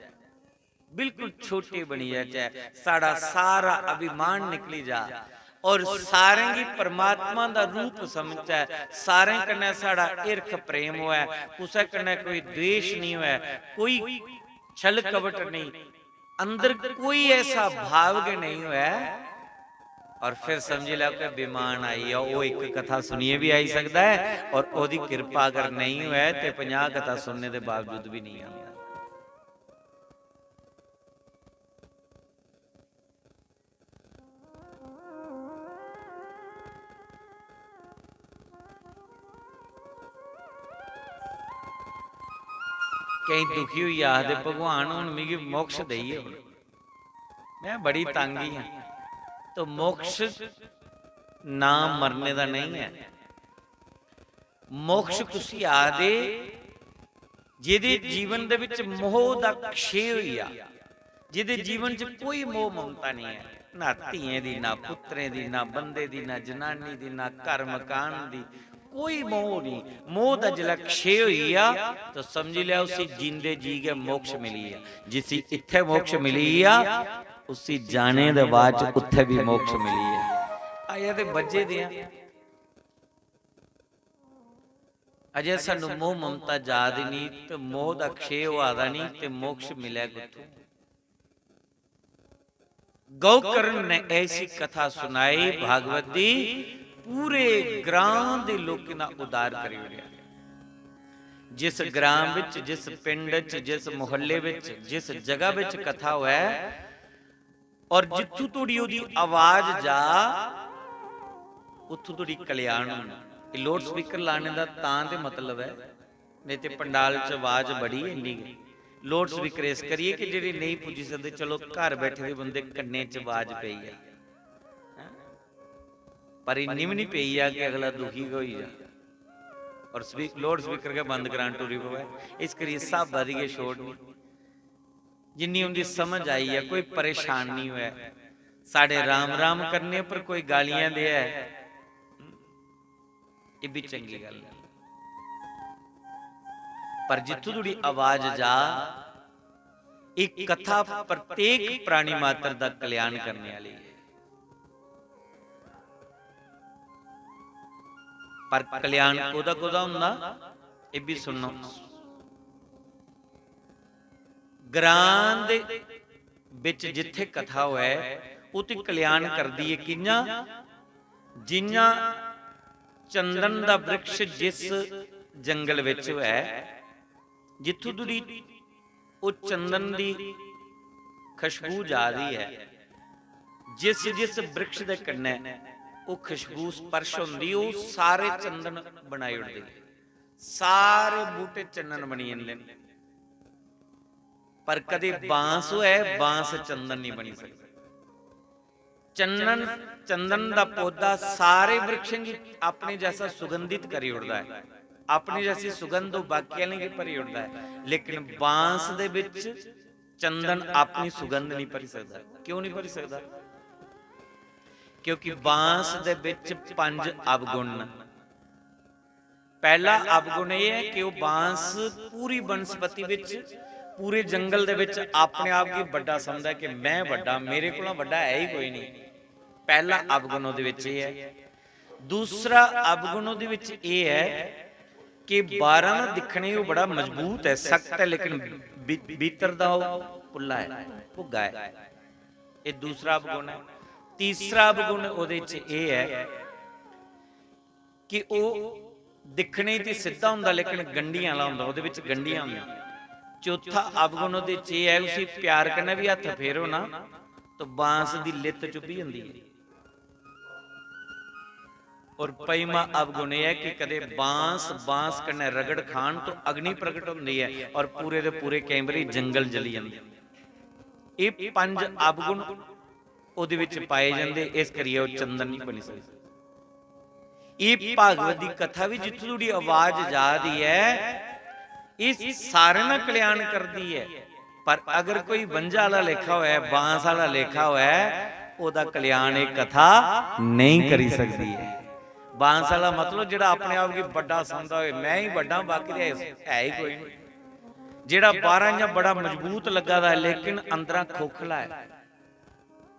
बिल्कुल छोटे बनी जाए। साड़ा सारा अभिमान निकली जा और सारे की परमात्मा का रूप समझ जाए। सारे कन्ने साड़ा ईर्ख प्रेम हुआ, कुछ कन्ने कोई द्वेष नहीं हुआ, कोई छल कपट नहीं, अंदर कोई ऐसा भाव के नहीं हुआ। और फिर समझ लो कि विमान आई है। वो एक कथा सुनिए भी आई सकता है, और ओदी कृपा अगर नहीं हुआ तो 50 कथा सुनने के बावजूद भी नहीं आता। कई दुखी हुई आखदे भगवान हुण मिगी मोक्ष दईए, मैं बड़ी तंगी हाँ। तो मोक्ष ना मरने का नहीं है। मोक्ष तुसी आखदे जिहदे जीवन दे विच मोह दा क्षय होइया, जिहदे जीवन च कोई मोह ममता नहीं है, ना धीए दी, ना पुत्रे दी, ना बंदे दी, ना जनानी दी, ना घर मकान दी, कोई मोह नहीं। मोह दा जिला क्षय होइया तो समझ लिया उसी जिंदे जी के मोक्ष मिली है। जिसी इत्थे मोक्ष मिली है उसी जाने दे बाद उत्थे भी मोक्ष मिली है। आया ते बच्चे दे अजे सानू मोह ममता याद नहीं, तो मोह दा क्षय होआ नहीं, तो मोक्ष मिले कित्थों? गौकर्ण ने ऐसी कथा सुनाई भागवत दी, पूरे ग्राम दे लोकां दा उद्धार करी उड़िया। जिस ग्राम विच, जिस पिंड विच, जिस मुहल्ले विच, जिस जगह विच कथा होए, और जिथों तोड़ी ओदी आवाज जा उत्थों तोड़ी कल्याण होना। ये लाउड स्पीकर लाने दा तां ते मतलब है, नहीं ते पंडाल च आवाज बड़ी इंडी लाउड स्पीकर इस करिए कि जेह्ड़े नहीं पुजी सकदे, चलो घर बैठे दे बंदे कन्ने च आवाज पई है, पर इन्नी भी नहीं पई है कि अगला दुखी होई जा और लाउड स्पीकर के बंद करान टूरी पवे। इस करिए सब वधिए छोड़ नहीं, जिन्नी उनकी समझ आई है, कोई परेशान नहीं हुआ। साढ़े राम राम करने पर कोई गालियां दे है, ये भी चंगी गल है। पर जिथों थोड़ी आवाज जा, एक कथा प्रत्येक प्राणी मात्र दा कल्याण करने वाली है। पर कल्याण कोदा कोदा हुंदा ये भी सुनो। ग्रां दे विच जिथे कथा होए उते कल्याण करदी है किन्ना? जिन्ना ਚੰਦਨ ਦਾ ਬ੍ਰਿਕਸ਼ ਜਿਸ ਜੰਗਲ ਵਿੱਚ ਹੈ, ਜਿੱਥੋਂ ਦੂਰੀ ਉਹ ਚੰਦਨ ਦੀ ਖੁਸ਼ਬੂ ਜਾ ਰਹੀ ਹੈ, ਜਿਸ ਜਿਸ ਬ੍ਰਿਕਸ਼ ਦੇ ਕੰਨੇ ਉਹ ਖੁਸ਼ਬੂ ਸਪਰਸ਼ ਹੁੰਦੀ, ਉਹ ਸਾਰੇ ਚੰਦਨ ਬਣਾਈ ਉੱਠਦੇ, ਸਾਰੇ ਬੂਟੇ ਚੰਦਨ ਬਣੀ ਜਾਂਦੇ ਨੇ। ਪਰ ਕਦੇ ਬਾਂਸ ਹੋਏ, ਬਾਂਸ ਚੰਦਨ ਨਹੀਂ ਬਣੀ ਸਕਦਾ। चंदन का पौधा सारे वृक्षों की अपने जैसा सुगंधित करी उड़ता है, अपनी जैसी सुगंध बाकियां नहीं भरी उड़ता है, लेकिन बांस दे विच चंदन अपनी सुगंध नहीं भरी सकता। क्यों नहीं भरी सकता? क्योंकि बांस दे विच 5 अवगुण। पहला अवगुण यह है कि वह बांस पूरी बनस्पति विच, पूरे जंगल दे विच अपने आप की बड़ा समझदा है कि मैं बड़ा, मेरे कोलों बड़ा है ही कोई नहीं। पहला अवगुण उहदे विच ये है। दूसरा अवगुण उहदे विच ये है कि 12 दिखने वो बड़ा मजबूत है, सख्त है, लेकिन भीतर दा पुल्ला है, भुग्गा है। ये दूसरा अवगुण है। तीसरा अवगुण उहदे विच ये है कि वो दिखने ते सिद्धा हुंदा लेकिन गंढियां वाला हुंदा, उहदे विच गंढियां हुंदियां। चौथा अवगुण उहदे विच ये है, उसी प्यार करने भी हथ फेरो ना तो बांस दी लित चुभी जांदी है। और पंजवां अवगुण यह है कि कदे बांस कन्ने रगड़ खान तो अग्नि प्रगट होंदी है और पूरे दे पूरे कैमरे जंगल जली जांदे। ये 5 अवगुण उहदे विच पाए जांदे, इस करिए वो चंदन नहीं बनी सकदी। ये भागवत दी कथा भी जित्थों थोड़ी आवाज जा रही है, इस सारे ना कल्याण करदी है। पर अगर कोई बंजा वाला लेखा हुआ है, बांस वाला लेखा हुआ है, ओदा कल्याण एक कथा नहीं करी सकती है। बांस वाला मतलब जिहड़ा अपने आप की बड़ा समझदा होए, मैं ही बड़ा, बाकी है ही कोई नहीं। जिहड़ा 12 या बड़ा मजबूत लगा दा है लेकिन अंदर खोखला है,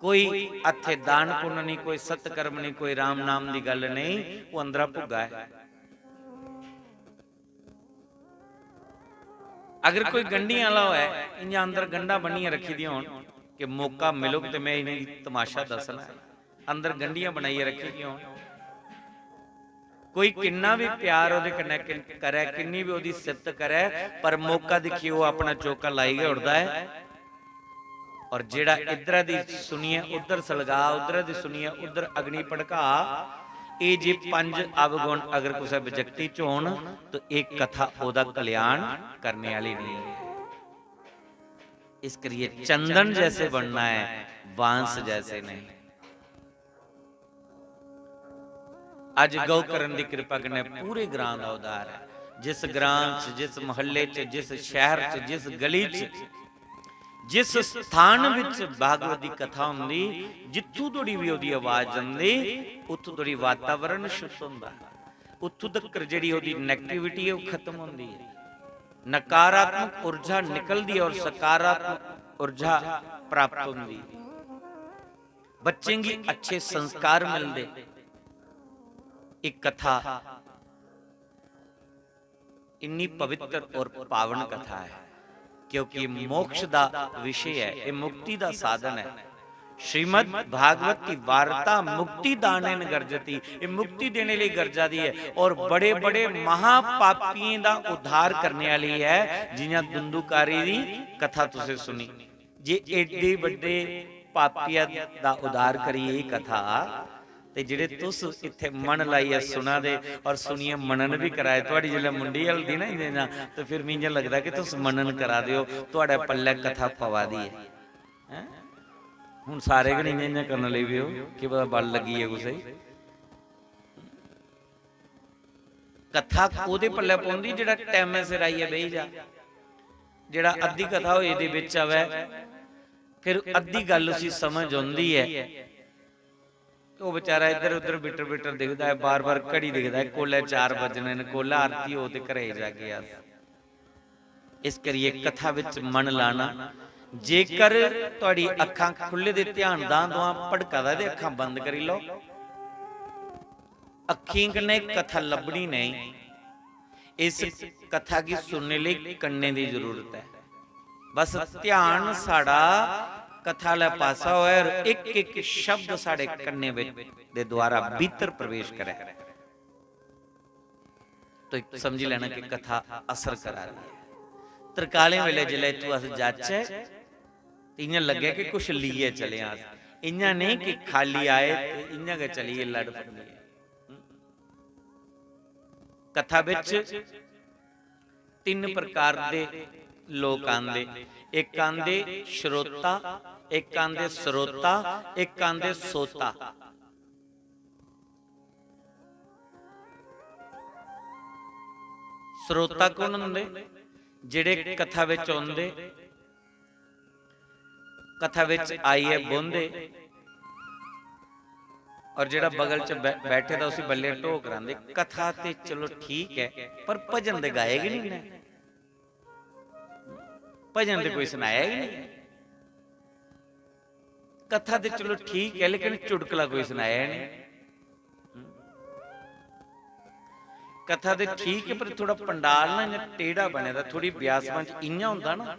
कोई हथे दान पुण्य नहीं, कोई सत्कर्म नहीं, कोई राम नाम की गल नहीं, वो अंदर भुग्गा है। अगर कोई गंढी वाला है, इंजा अंदर गंढा बनिया रखी दी होन कि मौका मिलो तो मैं इन्हें तमाशा दसना है, अंदर गंढियां बनाइए रखी दी होन। कोई किन्ना भी प्यार उहदे कन्नै करे, किन्नी भी उहदी सिफत करे, पर मौका दिखिए वो अपना चौका लाई गया उड़दा है। और जिहड़ा इधर दी सुनिए उधर सलगा, उधर दी सुनिए उधर अग्नि भड़का, ये जे 5 अवगुण अगर किसी व्यक्ति च होण तो एक कथा ओदा कल्याण करने वाली नहीं है। इस करिए चंदन जैसे बनना है, बांस जैसे नहीं। अज गौकरण की कृपा कन्नै पूरे ग्रां दा उद्धार है। जिस ग्रां च, जिस महल्ले च, जिस शहर च, जिस गली च, जिस स्थान विच भागवत की कथा हुंदी, जित्थों तोड़ी भी उहदी आवाज आंदी, उत्थों तोड़ी वातावरण शुद्ध हुंदा, उत्थों तक जिहड़ी उहदी नेगेटिविटी है वो खत्म हुंदी है, नकारात्मक ऊर्जा निकलदी है और सकारात्मक ऊर्जा प्राप्त हुंदी। बच्चे की अच्छे संस्कार मिलते। एक कथा इन्नी पवित्र और पावन कथा है क्योंकि मोक्ष दा विषय है, ये मुक्ति दा साधन है। श्रीमद भागवत की वार्ता मुक्ति दानेन गर्जती, ये मुक्ति देने लिए गर्जा दी है और बड़े बड़े महापापियों दा उद्धार करने वाली है। जिन्हां दुंदुकारी दी कथा तुसे सुनी, जे एडे बड़े पापिया दा उद्धार करी ये कथा, ते जिहड़े तुस इत्थे मन लाइए सुना दे और सुनिए मनन भी कराए, तुहाडी जिहड़े मुंडी हलदी ना इन्ना तो फिर मी इंज लगदा कि तुस मनन करा दिओ, तुहाडे पल्ले कथा पवा दी है। हुण सारे गण इंज करन लई पिओ कि पता बल लगी है कुसै। कथा ओदे पल्ले पौंदी जिहड़ा टाइम सिर आइए बेही जा, जिहड़ा अद्धी कथा होए दे विच आवे, फिर अद्धी गल उसी समझ आउंदी है, तो बेचारा इधर उधर बिटर बिटर दिखता है, बार बार घड़ी दिखता है, कोले 4 बजने ने, कोला आरती हो ते घरे जा गया। इस करिए कथा विच मन लाना। जेकर तुहाडी अखां खुले दे ध्यान दा दुआ भड़का दा ते अखां बंद करी लो, अखीं कन्ने कथा लभनी नहीं। इस कथा की सुनने लिए कन्ने की जरूरत है। बस ध्यान साड़ा कथा ला पासा होए और एक एक शब्द साढ़े कन्ने दे द्वारा भीतर प्रवेश करे। तो एक समझी लेना कि कथा असर करा रही है। तरकाले वेले जिले तू अस जाचे इयां लगे कि कुछ लिए चले आस, इयां नहीं कि खाली आए इयां के चलिए लड़ पड़िए। कथा विच तीन प्रकार दे लोग आंदे, एक आंदे श्रोता, एक आंदे स्रोता, एक आंदे सोता। स्रोता कौन होंदे? जिहड़े कथा विच आउंदे, कथा विच आइए बोंदे और जिहड़ा बगल च बैठे दा उसी बल्ले ढो करांदे। कथा ते चलो ठीक है, पर भजन ते गाए गए नहीं, भजन ते कोई सुनाया ही नहीं। कथा ते चलो ठीक है, लेकिन चुटकला कोई सुनाया नहीं। कथा ते ठीक है, पर थोड़ा पंडाल ना इन्ना टेढ़ा बने दा, थोड़ी ब्यास मंच इयां हुंदा ना।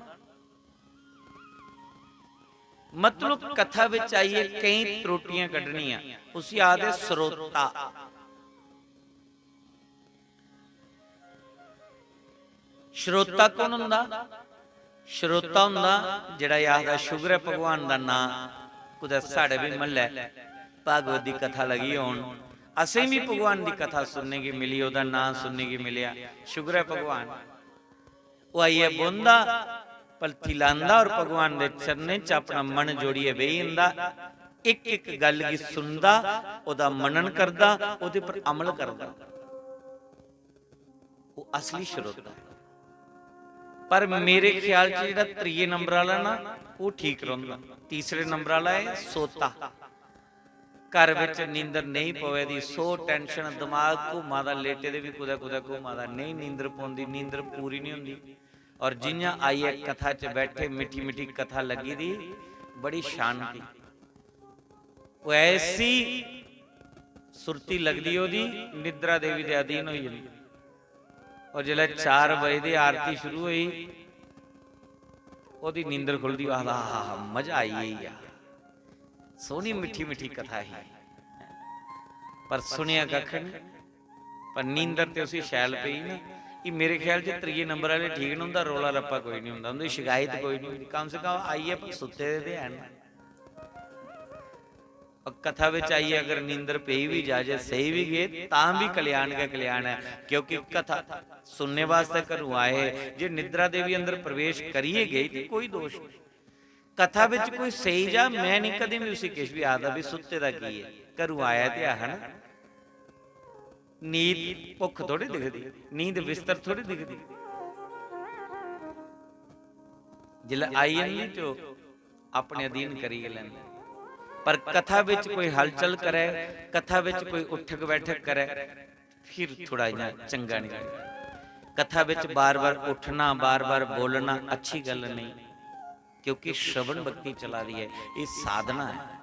मतलब कथा विच आइए कई त्रुटियां कढनियां, उसी आदे स्रोता। श्रोता कौन हुंदा? श्रोता हुंदा जिहड़ा आखदा शुगर है भगवान दा नां कुदै साढ़े भी महल्ले भागवत दी कथा लगी होण, असें भी भगवान दी कथा सुनने की मिली, ओहदा नां सुनने की मिलिया, शुगर है भगवान। वो आइए बोंदा पलथी लांदा और भगवान दे चरने च अपना मन जोड़िए बेही हुंदा, एक एक गल गी सुनदा, ओहदा मनन करदा, ओहदे पर अमल करदा। वो असली श्रोता। पर मेरे ख्याल च जिहड़ा त्रीए नंबर वाला ना वो ठीक रहिंदा। तीसरे नंबर वाला है सोता। घर विच नींदर नहीं पवे दी, सो टेंशन, दिमाग घूमा दा, लेटे दे भी कुदै कुदै घूमा दा, नहीं नींदर पौंदी, नींदर पूरी नहीं हुंदी। और जियां आइए कथा च बैठे, मिठी मिठी कथा लगी दी, बड़ी शांति, वो ऐसी सुरती लगदी ओदी निद्रा देवी दे अधीन होई जांदी। और जिसले 4 बजे दी आरती शुरू हुई, ओदी नींदर खुलदी, आहा मजा आई ही आ, सोहनी मिठी मिठी कथा ही, पर सुनिया कख नहीं, पर नींदर ते उसी शैल पई ना। कि मेरे ख्याल च त्रीए नंबर वाले ठीक नहीं हुंदा, रोला रप्पा कोई नहीं हुंदा, उंदी शिकायत कोई नहीं हुंदी, कम से कम आइए पर सुते दे हैं। और कथा विच आइए अगर नींदर पई भी जाए, सही भी गए, तां भी कल्याण का कल्याण है, क्योंकि कथा सुनने वास्ते घरों आए। जे निद्रा देवी अंदर प्रवेश करिए गई तो कोई दोष नहीं। कथा विच कोई सही जा, मैं नहीं कदे भी उसी किश भी आदा भी सुते दा की है, घरों आया ते है ना। नींद भुख थोड़ी दिखती, नींद बिस्तर थोड़ी दिखती। जिले आई जंदी तो अपने अधीन करी लैंदे, पर कथा विच कोई हलचल करे, कथा विच कोई उठक बैठक करे, फिर थोड़ा इना चंगा नहीं लगता। कथा विच बार बार उठना, बार बार बोलना अच्छी गल नहीं, क्योंकि श्रवण भक्ति चला रही है, ये साधना है।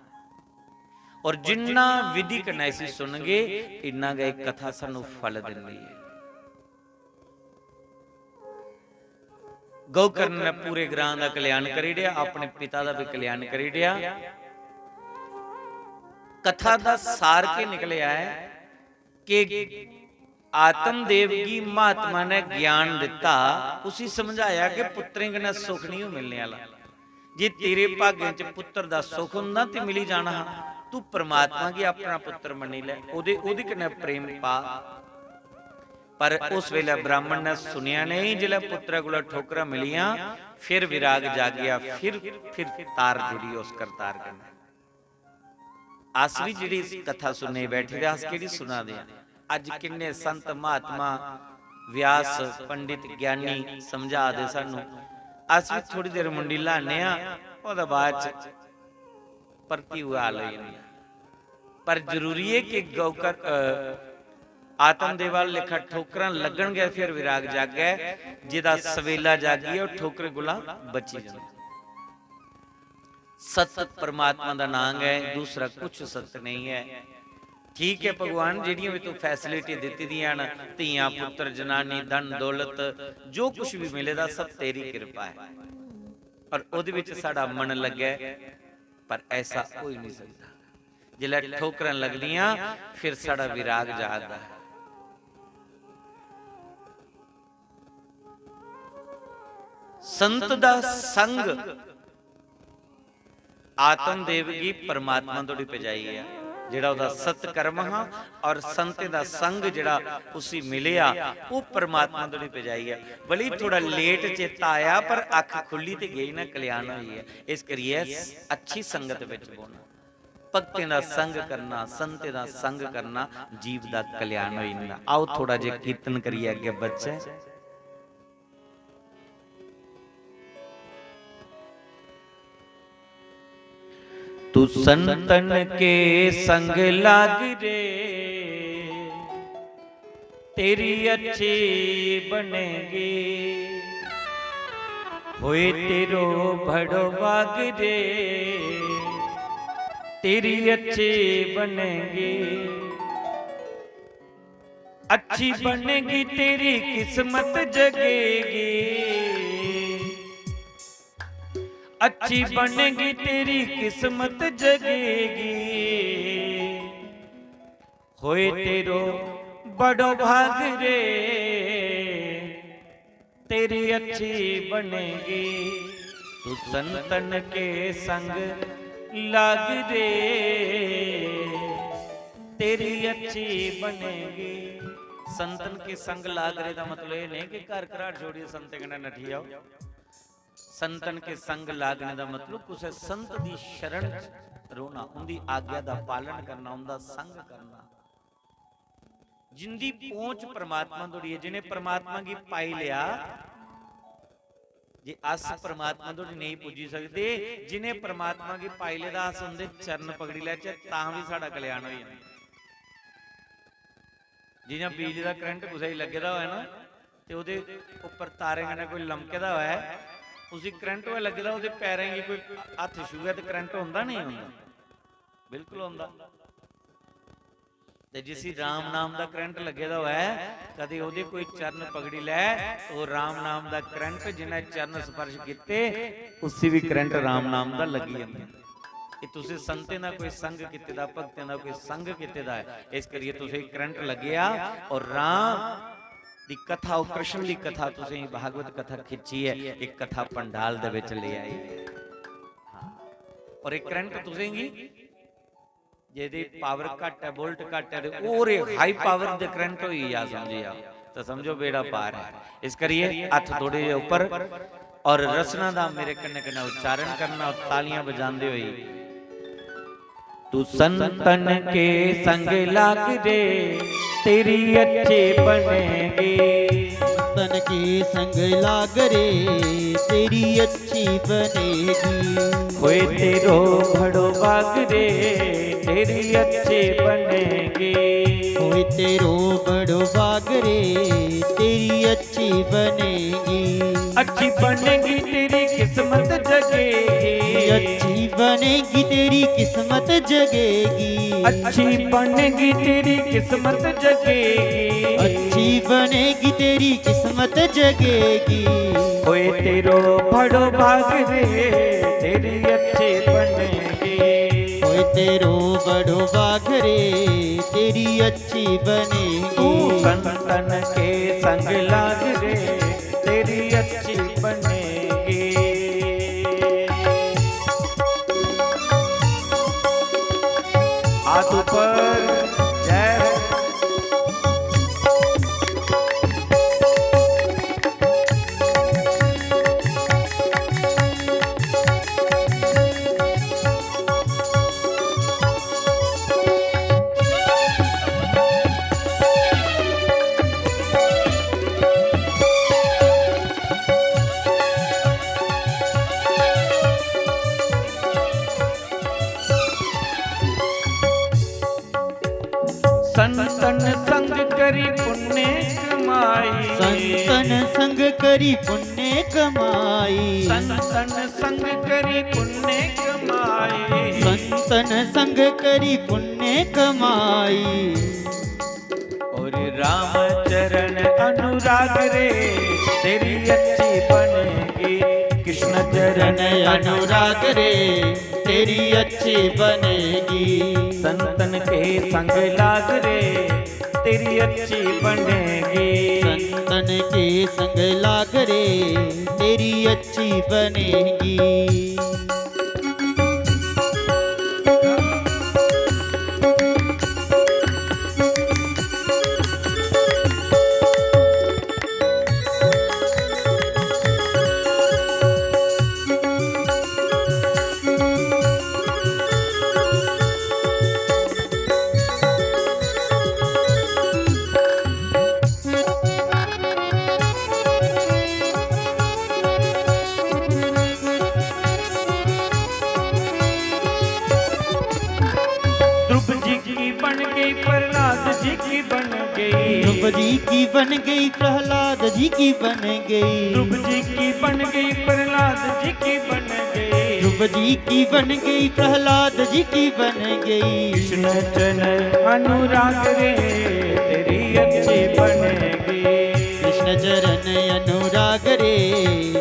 और जिन्ना विधि कन्नै सुनगे, इन्ना गए कथा सानू फल दिंदी है। गौकर्ण ने पूरे ग्रां दा कल्याण करी दिया, अपने पिता दा भी कल्याण करी दिया। कथा दा सार के निकलिया है कि आत्मदेव की महात्मा ने ज्ञान दिता, उसी समझाया कि पुत्रें कन्नै सुख नहीं मिलने वाला। जे तेरे भाग्य च पुत्र दा सुख हुंदा ते मिली जाना, तू परमात्मा की अपना पुत्र मनी ले, ओदे कन्नै प्रेम पा। पर उस वेले ब्राह्मण ने सुनिया नहीं, जिले पुत्र को ठोकरा मिलियां, फिर विराग जागिया, फिर तार जुड़ी उस करतार कन्नै। अस भी जिहड़ी कथा सुनने बैठे दे, अस किहड़ी सुना दे। अज किन्ने संत महात्मा व्यास पंडित ज्ञानी समझा दे सानू, अस भी थोड़ी देर मुंडी लाने आ, ओहदा बाद च परती हुआ हाल हो जांदी। पर जरूरी है कि गौकर आत्मदेव वाल लेखा ठोकरां लगन गए, फिर विराग जागे, जिहदा सवेला जागी और ठोकर गुला बची जांदी। सत परमात्मा दा नाम है, दूसरा कुछ सत नहीं है। ठीक है भगवान, जिहड़ियां भी तू फैसिलिटी दित्ती दियां न, धीआं पुत्र जनानी धन दौलत जो कुछ भी मिलेगा सब तेरी कृपा है, और उहदे विच साडा मन लगे। पर ऐसा हो ही नहीं सकता। जिहड़े ठोकरां लगदियां, फिर साडा विराग जागदा है। संत दा संग आत्म देवगी परमात्मा तोड़ी पजाई है, जिहड़ा उहदा सत्कर्म हां और संत दा संग जिहड़ा उसी मिलिया वो परमात्मा तोड़ी पजाई है। भली थोड़ा लेट चेता आया पर अख खुली ते गई ना कल्याण हुई है। इस करिए अच्छी संगत विच बोना, भक्तें दा संग करना, संते दा संग करना, जीव दा कल्याण होई ना। आओ थोड़ा जे कीर्तन करिए अगे बच्चे। तू संतन के संग लाग रे, तेरी अच्छी बनेगी, होए तेरो भड़ो भाग रे, तेरी अच्छी बनेगी, अच्छी बनेगी तेरी किस्मत जगेगी, अच्छी बनेगी तेरी किस्मत जगेगी, होए तेरो बड़ो भाग रे, तेरी अच्छी बनेगी, तू संतन के संग लाग रे, तेरी अच्छी बनेगी। संतन के संग लाग रे का मतलब ये नहीं कि घर घराट छोड़िए संत कने नठी आओ। संतन के संग लागने का मतलब कुछ संत दी शरण रोना, उनकी आज्ञा का पालन करना, उनका संग करना। जिंदी पहुंच परमात्मा तोड़ी है, जिन्हें परमात्मा की पाई लिया, जे अस परमात्मा तोड़ी नहीं पुजी सकते, जिन्हें परमात्मा की पाई लिया अस उनके चरण पकड़ी लिया तां भी साडा कल्याण हो जाए। जिन्हें बिजली का करंट कुछ ही लगे दा होया ना, ते उहदे उपर तारे कन्नै कोई लमके दा होया, उसी करंट होया लगे दा, उहदे पैरें की कोई हथ छूए तो करंट होंदा नहीं होंदा, बिल्कुल होंदा। ते जिसी राम नाम दा करंट लगे दा होया, कदे उहदे कोई चरण पकड़ी लै तो राम नाम दा करंट जिन्हें चरण स्पर्श किते उसी भी करंट राम नाम दा लगी जांदा। कि तुसी संते ना कोई संग किते दा, भगते ना कोई संग किते दा है, इस करिए तुसी करंट लगिया और राम दी कथा, कृष्ण दी कथा तुसी भागवत कथा खिंची है, एक कथा पंडाल दे विच ले आई। हाँ, और एक करंट तुसी जेदी पावर घट है, वोल्ट घट है, और हाई पावर दे करंट होई या समझिया तो समझो बेड़ा पार है। इस करिए हथ थोड़े ऊपर और रसना दा मेरे कन्ने कन्ने उच्चारण करना और तालियां बजांदे हुए। तू संतन के संग लाग रे, तेरी अच्छी बनेगी, संतन के संग लाग रे, तेरी अच्छी बनेगी, होए तेरो भड़ो भाग रे, तेरी अच्छी बनेगी, होए तेरो बड़ो भाग रे, तेरी अच्छी बनेगी, अच्छी बनेगी तेरी किस्मत जगेगी, अच्छी बनेगी तेरी किस्मत जगेगी, अच्छी बनेगी तेरी किस्मत जगेगी, अच्छी बनेगी तेरी किस्मत जगेगी, होए तेरो भड़ो भाग रे, तेरी अच्छी बनेगी, होए तेरो बड़ो भाग रे, तेरी अच्छी बनेगी। तू संतन के संग लाग रे, तेरी अच्छी बनेगी। हाथ ऊपर, जय हो। संतन संग करी पुण्य कमाई, संतन संग करी पुण्य कमाई, संतन संग करी पुण्य कमाई, संतन संग करी पुण्य कमाई, और राम चरण अनुराग रे, तेरी अच्छी बनेगी, कृष्ण चरण अनुराग रे, तेरी अच्छी बनेगी, संतन के संग लाग रे, तेरी अच्छी बनेगी, संतन संतन के संग लाग रे तेरी अच्छी बनेगी। ध्रुव जी की बन गई प्रहलाद जी की बन गई। ध्रुव जी की बन गई प्रहलाद जी की बन गई। ध्रुव जी की बन गई प्रहलाद जी की बन गई। कृष्ण चरण अनुराग रे तेरी अच्छी बनेगी। कृष्ण चरण अनुराग रे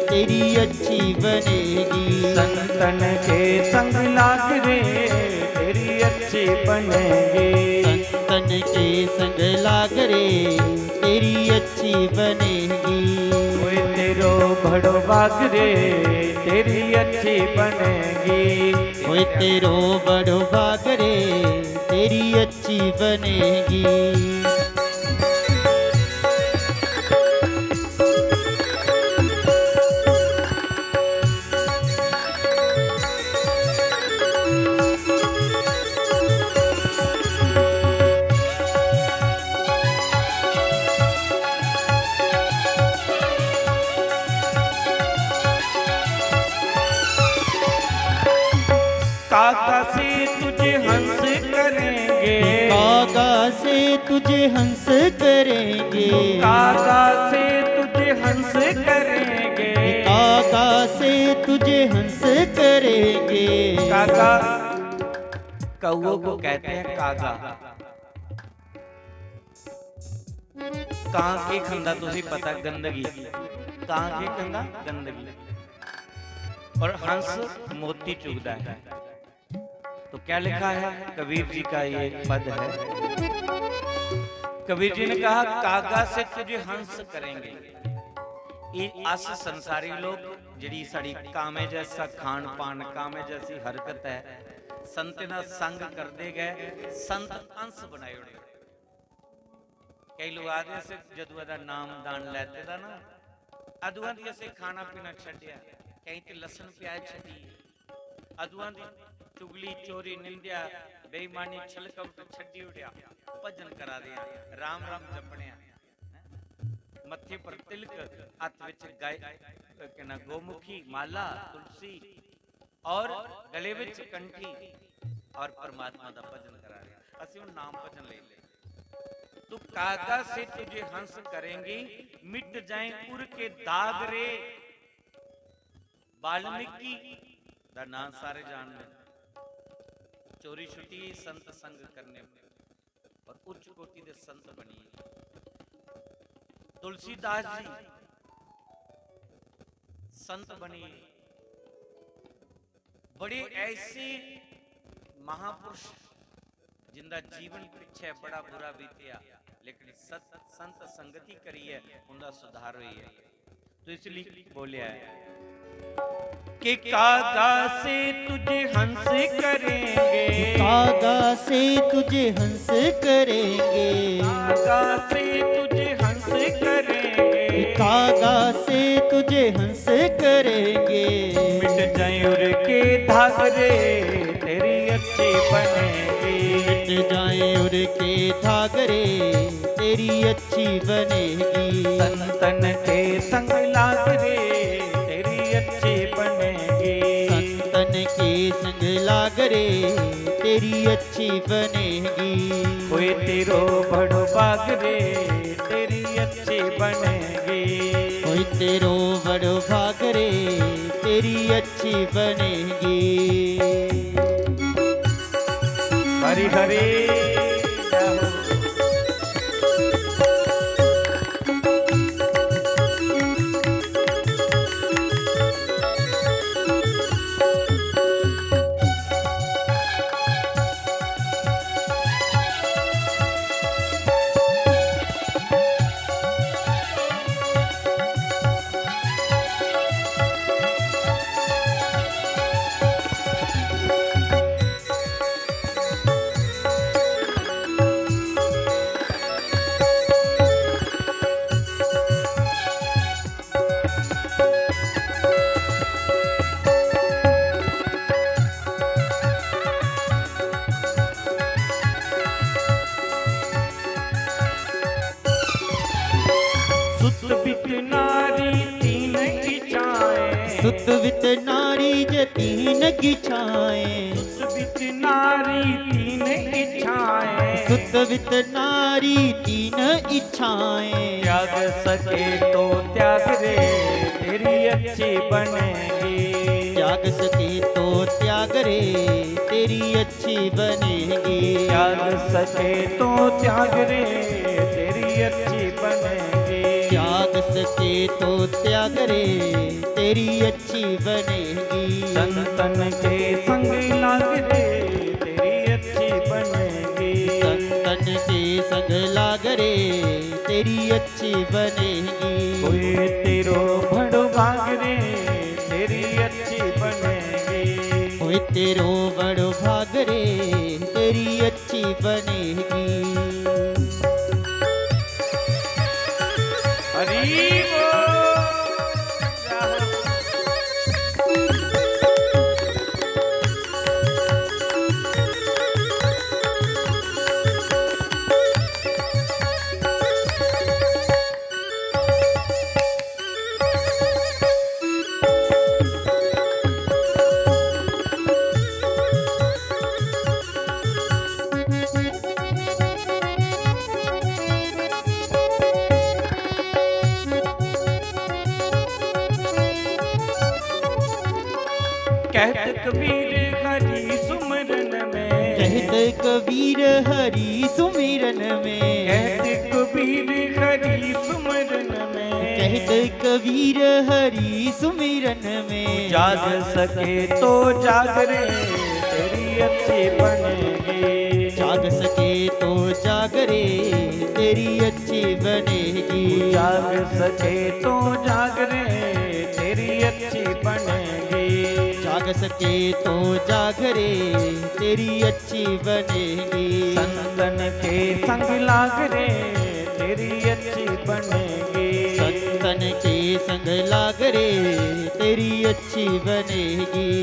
तेरी अच्छी बनेगी। संतन के संग लाग रे तेरी अच्छी बनेगी। संतन के संग लाग रे तेरी अच्छी बनेगी। कोई तेरो बड़ो बाग रे तेरी अच्छी बनेगी। कोई तेरो बड़ो भाग रे तेरी अच्छी बनेगी। काका से तुझे हंस करेंगे। काका से तुझे हंस करेंगे। काका से तुझे हंस करेंगे। काका से तुझे हंस करेंगे। काका कौओं को कहते हैं कागा। ਕਾਂ ਕੀ ਖੰਦਾ ਤੁਸੀਂ पता गंदगी। ਕਾਂ ਕੀ ਖੰਦਾ गंदगी। और हंस मोती चुगता है। तो क्या लिखा है कबीर जी का ये पद है। कबीर जी ने कहा कागा से तुझे हंस करेंगे। ये अस संसारी लोग जिहड़ी साड़ी कामे जैसा खान पान कामे जैसी हरकत है संत ना संग करते गए संत अंश बनाए उड़े। कई लोग आदि से जदुआ का नाम दान लैते दा ना अदुआ दी असे खाना पीना छड्डिया। कई ते लसन प्याज छड्डी। अदुआ दी चुगली चोरी निंदिया बेईमानी छलकपट छड्डी उड़िया। भजन करा दिया राम राम जपणिया। मत्थे पर तिलक हथ विच गाय कहना गोमुखी माला तुलसी और गले विच कंठी और परमात्मा दा भजन करा दिया। असीं हुण नाम भजन ले ले। तू कागा से तुझे हंस करेंगी मिट जाए उर के दाग रे। वाल्मीकि दा नाम सारे जान ले। चोरी छुट्टी संत संग करने और उच्च कोटि दे संत बनी। तुलसीदास जी संत बनी। बड़े ऐसे महापुरुष जिंदा जीवन पिछे बड़ा बुरा बीतिया लेकिन संत संगति करी है उनका सुधार हुई है। तो इसलिए बोलिया है कि कागा से तुझे हंस करेंगे। कागा से तुझे हंस करेंगे। कागा से तुझे हंस करेंगे। कागा से तुझे हंस करेंगे। मिट जाए उर के धाग रे तेरी अच्छी बनेगी। मिट जाए उर के धाग रे तेरी अच्छी बनेगी। संतन के संग लाग रे तेरी अच्छी बनेगी। संतन के संग लाग रे तेरी अच्छी बनेगी। कोई तेरो बड़ो बाग रे तेरी अच्छी बनेगी। कोई तेरो बड़ो भाग रे तेरी अच्छी बनेगी। हरि हरि सुत वित नारी जे तीन इच्छाएं, सुत नारी तीन इच्छाएं, सुत वित नारी तीन इच्छाएं, त्याग सके तो त्याग रे तेरी अच्छी बनेगी, त्याग सके तो त्याग रे तेरी अच्छी बनेगी, त्याग सके तो त्याग रे तेरी अच्छी बनेगी, त्याग सके तो त्याग रे तेरी अच्छी बनेगी, संतन के संग लाग रे तेरी अच्छी बनेगी, संतन के संग लाग रे तेरी अच्छी बनेगी, कोई तेरो भड़ो भाग रे तेरी अच्छी बनेगी, कोई तेरो बड़ो भाग रे तेरी अच्छी बनेगी। हरि कहत कबीर हरि सुमरन में, कहत कबीर हरि सुमिरन में, कहत कबीर हरि सुमरन में, कहत कबीर हरि सुमिरन में, जाग सके तो जाग रे तेरी अच्छी बनेगी, जाग सके तो जाग रे तेरी अच्छी बनेगी, जाग सके तो जाग रे तेरी अच्छी बनेगी, जाग सके तो जाग रे तेरी अच्छी बनेगी, संतन के संग लाग रे तेरी अच्छी बनेगी, संतन के संग लाग रे तेरी अच्छी बनेगी।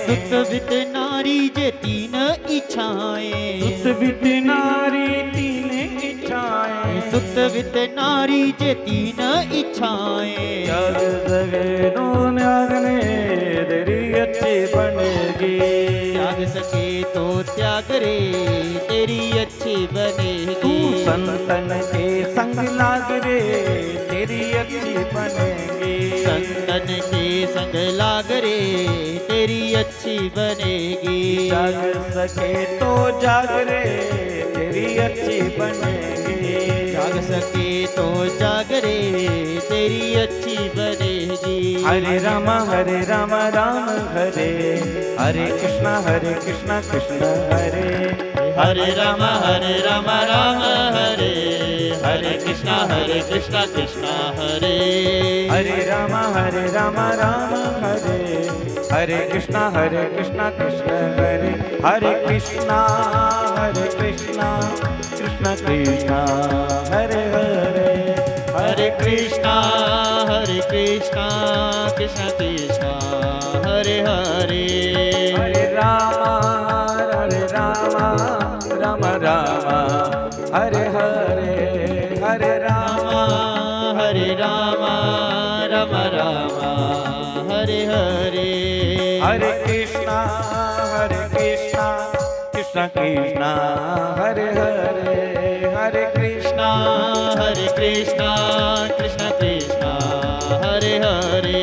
सुत वित नारी जे तीन इच्छाएं, सुत वित नारी तीन इच्छाएं, सुत वित नारी जे तीन इच्छाएं, त्याग सके तो त्याग रे तेरी अच्छी बनेगी, त्याग सके तो त्याग रे तेरी अच्छी बनेगी, तू संतन के संग लाग रे तेरी अच्छी बनेगी, संतन के संग लाग रे तेरी अच्छी बनेगी, जाग सके तो जाग रे तेरी अच्छी बनेगी, जाग सके तो जाग रे तेरी अच्छी बनेगी। हरे राम राम हरे हरे कृष्णा कृष्ण हरे हरे राम राम हरे हरे कृष्णा कृष्ण हरे हरे राम राम हरे हरे कृष्णा कृष्ण हरे हरे कृष्णा कृष्ण कृष्ण हरे हरे हरे कृष्णा कृष्ण कृष्ण हरे हरे हरे राम राम हरे हरे हरे राम राम हरे हरे हरे कृष्णा कृष्ण कृष्ण हरे हरे हरे कृष्णा कृष्ण कृष्ण कृष्ण हरे हरे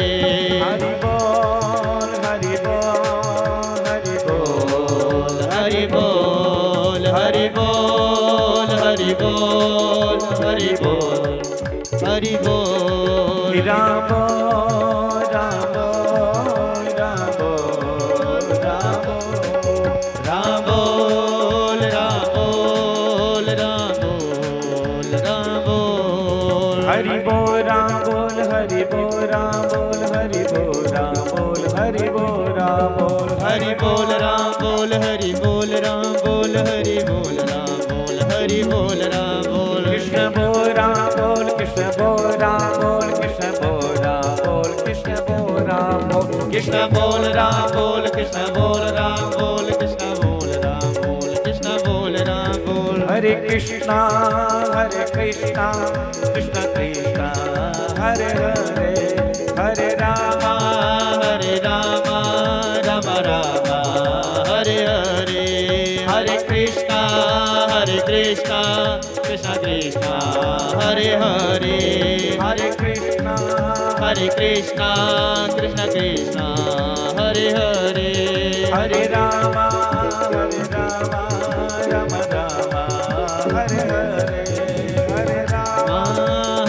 हरि बोल हरि बोल हरि बोल हरि बोल हरि बोल हरि बोल हरि बोल हरि बोल राम राम राम राम बोल राम बोल हरि बोल राम बोल हरि बोल राम बोल हरि बोल राम बोल हरि बोल राम बोल हरि बोल राम बोल हरि बोल राम बोल हरि बोल राम बोल कृष्ण बोल राम बोल कृष्ण बोल राम बोल कृष्ण बोल राम बोल कृष्ण बोल राम बोल कृष्ण बोल राम बोल कृष्ण बोल राम बोल कृष्ण बोल राम बोल कृष्ण बोल राम बोल हरे कृष्णा कृष्ण कृष्ण हरे हरे हरे राम राम राम हरे हरे हरे कृष्णा कृष्ण कृष्ण हरे हरे हरे कृष्णा कृष्ण कृष्ण हरे हरे हरे राम राम राम हरे हरे हरे राम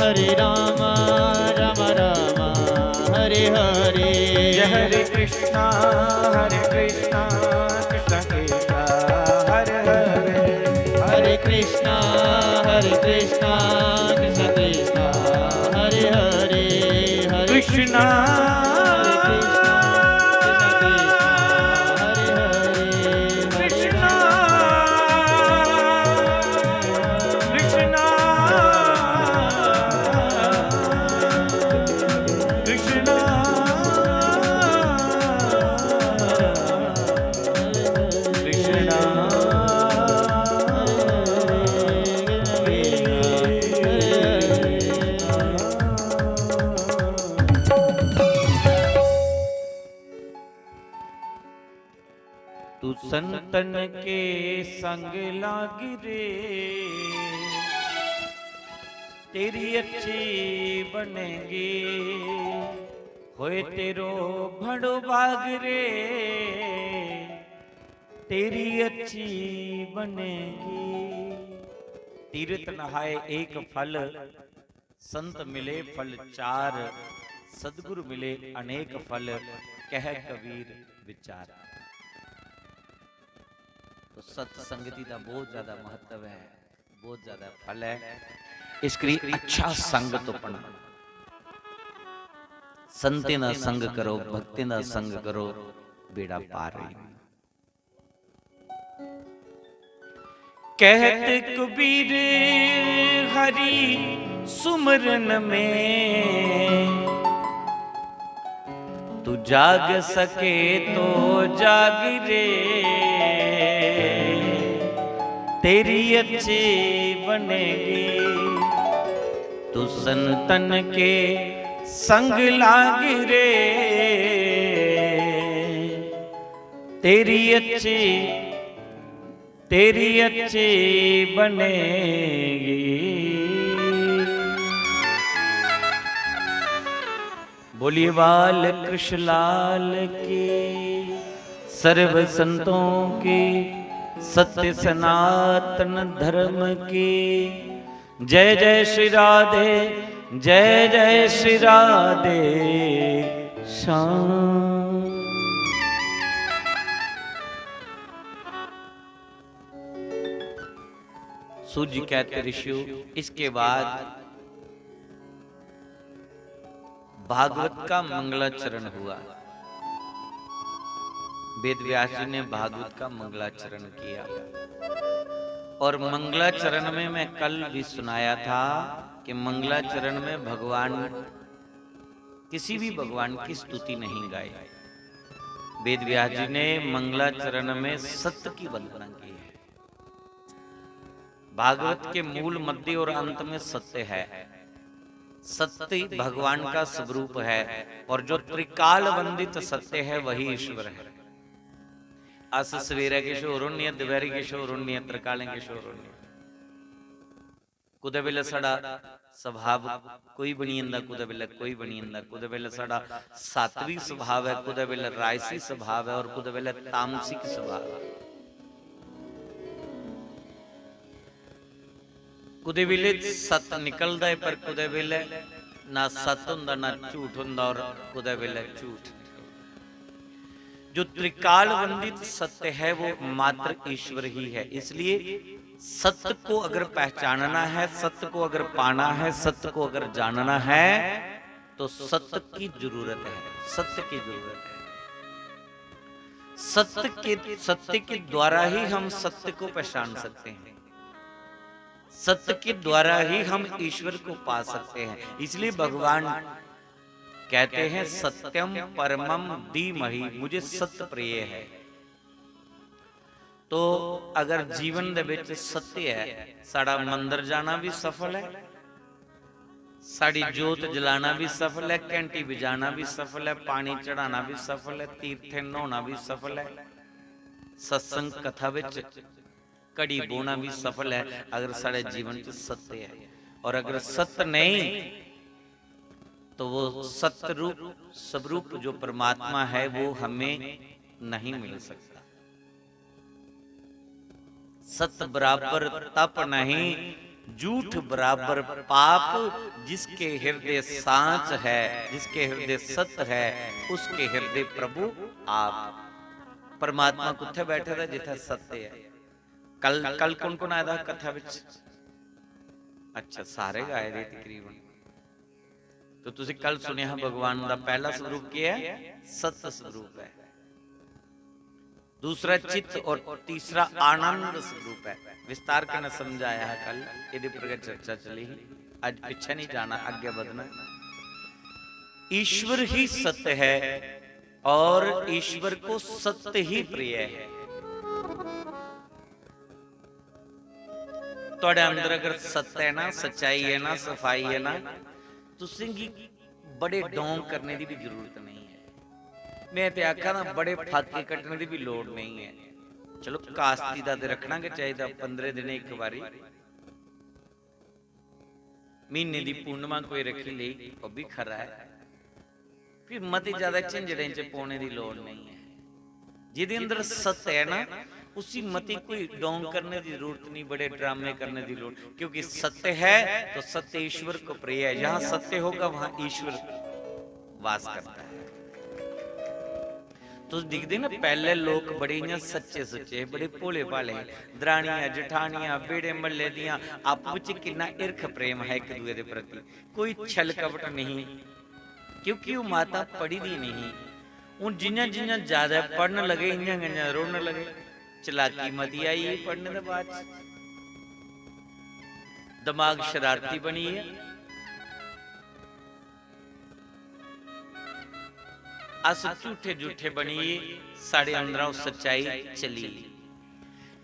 हरे राम राम राम हरे हरे हरे कृष्णा कृष्ण कृष्ण हरे हरे हरे कृष्णा कृष्ण कृष्ण हरे हरे हरे कृष्णा तू संतन के संग लाग रे तेरी अच्छी बनेगी होए तेरो भड़ो बाग रे तेरी अच्छी बनेगी। तीर्थ नहाए एक फल संत मिले फल चार सदगुरु मिले अनेक फल कह कबीर विचार। तो सत्संगति का बहुत ज्यादा महत्व है, बहुत ज्यादा फल है। इसके लिए अच्छा संग तो पढ़ना, संते ना संग करो भक्ति ना संग करो बेड़ा पार है। कहते कबीर हरि सुमरन में तू जाग सके तो जाग रे तेरी अच्छी बनेगी। तू संतन के संग लाग रे तेरी अच्छी बनेगी। बोलिए बाल कृष्ण लाल की सर्व संतों की सत्य सनातन धर्म की जय जय श्री राधे जय जय श्री राधे श्याम। सूर्य कहते ऋषियों इसके बाद भागवत का मंगलाचरण हुआ। वेद व्यास जी ने भागवत का मंगलाचरण किया और मंगलाचरण में मैं कल भी सुनाया था कि मंगलाचरण में भगवान किसी भी भगवान की स्तुति नहीं गाई। वेद व्यास जी ने मंगलाचरण में सत्य की वंदना की है। भागवत के मूल मध्य और अंत में सत्य है। सत्य भगवान का स्वरूप है और जो त्रिकाल वंदित सत्य है वही ईश्वर है। अस सवेरे किशोरुण्य द्विवेरी किशोरुण्य त्रिकालें किशोरुण्य। कुदे वेले साड़ा स्वभाव कोई बनी जंदा, कुदे वेले कोई बनी जंदा। कुदे वेले साड़ा सात्विक स्वभाव है, कुदे वेले राजसी स्वभाव है और कुदे वेले तामसिक स्वभाव है। कुदे वेले सत निकलदा है पर कुदे वेले ना सत हुंदा ना झूठ हुंदा और कुदे वेले झूठ। जो त्रिकाल वंदित सत्य है वो मात्र ईश्वर ही है। इसलिए सत्य को अगर पहचानना है, सत्य को अगर पाना है, सत्य को अगर जानना है, तो सत्य की जरूरत है, सत्य की जरूरत है। सत्य के द्वारा ही हम सत्य को पहचान सकते हैं, सत्य के द्वारा ही हम ईश्वर को पा सकते हैं। इसलिए भगवान कहते हैं सत्यम परमम धीमहि, मुझे सत्य प्रिय है। तो अगर जीवन दे विच सत्य है, साड़ा मंदिर जाना भी सफल है, साड़ी जोत जलाना भी सफल है, घंटी बजाना भी सफल है, पानी चढ़ाना भी सफल है, तीर्थे नहाना भी सफल है, सत्संग कथा विच कड़ी बोना भी सफल है, अगर साढ़े जीवन च सत्य है। और अगर सत्य नहीं तो वो सत्य रूप स्वरूप जो परमात्मा है वो हमें नहीं मिल सकता। सत्य बराबर तप नहीं, झूठ बराबर पाप, जिसके हृदय सांच है, जिसके हृदय सत्य है, उसके हृदय प्रभु आप। परमात्मा कुत्थे बैठे था जिथे सत्य है। कल कौन कौन आया था कथा विच? अच्छा, सारे गाए थे तकरीबन। तो तुसी कल सुनिया भगवान का पहला स्वरूप क्या है? सत्य स्वरूप है, दूसरा चित्त और तीसरा आनंद स्वरूप है। विस्तार करना समझाया है कल, यदि पर चर्चा चली। आज पीछे नहीं जाना, आगे बढ़ना। ईश्वर ही सत्य है और ईश्वर को सत्य ही प्रिय है। ਤੁਹਾਡੇ अंदर अगर सत्य है ना, सच्चाई है ना, सफाई है ना, तुसीं बड़े डोंग करने की भी जरूरत नहीं है। मैं ते आखा ना बड़े फाके कटने की भी लोड़ नहीं है। चलो कास्ती का तो रखना चाहिए 15 दिन एक बारी, महीने की पूर्णिमा कोई रखी ली वो भी खरा है। फिर मती ज्यादा झंझड़े च पाने की लोड़ नहीं है। जिहदे अंदर सत्य है ना, उसी मती कोई डोंग करने की जरूरत नहीं, बड़े ड्रामे करने की लोड़, क्योंकि सत्य है तो सत्य ईश्वर को प्रिय है। जहां सत्य होगा वहां ईश्वर वास करता है। तो दिखते ना पहले लोग बड़े सच्चे सुच्चे, बड़े भोले भाले, दरानियां जठानियां बेड़े मल्ले दियां आपस विच कितना ईर्ख प्रेम है एक दूसरे के प्रति, कोई छल कपट नहीं, क्योंकि वो माता पढ़ी दी नहीं। उन जिन्ना जिन्ना ज्यादा पढ़न लगे इन्ना रोन लगे। चलाकी मती आई पढ़ने के बाद, दिमाग शरारती बनी है। अस झूठे झूठे बनीए, साढ़े अंदरों सच्चाई चली।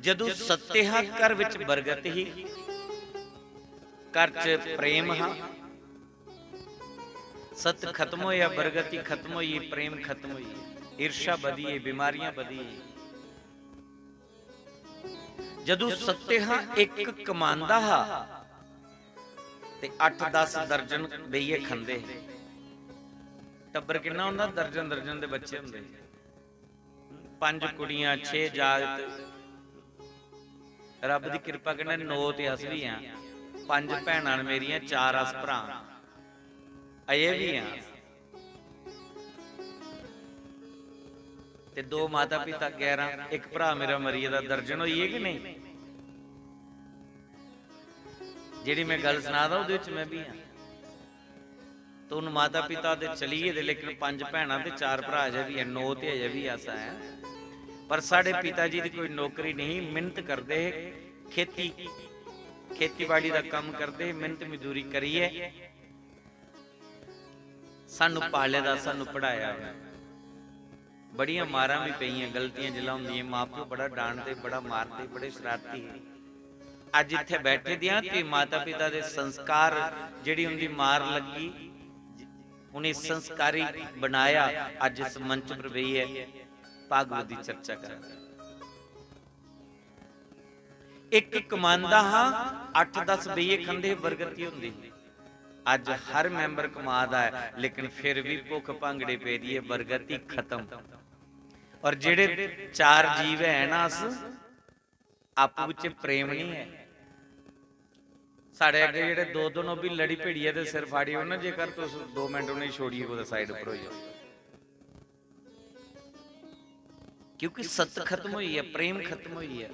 जदों सत्य हा घर विच बरगत ही, घर च प्रेम हा, सत्य खत्म होया, बरगत ही खत्म हुई, प्रेम खत्म हुई, ईर्षा बढ़ी, बीमारियां बढ़ी। जदों सत्य हा एक कमांदा हा ते 8-10 दर्जन बेइये खंदे। टब्बर किन्ना हुंदा? दर्जन दर्जन दे बच्चे हुंदे, 5 कुड़ियां 6 जागत। रब दी कृपा कन्नै 9 ते अस भी हां, 5 भैणां मेरियां, 4 अस भरा अजे भी हां, ते 2 माता पिता 11, एक भरा मेरा मरीए दा दर्जन होई है कि नहीं? जिहड़ी मैं गल सुनादा उहदे विच मैं भी हां। तो उन माता पिता दे चलीए दे, लेकिन 5 भैणां ते 4 भरा अजे भी है, 9 ते अजे भी अस है। पर साडे पिता जी दी कोई नौकरी नहीं, मेहनत करदे, खेतीबाड़ी दा काम करदे, मेहनत मजदूरी करिए सानू पाले दा, सानू पढ़ाया। बड़ियां मारां भी पईयां, गलतियां जिला होंदियां, मां प्यो बड़ा डांटदे, बड़ा मारदे, बड़े शरारती। अज इत्थे बैठे दियां ते माता पिता दे संस्कार जिहड़ी उनदी मार लगी, उन्हें संस्कारी बनाया। अज इस मंच पर बही है, भागवत की चर्चा कर। एक कमांदा हाँ, 8-10 बेइये खंदे, बरगती हुंदी। अज हर मैंबर कमादा है, लेकिन फिर भी भुख भांगड़े पे दी है, बरगती खत्म। और जेड़े 4 जीव है ना, आपू विच प्रेम नहीं है। साढ़े अगे जेड़े 2-2 नो भी लड़ी भिड़िए ते सिर फाड़िए ना, जेकर तुस 2 मिनट उन्हें छोड़िए कुछ साइड पर हो जाओ, क्योंकि सत्य खत्म हुई है, प्रेम खत्म हुई है।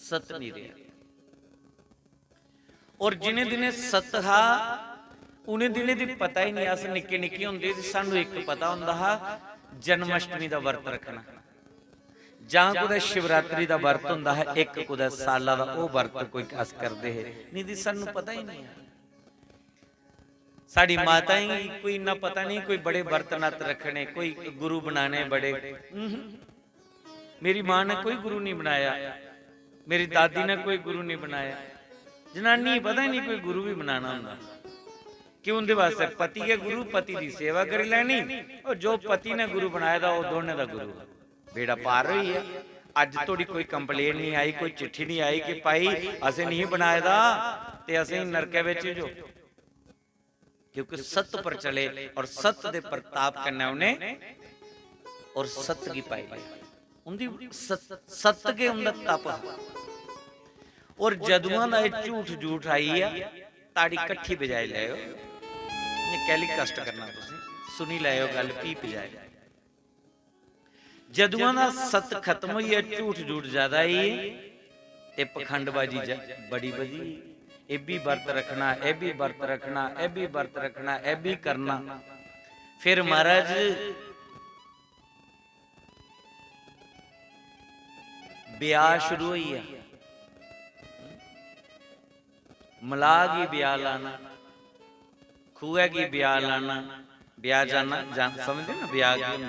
सत नहीं रहा। और जिन्हें दिने सत हा उन्हें दिने दी पता ही नहीं। अस निक्के निक्के होंदे सानू एक पता हुंदा हा जन्माष्टमी का वर्त रखना, जां कुदै शिवरात्रि का वर्त हुंदा है, एक कुदै साला दा ओह वर्त कोई अस करदे है नहीं दी, सानू पता ही नहीं है। साड़ी माता ही कोई इन्ना पता नहीं, कोई बड़े वर्त नत रखने, कोई गुरु बनाने बड़े। मेरी मां ने कोई गुरु नहीं बनाया, मेरी दादी ने कोई गुरु नहीं बनाया। जनानी पता ही नहीं कोई गुरु भी बनाना हुंदा, क्यों उनके वास्ते पति है गुरु, पति की सेवा करी लैनी, और जो पति ने गुरु बनाया था वह दोनों का गुरु। बेड़ा पार हुई है। अज थोड़ी कोई कंप्लेन नहीं आई, कोई चिट्ठी नहीं आई कि भाई असें नहीं बनाया था ते असें नरके विच जो, क्योंकि सत पर चले और सत दे प्रताप करना उन्हें, और सत की पाई उनकी सत के उनका तप। और जदुआं दा झूठ झूठ आई है, ताड़ी कट्ठी बजाई लाओ, कैली कष्ट करना तुसीं सुनी लाओ गल पी बजाए। जदुआं दा सत खत्म हुई है, झूठ झूठ ज्यादा ही ते पखंडबाजी बड़ी बधी। ये भी वर्त रखना, ये भी वर्त रखना, ये भी वर्त रखना, ये भी करना। फिर महाराज ब्याह शुरू हुई है, मलाह की ब्याह लाना, खूह की ब्याह लाना, ब्याह जाना समझते ना ब्याह की,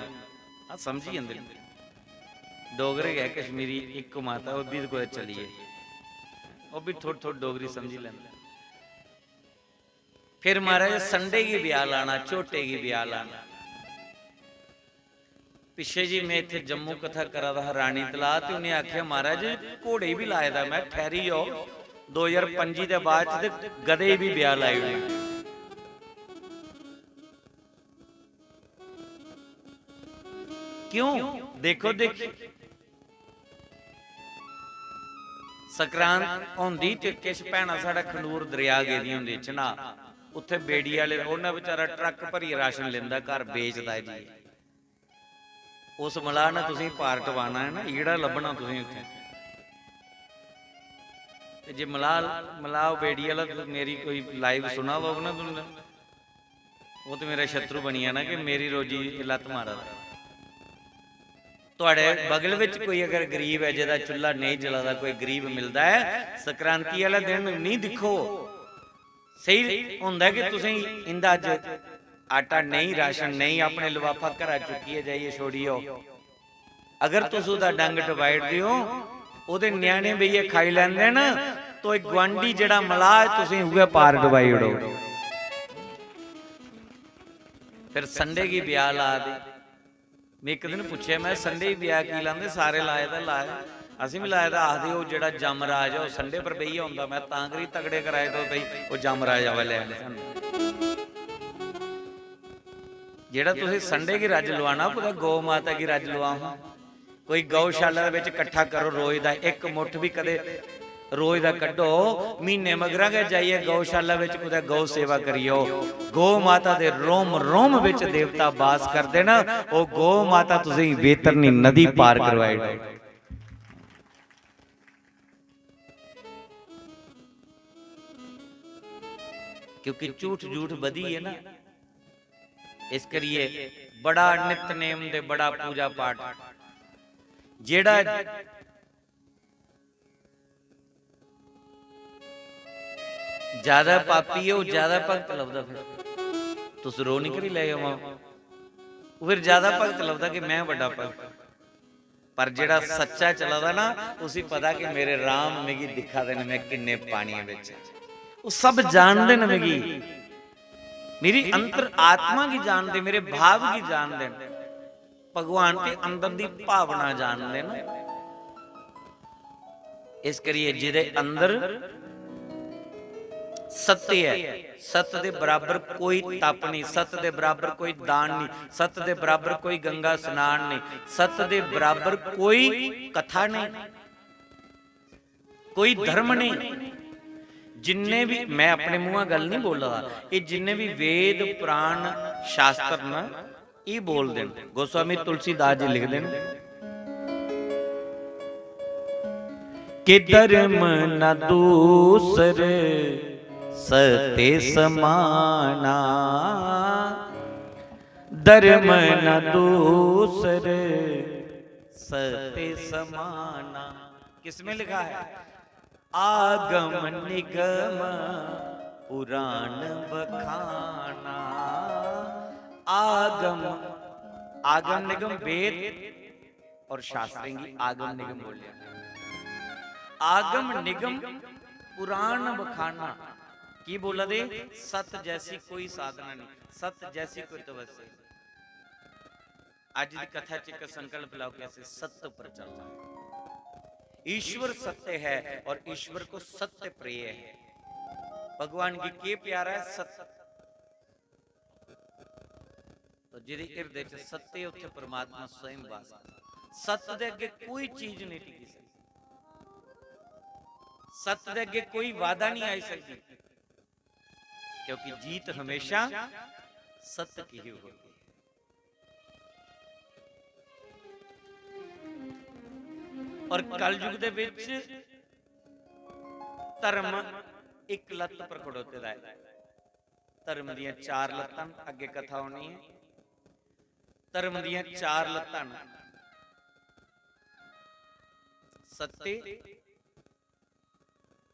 हाँ समझी जाते डोगरे है कश्मीरी एक माता वो भी को चलिए वो भी थोड़ी थोड़ी डोगरी समझी लेंगे। फिर महाराज संडे की ब्याह लाना, झोटे की ब्याह लाना। पिछे जी मैं इतने जम्मू कथा करा था रानी तलाह, तो उन्हें आख्या महाराज घोड़े भी लाए था। मैं ठहरी जाओ 2025 के बाद गधे भी ब्याह लाए हुए। क्यों? देखो देखो संक्रांत होंदी ते किश भैणां साडा खंडूर दरिया गेदियां हुंदी चना, उत्थे बेड़ी वाले उन्हें बेचारा ट्रक भरी राशन लेंदा घर बेचदा जी। उस मलाह ने तुसीं पार टवाना है ना, ईड़ा लभना तुसीं उत्थे। ते जे मलाह बेड़ी वाला मेरी कोई लाइव सुना लोग ना तुमने, वो तो मेरा शत्रु बनी है ना कि मेरी रोजी लत मारा। तुहाडे बगल विच कोई अगर गरीब है जिहदा चुल्हा नहीं जलादा, कोई गरीब मिलता है, संक्रांति वाला दिन नहीं दिखो सही हुंदा कि तुसीं इंदा अज आटा नहीं, राशन नहीं, अपने लिफाफा घरा चुकिए जाइए छोड़ियो। अगर तुस उहदा डंग डिवाइड दिओ, ओहदे न्याणे भईए खाई लैंदे ना, तो एक गुआंढी जिहड़ा मलाह है तुसीं उहे पार डिवाइड हो। फिर संडे की ब्याह ला दे। मैं एक दिन पूछे, मैं संडे की ब्याह की लाते? सारे लाए तो लाए, असीं भी लाए। आखदे वो जिहड़ा जमराज है वो संडे पर बही आउंदा। मैं तां करी तगड़े कराए तो बई वो जमराज आवे लैण सानूं। जिहड़ा तुसीं संडे की रज लवाना पूरा गौ माता की रज लवाओ। कोई गौशाला विच इकट्ठा करो रोज दा एक मुठ भी कदे रोज दा कड्डो, महीने मगरा के जाइए गौशाला विच कुदै गौ सेवा करियो। गौ माता दे रोम रोम विच देवता वास करदे ना, ओ गौ माता तुसीं वेतरनी नदी पार करवाई। क्योंकि झूठ झूठ बदी है ना, इस करिए बड़ा नितनेम दे बड़ा पूजा पाठ जेड़ा ज्यादा पापी है वो ज्यादा भगत लभदा। फिर तुस रो नहीं करी ले फिर ज्यादा भगत लभदा कि मैं बड़ा भगत। पर जेड़ा सच्चा चलादा ना उसी पता कि मेरे राम मिगी दिखा देने मैं किन्ने पानी विच, वो सब जानदे न मिगी, मेरी अंतर आत्मा की जानदे, मेरे भाव की जानदे, भगवान के अंदर दी भावना जानदे ना। इस करिए जिहदे अंदर सत्य है, सत्य दे बराबर कोई तप नहीं, सत्य दे बराबर कोई दान नहीं, सत्य दे बराबर कोई गंगा स्नान नहीं, सत्य दे बराबर कोई कथा नहीं, कोई धर्म नहीं। जिन्ने भी, मैं अपने मुंह गल नहीं बोल रहा, ये जिन्ने भी वेद पुराण शास्त्र ना ये बोल देन। गोस्वामी तुलसीदास जी लिख देन कि धर्म न दूसरे सत्य समाना, धर्म न दूसरे सत्य समाना। किसमें लिखा है? आगम निगम पुराण बखाना। आगम, आगम निगम वेद और शास्त्रेंगी आगम निगम बोलिए। आगम निगम पुराण बखाना की बोला दे, सत जैसी कोई साधना नहीं, सत जैसी कोई तपस्या। आज की कथा च एक संकल्प लाओ कैसे सत्य पर चलना है। ईश्वर सत्य है और ईश्वर को सत्य प्रिय है। भगवान की के प्यारा है सत्य। तो जिहदे हिरदे च सत्य है उत्थे परमात्मा स्वयं वास करदा। सत्य दे अगे कोई चीज नहीं टिकी सकती, सत्य दे अगे कोई वादा नहीं आई सकती, क्योंकि जीत हमेशा सत्य की ही होती है। और कलयुग दे विच धर्म एक लत पर खड़ोते दा है। धर्म दियां चार लत्तां, अगे कथा होनी है। धर्म दियां चार लत्तां, सत्य,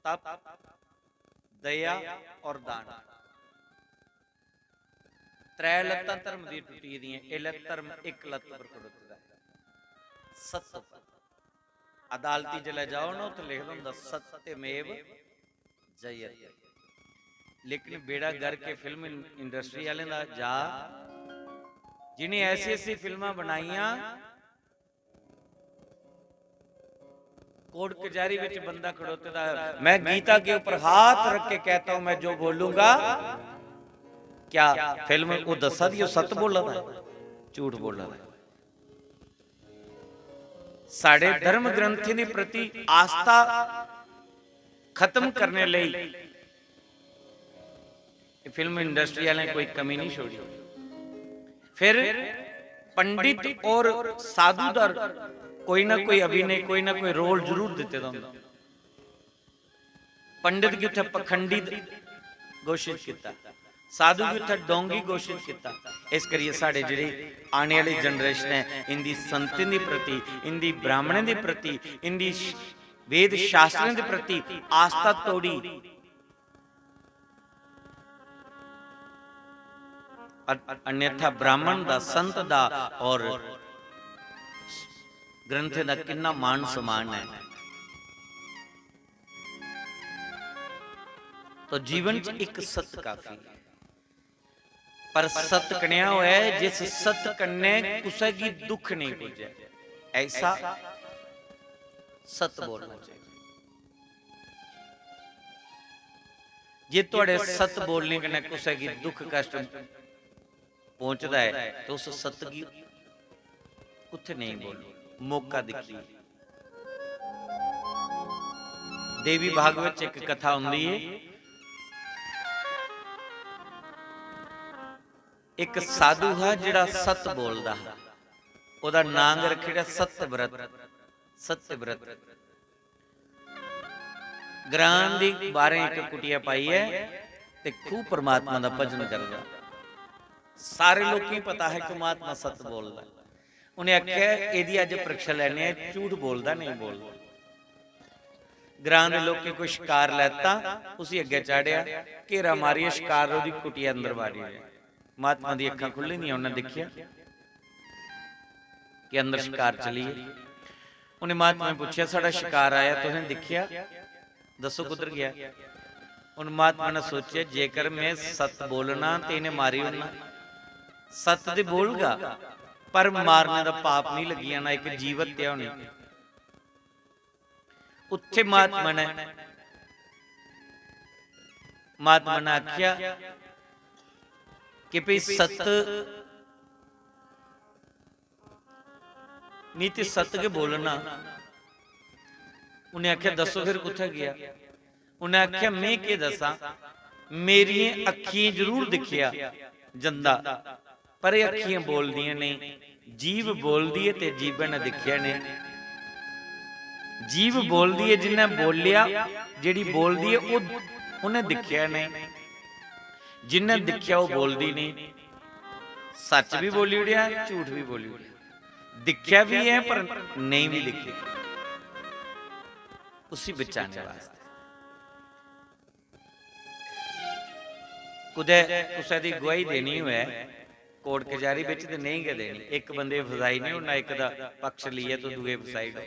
तप, दया और दान। त्रै लत्तां धर्म दी टुटी दियां। इह लत धर्म एक लत पर खड़ोते दा है, सत्य। अदालती जले जाओ ना तो लिख दो सत्यमेव जयते। लेकिन बेड़ा गर के फिल्म इंडस्ट्री वाले दा जा, जिन्हें ऐसी ऐसी फिल्मां बनाइया, कोर्ट कचहरी विच बंदा खड़ोते दा, मैं गीता के ऊपर हाथ रख के कहता हूं मैं जो बोलूंगा, क्या फिल्म वो दसा दी सत्य बोला था, झूठ बोला था। साढ़े धर्म ग्रंथी के प्रति आस्था खत्म करने लई फिल्म इंडस्ट्री वाले कोई कमी नहीं छोड़ी। फिर पंडित और साधुदार कोई ना कोई अभिनय, कोई ना कोई रोल जरूर देते थे। पंडित की उत्थे पखंडी घोषित किया, साधु की उत्थे डोंगी घोषित किया। इस करिए साढ़े जिहड़ी आने वाली जनरेशन है, इनकी संतन के प्रति, इनकी ब्राह्मणों के प्रति, इनकी वेद शास्त्रों के प्रति आस्था तोड़ी। अन्यथा ब्राह्मण दा, संत दा और ग्रंथ दा कितना मान सम्मान है। तो जीवन च एक सत्य काफी है, पर सत्य कन्या हुआ है जिस सत्य कन्ने कुछ की दुख नहीं पुजे, ऐसा सत्य बोलना चाहिए। जे थोड़े सत्य बोलने कन्ने कुछ की दुख कष्ट पहुंचता है तो उस सत्य की उत्थे नहीं बोलो, मौका दिखिए। देवी भागवत एक कथा होंदी है, एक साधु है जिहड़ा सत्य बोलदा है, ओदा नाम रखिया सत्यव्रत। सत्यव्रत ग्रां दी 12 कुटिया पाई है ते खूब परमात्मा दा भजन करदा। सारे लोग की पता है कि महात्मा सत्य बोलदा। उन्हें आख्या इहदी अज परीक्षा लैने, झूठ बोलदा नहीं बोलदा। ग्रां दे लोग कोई शिकार लैता, उसी अगे चाढ़िया, घेरा मारिया, शिकार ओदी कुटिया अंदर वाड़ी। महात्मा दी अखां खुली नहीं, उन्हें देखिया कि अंदर शिकार चली है। उन्हें महात्मा ने पूछा साड़ा शिकार आया तुसें देखिया, दसो कुधर गया। उन महात्मा ने सोचा जेकर मैं सत्य बोलना तो इन्हें मारी होना, सत्य तो बोलगा पर मारने का पाप नहीं लगी जाना, एक जीवत है होनी। उत्थे महात्मा ने आख्या कि भाई सत्य नीति सत्य के बोलना। उन्हें आख्या दसो फिर कुत्थे गया। उन्हें आख्या मैं के दसा, मेरी अखियां जरूर दिखिया जंदा पर अखियां बोल दियां नहीं, जीव बोल दी है ते जीवन ने दिखिया ने। जीव बोलदी है, जिन्हें बोलिया जिहड़ी बोलदी है उन्हें दिखिया नहीं, जिन्हें दिखिया वो बोलदी नहीं। सच भी बोली उड़िया, झूठ भी बोली उड़िया, दिखिया भी है पर नहीं भी दिखी, उसी बचाने वास्ते। कुदे कुसै दी गवाही देनी होए कोर्ट कचहरी विच ते नहीं गए देनी, एक बंदे फसाई नहीं होना, एक दा पक्ष लिया तो दूए फसाई दो।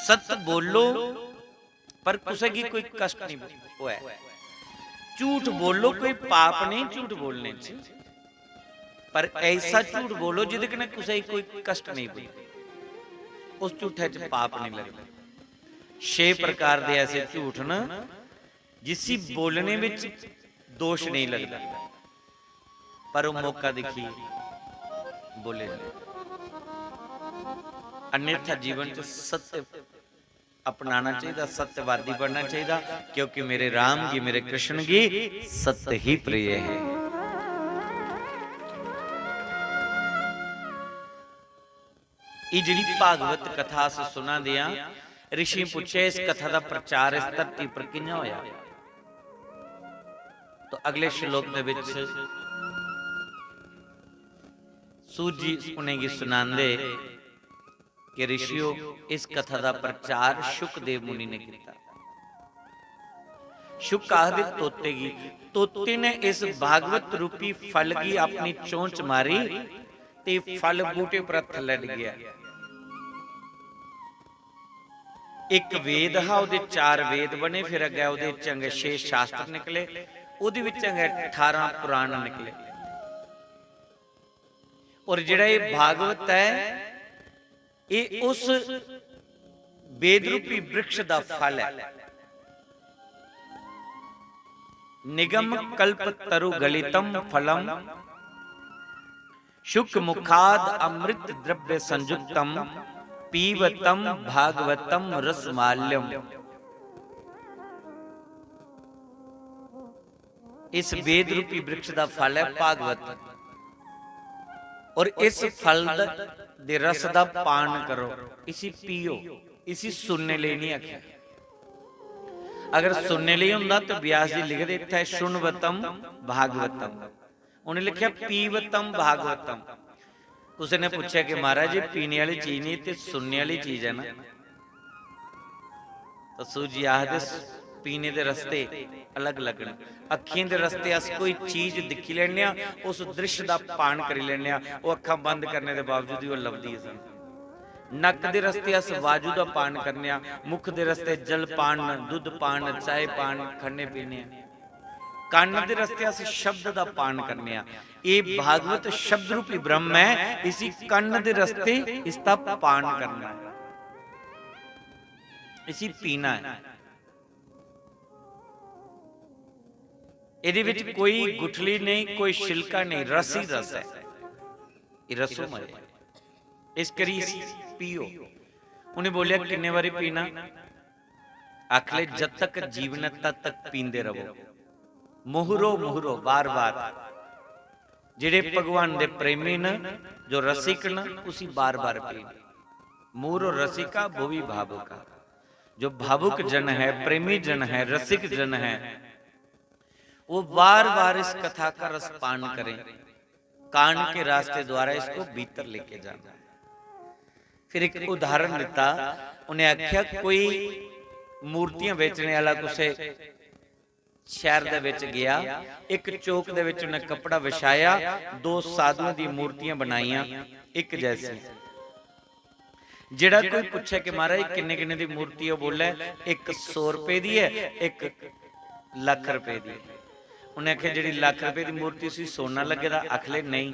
सत बोलो पर कुसै की कोई कष्ट नहीं होए, झूठ बोलो कोई पाप नहीं झूठ बोलने च, पर ऐसा झूठ बोलो जिहदे कन्नै कुसै की कोई कष्ट नहीं पई, उस झूठे च पाप नहीं लगदा। 6 प्रकार दे ऐसे झूठ न जिसी बोलने विच दोष नहीं लगता, पर वो मौका दिखी बोले नहीं। अन्यथा जीवन च सत्य अपनाना चाहिए, सत्यवादी बनना चाहिए, क्योंकि मेरे राम की मेरे कृष्ण की सत्य ही प्रिय है। ये जी भागवत कथा से सुना दिया, ऋषि पूछे इस कथा का प्रचार इस धरती पर किंजा होया, तो अगले श्लोक दे विच सूत जी उन्हें सुनांदे कि ऋषियों इस कथा का प्रचार शुकदेव मुनि ने किया। शुक आदि तोते की, तोते ने इस भागवत रूपी फल की अपनी चोंच मारी ते फल बूटे पर थल्ले डिग्या। एक वेद हा, उहदे 4 वेद बने, फिर अगे उहदे चंगे 6 शास्त्र निकले, उहदे विच 18 पुराण निकले। और जिहड़ा ये भागवत है ये उस वेद रूपी वृक्ष दा फल है। निगम कल्प तरु गलितम फलम शुक मुखाद अमृत द्रव्य संयुक्तम पीवतम भागवतम रसमाल्यम। इस वेद रूपी वृक्ष का फल है भागवत, और इस फल दे रस का पान करो, इसी पियो, इसी सुनने लिए नहीं आख्या। अगर सुनने लिए होंदा तो व्यास जी लिख देता है सुनवतम भागवतम, उन्हें लिखा पीवतम भागवतम। किसी ने पूछा कि महाराज जी पीने वाली चीज नहीं तो सुनने वाली चीज है ना, तो सूत जी आखदे पीने दे रस्ते अलग अलग ने। अखीं दे रस्ते अस कोई चीज दिखी लैने, उस दृश्य का पान करी लैने, वो अखां बंद करने के बावजूद ही वो लभदी है। नक दे रस्ते अस वाजू का पान करने, मुख दे रस्ते जल पान, दुध पान, चाय पान खन्ने पीने, कान दे रस्ते अस शब्द का पान करने। ये भागवत शब्द रूपी ब्रह्म है, इसी कन्न दे रस्ते इसका पान करना है, इसी पीना है। ਇਹਦੇ ਵਿੱਚ कोई गुठली नहीं, कोई छिलका नहीं, रस ही रस है, ये रसोमय है। इस करी पियो। उन्हें बोलिया किन्ने बारी पीना, आखले जब तक जीवन तब तक पींदे रहो, मुहरो मुहरो बार बार। जेड़े भगवान दे प्रेमी न, जो रसिक न, उसी बार बार पीन। मुहरो रसिका भुवि भावुका, जो भावुक जन है, प्रेमी जन है, रसिक जन है, वो बार बार इस कथा का रस पान करें, कान के रास्ते द्वारा इसको भीतर लेके जाना। फिर एक उदाहरण दिता, उन्हें आख्या कोई मूर्तियां बेचने वाला कुछ शहर दे विच गया, एक चौक दे विच उन्हें कपड़ा विछाया, 2 साधुओं दी मूर्तियां बनाईयां एक जैसी। जेड़ा कोई पूछे कि महाराज किन्ने किन्ने दी मूर्ति है, बोले एक 100 रुपए दी है, एक लाख रुपए दी। उन्हें आख्या जी लाख रुपए की मूर्ति सी सोना लगेगा, आखले नहीं,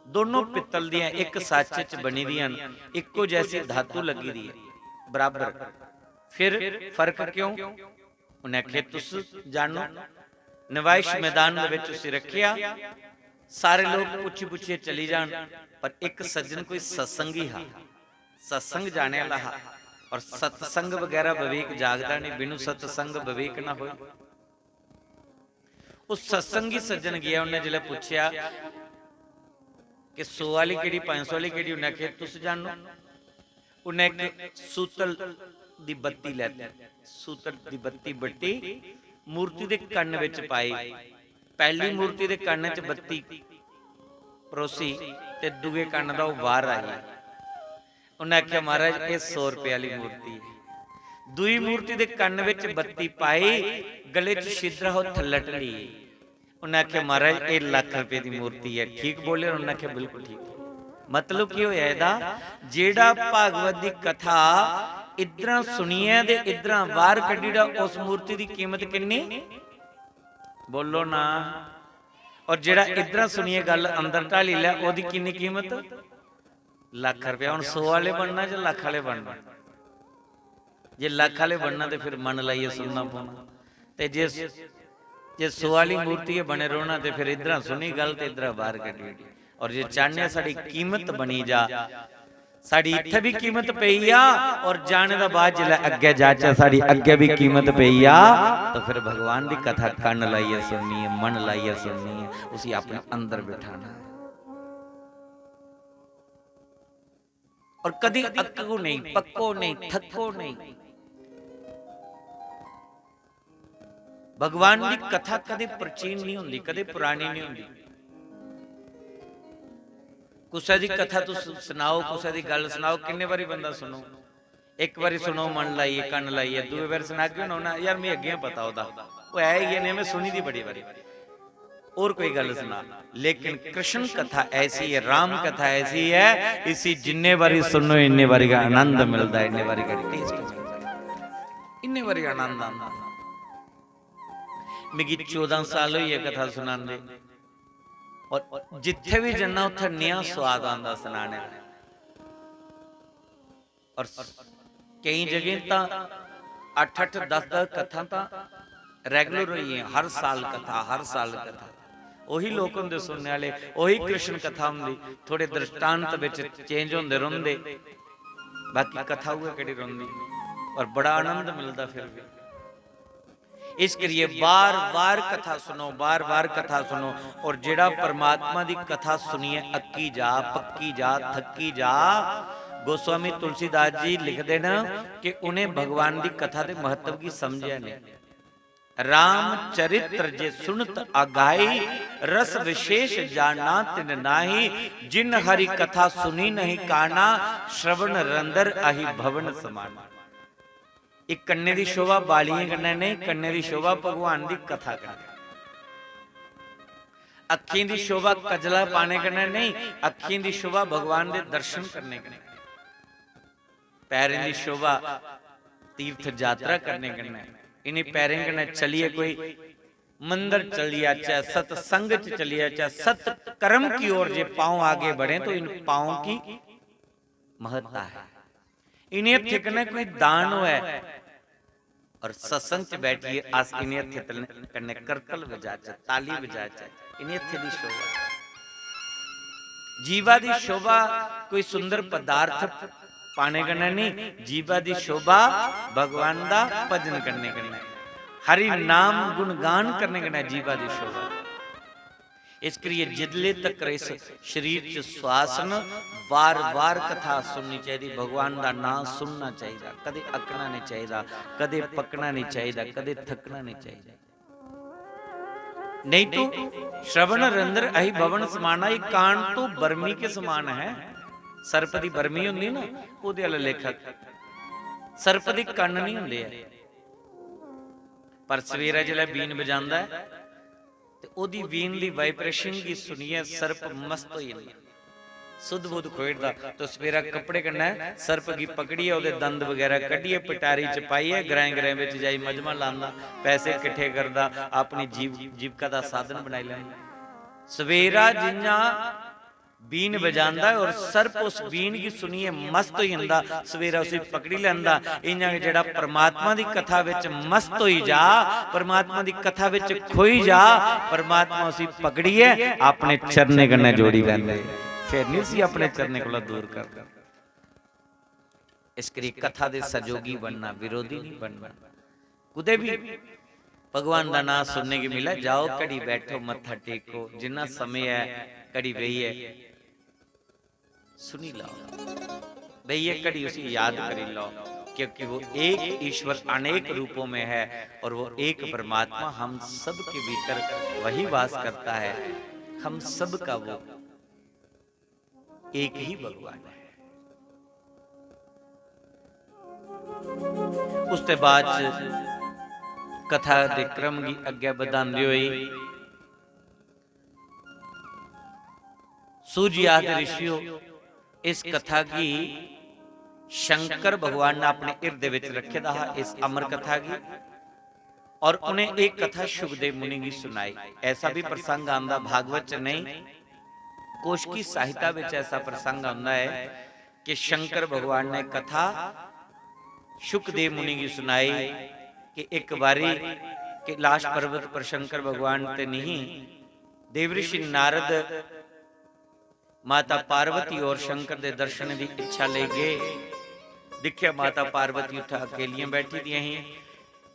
दोनों पित्तल दी, एक सच च बनी दी, इको जैसी धातु लगी दी बराबर, फिर फर्क क्यों? उन्हें आख्या तुस जानो। नवाइश मैदान दे विच उसी रखिया, सारे लोग पुछी पुछिए चली जान, पर एक सज्जन कोई सत्संगी हा, सत्संग जाने वाला हा, और सत्संग वगैरह विवेक जागदा नहीं, बिनु सत्संग विवेक ना होए। उस सत्संगी सज्जन गया, उन्हें जिले पूछया कि 100 वाली केड़ी 500 वाली केड़ी, उन्हें आख्या तुस जानो। उन्हें एक सूतल दी बत्ती लैती, सूतल दी बत्ती बट्टी मूर्ति दे कन्न विच पाई। पहली मूर्ति दे कन्न च बत्ती परोसी ते दूए कन्न दा बाहर आई। उन्हें आख्या महाराज ये 100 रुपए वाली मूर्ति है। दूई मूर्ति दे कन्न विच बत्ती पाई, गले च छिद्रा हो थल्लट ली। उन्हें आख्या महाराज ये लाख रुपए की मूर्ति है। ठीक बोले? उन्हें आख्या बिल्कुल ठीक। मतलब की होया इहदा, जेड़ा भागवत दी कथा इधरा सुनिए ते इधरा बाहर कड्डीड़ा, उस मूर्ति की कीमत कितनी? बोलो ना। और जेड़ा इधरा सुनिए गल अंदर ढाली लै, ओदी कितनी कीमत? लाख रुपया। हुण 100 वाले बनना जां लाख वाले बनना? जे लाख वाले बनना तो फिर मन लाइए सुनना पौना, ते जे 100 वाली मूर्ति बने रोना तो फिर इधरा सुनी गल ते इधरा बाहर कड्डी। और जे चाहने साड़ी कीमत बनी जा, साड़ी इत्थे भी कीमत पई आ, और जाने दा बाद जिल्लै अग्गे जाचे साड़ी अग्गे भी कीमत पई आ, तो फिर भगवान दी कथा कन लाइए सुननी है, मन लाइए सुननी है, उसी अपने अंदर बिठाना है। और कदी अक्को नहीं, पक्को नहीं, थक्को नहीं। भगवान की कथा कदे प्राचीन नहीं होंदी, कदे पुरानी नहीं होंदी। कुसा दी कथा तो सुनाओ, कुसा दी गल सुनाओ, किन्ने बारी बंदा सुनो? एक बारी सुनो मन लाइए, कन लाइए, दूसरी बार सुना के ना यार मैं अगे पता होता वो है ही नहीं, मैं सुनी दी बड़ी बारी और कोई गल सुना। लेकिन कृष्ण कथा ऐसी है, राम कथा ऐसी है, इसी जिन्ने बारी सुनो इन्ने बारी का आनंद मिलता है, इन्ने बारी का टेस्ट मिलता है, इन्ने बारी आनंद आता। मिगी 14 साल हुई है कथा सुनांदे, और जिथे भी जन्ना उथे नया स्वाद आंदा सुनाने। और कई जगह तो 8-8, 10-10 कथा तो रेगुलर हुई है, हर साल कथा, हर साल कथा। ओही लोग होंदे सुनने वाले, ओही कृष्ण कथा होंदी, थोड़े दृष्टांत विच चेंज होंदे रहिंदे, बाकी कथा हुए केड़ी रहिंदी, और बड़ा आनंद मिलता फिर भी। इस करिए बार बार कथा सुनो, बार बार कथा सुनो। और जेड़ा परमात्मा दी कथा सुनिए अक्की जा, पक्की जा, थक्की जा। गोस्वामी तुलसीदास जी लिखते ना कि उन्हें भगवान दी कथा के महत्व की समझिया नहीं। राम चरित्र जे सुनत आगाई, रस विशेष जाना तिन नाही। जिन हरि कथा सुनी नहीं काना, श्रवण रंदर आही भवन समाना। एक कन्ने दी शोभा बालियां कन्ने नहीं, कन्ने दी शोभा भगवान दी कथा कन्ने। अखीं दी शोभा कजला पाने कन्ने नहीं, अखीं दी शोभा भगवान दे दर्शन करने कन्ने। पैरें दी शोभा तीर्थ यात्रा करने कन्ने। इन्हीं पैरें कन्ने चलिए कोई मंदिर चलिए, चाहे सत्संग च चलिए, चाहे सत कर्म की ओर जे पांव आगे बढ़े, तो इन पांव की महत्ता है। इन्हें ठिकने कोई दान हुआ है, और सत्संग च बैठिए आस इन्हें कन्ने करतल बजा, ताली बजा, इन्हें दी शोभा। जीवा दी शोभा कोई सुंदर पदार्थ पाने कन्ने नहीं, जीवा दी शोभा भगवान दा भजन करने कन्ने, हरि नाम गुणगान करने कन्ने जीवा दी शोभा। इस करिए जिदले तक इस शरीर च श्वास न, बार बार कथा सुननी चाहिए, भगवान का नाम सुनना चाहिए, कदे अकना नहीं चाहिए, कदे पकना नहीं चाहिए, कदे थकना नहीं चाहिए। नहीं तो श्रवण रंदर अहि भवन समाना, ये कान तो बर्मी के समान है। सर्प दी बर्मी होंदी ना, ओदे वाला लेखक, सर्प दी कन्न नहीं होंदे है, पर सवेरा जिला बीन बजांदा है ते ओदी बीन दी वाइब्रेशन की सुनिए सर्प मस्त हो जांदा, सुध बुध खोड़दा। तो सवेरा कपड़े कन्ना सर्प की पकड़िए, ओदे दंद वगैरह कड्डिए, पिटारी च पाइए, ग्रां ग्रां विच जाई मजमा लांदा, पैसे इकट्ठे करदा, अपनी जीविका दा साधन बनाई लैंदा। सवेरा जिन्ना बीन बजांदा और सर्प उस बीन की सुनिए मस्त हो जांदा, सवेरा उसे पकड़ी लैंदा। इयां जेड़ा परमात्मा दी कथा विच मस्त होई जा, परमात्मा दी कथा विच खोई जा, परमात्मा उसे पकड़िए अपने चरने कन्ने जोड़ी लैंदे, फिर नहीं उसी अपने चरने कोला दूर करदा। इस करी कथा दे सहयोगी बनना, विरोधी नहीं बनना। कुदे भी भगवान का नाम सुनने की मिला, जाओ घड़ी बैठो मत्था टेको, जिन्ना समय है घड़ी बही है सुनी लाओ। भाई ये घड़ी उसी याद करी लो, क्योंकि वो एक ईश्वर अनेक रूपों में है और वो एक परमात्मा हम सब के भीतर वही वास करता है। हम सब का वो एक ही भगवान है। उसके बाद कथा दे क्रम की अगे बढ़ाते हुए सूर्याद ऋषियों इस कथा की शंकर भगवान ने अपने इर्द विच रखे दा इस अमर कथा की, और उन्हें एक कथा शुकदेव मुनि की सुनाई। ऐसा भी प्रसंग आंदा भागवत च नहीं, कोश की साहित्य विच ऐसा प्रसंग आंदा है कि शंकर भगवान ने कथा शुकदेव मुनि की सुनाई कि एक बारी कैलाश पर्वत पर शंकर भगवान ते नहीं देवऋषि नारद माता पार्वती और शंकर दे दर्शन की इच्छा ले गए। दिखिया माता पार्वती उत्थे अकेलियां बैठी दी ही।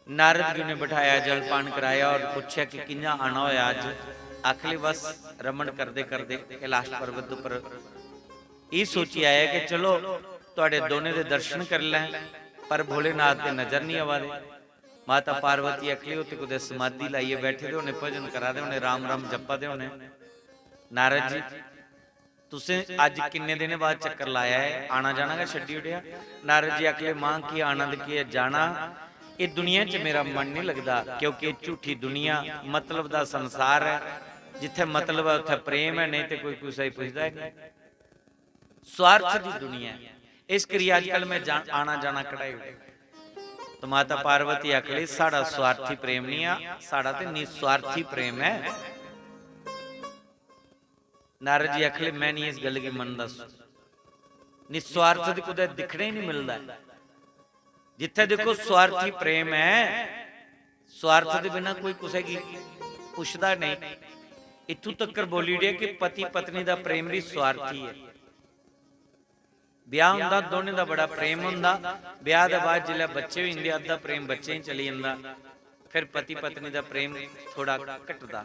नारद जी ने बिठाया, जलपान कराया और पूछा कि किंजा आना होया अज। आखिरी बस रमन करते करते कैलाश पर्वत पर ये सोची आया कि चलो तुहाडे दोने दे दर्शन कर लें, पर भोलेनाथ के नजर नहीं आवा दे। माता पार्वती अखली उत्ते कुछ समाधि लाइए बैठे दे होने, भजन करा दे होने, राम राम जपा दे होने। नारद जी तुसें अज किन्ने दिन बाद चक्कर लाया है, आना जाना का छड्डी उड़िया? नारद जी अगले मां की आना की जाना, ये दुनिया च मेरा मन नहीं लगता, क्योंकि झूठी दुनिया मतलब दा संसार है। जिथे मतलब है उत्थे प्रेम है, नहीं तो कोई कुछ ही पुछदा है नहीं। स्वार्थ की दुनिया है, इस करिए अजकल मैं आना जाना कढ़ाई उड़े। तो माता पार्वती अगली साड़ा स्वार्थी प्रेम नहीं आ, साड़ा तो निस्वार्थी प्रेम है। नारद जी आखले मैं नहीं इस गल की मनदा, निस्वार्थ कुछ दिखने ही नहीं मिलता। जिथे देखो स्वार्थी प्रेम है, स्वार्थ के बिना कोई कुछ की पुछदा नहीं। इत्थों तक बोली डे कि पति पत्नी का प्रेम भी स्वार्थी है। ब्याह हुंदा दोने का बड़ा प्रेम हुंदा, ब्याह के बाद जिले बच्चे भी होंगे अद्धा प्रेम बच्चे ही चली जाता, फिर पति पत्नी का प्रेम थोड़ा घटदा,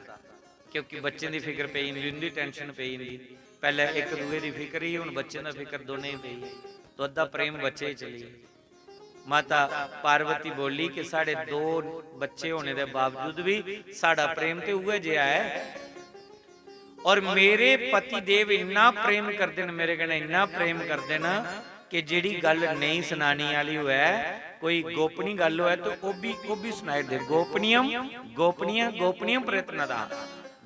क्योंकि बच्चे की फिक्र पई जांदी, टेंशन पई जांदी। पहले एक दूए की फिक्र ही, हुण बच्चे का फिक्र दोने ही पई, तो अद्धा प्रेम बच्चे ही चली। माता पार्वती बोली कि साढ़े दो बच्चे होने के बावजूद भी साड़ा प्रेम तो उहे जिहा है, और मेरे पति देव इन्ना प्रेम करते हैं, मेरे कन्नै इन्ना प्रेम करते हैं कि जिहड़ी गल नहीं सुनानी वाली है, कोई गोपनीय गल है तो वो भी सुनाई दे। गोपनीयम गोपनीय गोपनीयम प्रयत्न दा,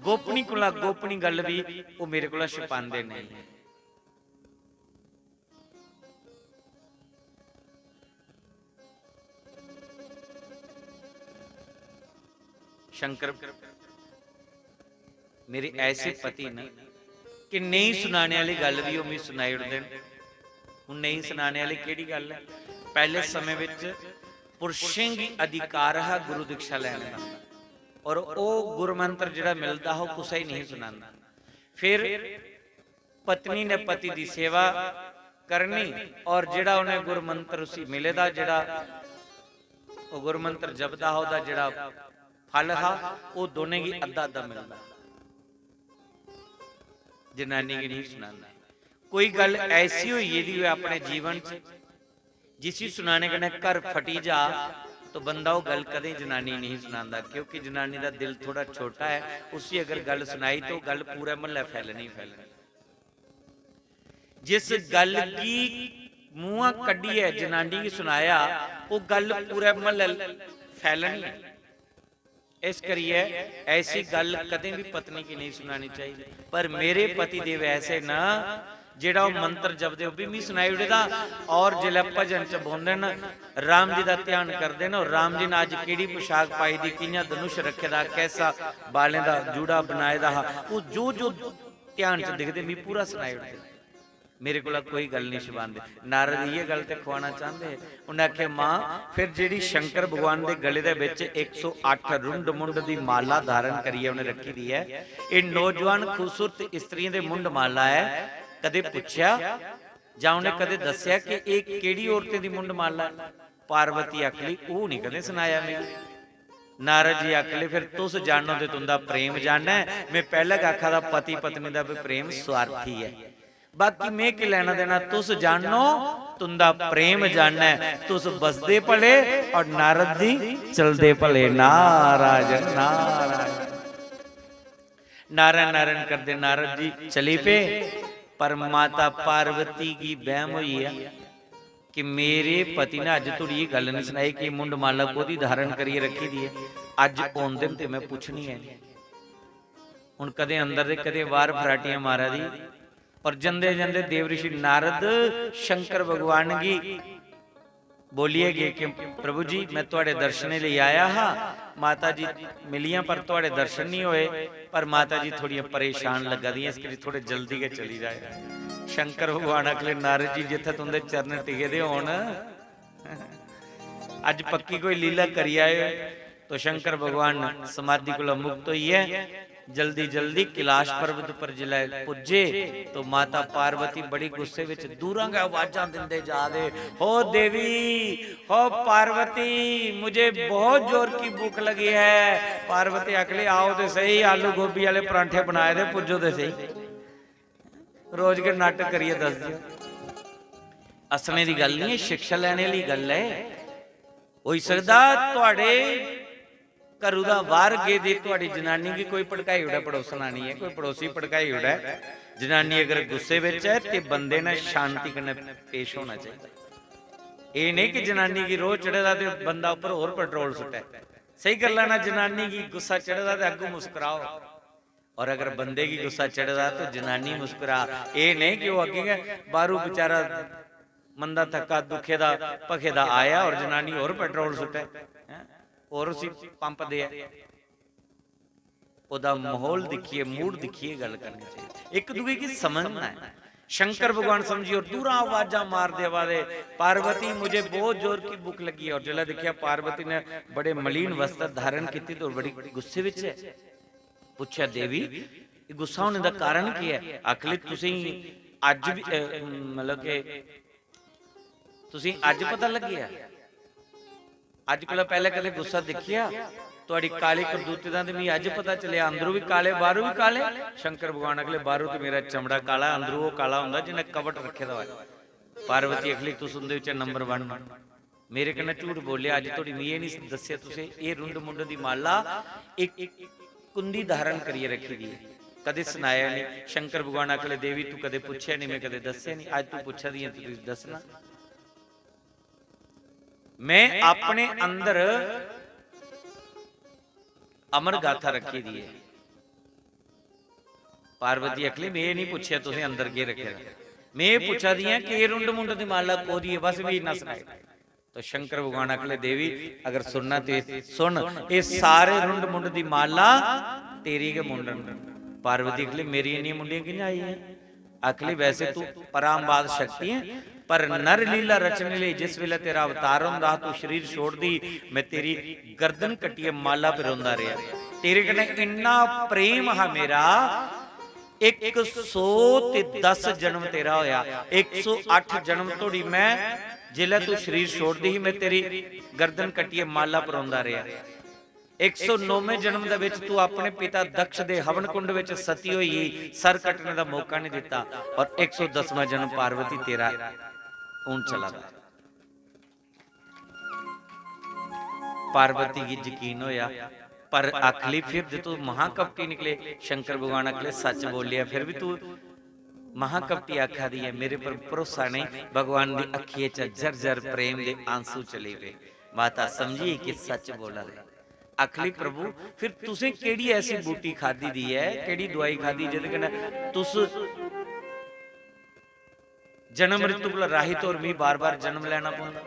गोपनी कोला गोपनी गल भी वो मेरे को छुपाते नहीं। शंकर मेरे ऐसे पति ने कि नहीं सुनाने वाली गल भी वो सुनाई उड़ते। हुण नहीं सुनाने वाली केड़ी गल है? पहले समय विच पुरुषों की अधिकार है गुरु दीक्षा लैने का, और वो गुरु मंत्र जिहड़ा मिलता वो कुछ ही नहीं सुनाता। फिर पत्नी ने पति की सेवा करनी, और जिहड़ा उन्हें गुरु मंत्र उसी मिलेगा, जिहड़ा वो गुरु मंत्र जपदा होदा, जिहड़ा फल हा वो दोने की अद्धा अद्धा मिलता। जनानी की नहीं सुनाता। कोई गल ऐसी हुई यदि अपने जीवन च जिसी सुनाने कने घर फटी जा, तो बंदा वो गल कदे जनानी नहीं सुनाता, क्योंकि जनानी का दिल थोड़ा छोटा है। उसी अगर गल सुनाई तो गल पूरा महल्ला फैलनी फैलनी। जिस गल की मुंह कड्डी है जनानी की सुनाया, वो गल पूरा महल्ला फैलनी है। इस करिए ऐसी गल कदे भी पत्नी की नहीं सुनानी चाहिए। पर मेरे पति देव ऐसे ना, जेड़ा वो मंत्र जपदे भी मैं सुनाई उड़ेदा, और जिले भजन च बोलते न राम जी का ध्यान करते न, राम जी ने अज केड़ी पोशाक पाई दी, कियां धनुष रखे दा, कैसा बालें का जूड़ा बनाए दा, वो जो जो ध्यान च दिखते मैं पूरा सुनाई उड़ते। मेरे को कोई गल नहीं छुपाते। नारद ये गल तो खुआना चाहते। उन्हें आख्या मां फिर जी शंकर भगवान के गले दे विच 108 रुंड मुंड की माला धारण करिए उन्हें रखी दी है। ये नौजवान खूबसूरत स्त्रियों के मुंड माला है। कदे पूछया जां उन्हें कदे दस्या कि एक केड़ी औरतें की मुंड माला? पार्वती आखली वो नहीं कदे सुनाया मैं। नारद जी आखले फिर तुस जानो तो तुंदा प्रेम जानना है। मैं पहले आखा था पति पत्नी का भी प्रेम स्वार्थी है। बाकी मैं की लेना देना, तुस जानो तुंदा प्रेम जानना है, तुस बसदे भले और नारद जी चलदे भले। नारायण नारायण नारायण नारायण करते नारद जी चली पे। पर माता पार्वती की बहम हुई है कि मेरे पति ने अज थोड़ी ये गल नहीं सुनाई कि मुंड माला कोदी धारण करिए रखी दी है, अज उन दिन ते मैं पूछनी है। हुण कदे अंदर दे कदे बाहर फराटियां मारा दी। और जंदे जंदे देव ऋषि नारद शंकर भगवान की बोलिए गए कि प्रभु जी मैं तुहाडे दर्शन लिए आया हाँ, माता जी मिलियां पर तुहाडे दर्शन नहीं होए, पर माता जी थोड़ी परेशान लगा दी, इसके थोड़े जल्दी के चली जाए। शंकर भगवान अगले नारद जी जिथे तुंदे चरण टिके दे होण, अज पक्की कोई लीला करी आए। तो शंकर भगवान समाधि को मुक्त हुई है। जल्दी जल्दी कैलाश पर्वत पर जिले पुजे तो माता पार्वती बड़ी गुस्से विच दूरां गए आवाजां दिंदे जा दे, हो देवी हो पार्वती मुझे बहुत जोर की भूख लगी है। पार्वती अगले आओ तो सही, आलू गोभी वाले परांठे बनाए दे, पुजो तो सही। रोज के नाटक करिए दस दियो। असने की गल नहीं है, शिक्षा लेने वाली गल है। हो सकदा तुहाडे घरू दा बाहर गे दी तुहाडी जनानी की कोई भड़काई उड़ा पड़ोसना नहीं है, कोई पड़ोसी भड़काई उड़ा है। जनानी अगर गुस्से विच है ते बंदे ने शांति कन्नै पेश होना चाहिए। ये नहीं कि जनानी की रोह चढ़ेदा ते बंदा ऊपर होर पेट्रोल सुटे। सही गल है ना, जनानी की गुस्सा चढ़ेदा ते अग्गों मुस्कुराओ, और अगर बंदे की गुस्सा चढ़ेदा तो जनानी मुस्कुरा। ये नहीं कि वो अगे बारू बेचारा मंदा थका दुखे दा भखे दा आया और जनानी होर पेट्रोल सुटे और उसी पंप दे। ओदा माहौल दिखिए, मूड दिखिए, गल करनी चाहिए, एक दूसरे की समझना है। शंकर भगवान समझिए और दूरा आवाजा मार दे आवाजे, पार्वती मुझे बहुत जोर की भूख लगी है। और जला देखिया पार्वती ने बड़े मलिन वस्त्र धारण की तो बड़ी गुस्से विच है। पूछा देवी गुस्सा होने का कारण की है? आखिर तुसी अज भी मतलब के तुसी अज पता लगिया, अज को पहले कदे गुस्सा दिखिया? तुहाडी काली करतूती दा मैं अज पता चलिया, अंदरों भी काले बाहरों भी काले। शंकर भगवान अगले बाहरों तो मेरा चमड़ा काला, अंदरों वो काला हुंदा जिन्हें कवट रखे दा होए। पार्वती अगली तुस उंदे विच नंबर 1 मेरे कन्ने झूठ बोलिया। अज तुहाडी मैं नहीं दस्सिया तुसे ये रुंड मुंड दी माला एक कुंडी धारण करिए रखी दी है, कदे सुनाया नहीं। शंकर भगवान अगले देवी तू कदे पूछया नहीं, मैं कदे दस्सिया नहीं, अज तू पूछा दी तू दसना। मैं अपने अंदर अमर गाथा रखी दी है। पार्वती अखली मैं नहीं पूछया तुसे अंदर के रखे, मैं पूछा दी है कि रुंड मुंड दी माला को दी है, बस भी ना सुनाए। तो शंकर भगवान अखले देवी अगर सुनना तो सुन, ये सारे रुंड मुंड दी माला तेरी के मुंडन। पार्वती अखली मेरी इन्नी मुंडियां किं आई है? अखली वैसे तू परामबाद शक्ति है, पर नर लीला रचने लिए जिस वेले तेरा अवतार होंदा तू शरीर छोड़ दी, मैं तेरी गर्दन कटिए माला पिरोंदा रहा। तेरे कन्ने इन्ना प्रेम हा मेरा, 110 जन्म तेरा होया, 108 जन्म तोड़ी मैं जिले तू शरीर छोड़ दी मैं तेरी गर्दन कटिए माला पिरोंदा रहा। 109वें जन्म दे विच तू अपने पिता दक्ष दे हवन कुंड विच सती होई सर कटने का मौका नहीं दिता, और 110वां जन्म पार्वती तेरा ऊन चला गया। पार्वती की यकीन होया, पर अखली फिर तू महाकपटी निकले। शंकर भगवान अखले सच बोलिया, फिर भी तू महाकपटी आखा दी है, मेरे पर भरोसा नहीं। भगवान की अखिए च जर प्रेम के आंसू चले गए। माता समझी कि सच बोला रहे। अखली प्रभु फिर तुसे केड़ी ऐसी बूटी खादी दी है, केड़ी दवाई खादी जिहदे कन्नै तुस जन्म मृत्यु को राहित और भी बार बार जन्म लेना पौंदा?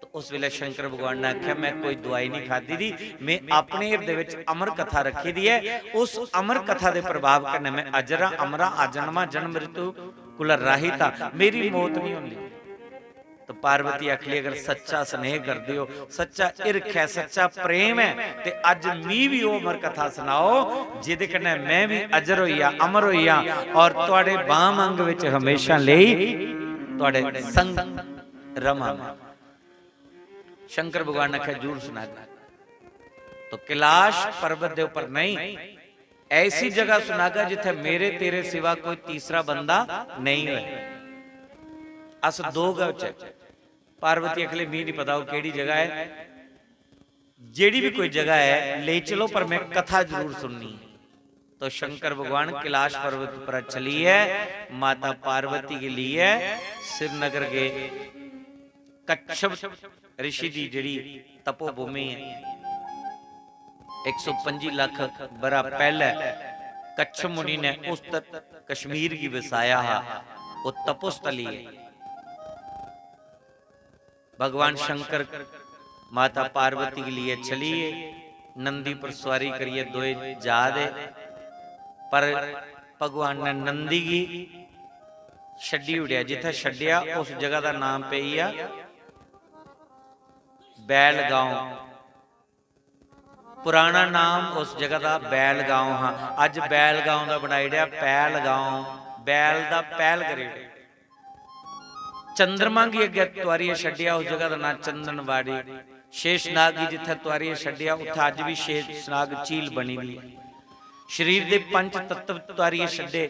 तो उस वेले शंकर भगवान ने आख्या मैं कोई दवाई नहीं खादी दी, मैं अपने हिरदे विच अमर कथा रखी दी है। उस अमर कथा के प्रभाव कन्नै मैं अजरा अमरा अजन्मा जन्म मृत्यु को राहित आ, मेरी मौत नहीं होंदी। तो पार्वती अखली अगर सच्चा स्नेह कर दियो, सच्चा इरख है, सच्चा प्रेम है, ते अज मी भी वो अमर कथा सुनाओ जिहदे कन्नै मैं भी अजर होइया अमर होइया और तुहाडे बाम अंग विच हमेशा लई तुहाडे संग रमा। शंकर भगवान ने कहा जरूर सुना। तो कैलाश पर्वत दे ऊपर नहीं, ऐसी जगह सुनागा जिथे मेरे तेरे सिवा कोई तीसरा बंदा नहीं है। अस दो गच पार्वती अखले मी नहीं पता वो केड़ी जगह है, जेड़ी भी कोई जगह है ले चलो पर मैं कथा जरूर सुननी है। तो शंकर भगवान कैलाश पर्वत पर चली है, माता पार्वती के लिए श्रीनगर के कच्छप ऋषि की जड़ी तपोभूमि है, 125 लाख बरा पहले कच्छप मुनि ने उस कश्मीर की बसाया है, वो तपोस्थली है। भगवान शंकर माता पार्वती के लिए चलिए, नंदी पर सवारी करिए, दो जा दे पर भगवान ने नंदी की छड्डी उड़िया, जिथे छड्डिया उस जगह का नाम पे ही आ बैल गांव। पुराना नाम उस जगह का बैल गांव। हाँ, अज बैल गांव का बनाई दिया पैल गांव, बैल का पैल करे। चंद्रमा की अगे त्वारी छड्डिया उस जगह का नाम चंदनवाड़ी। शेषनाग की जिथे त्वारी छड्डिया उत्थे अज भी शेषनाग झील बनी हुई है। शरीर के पंच तत्व त्वारी छड्डे,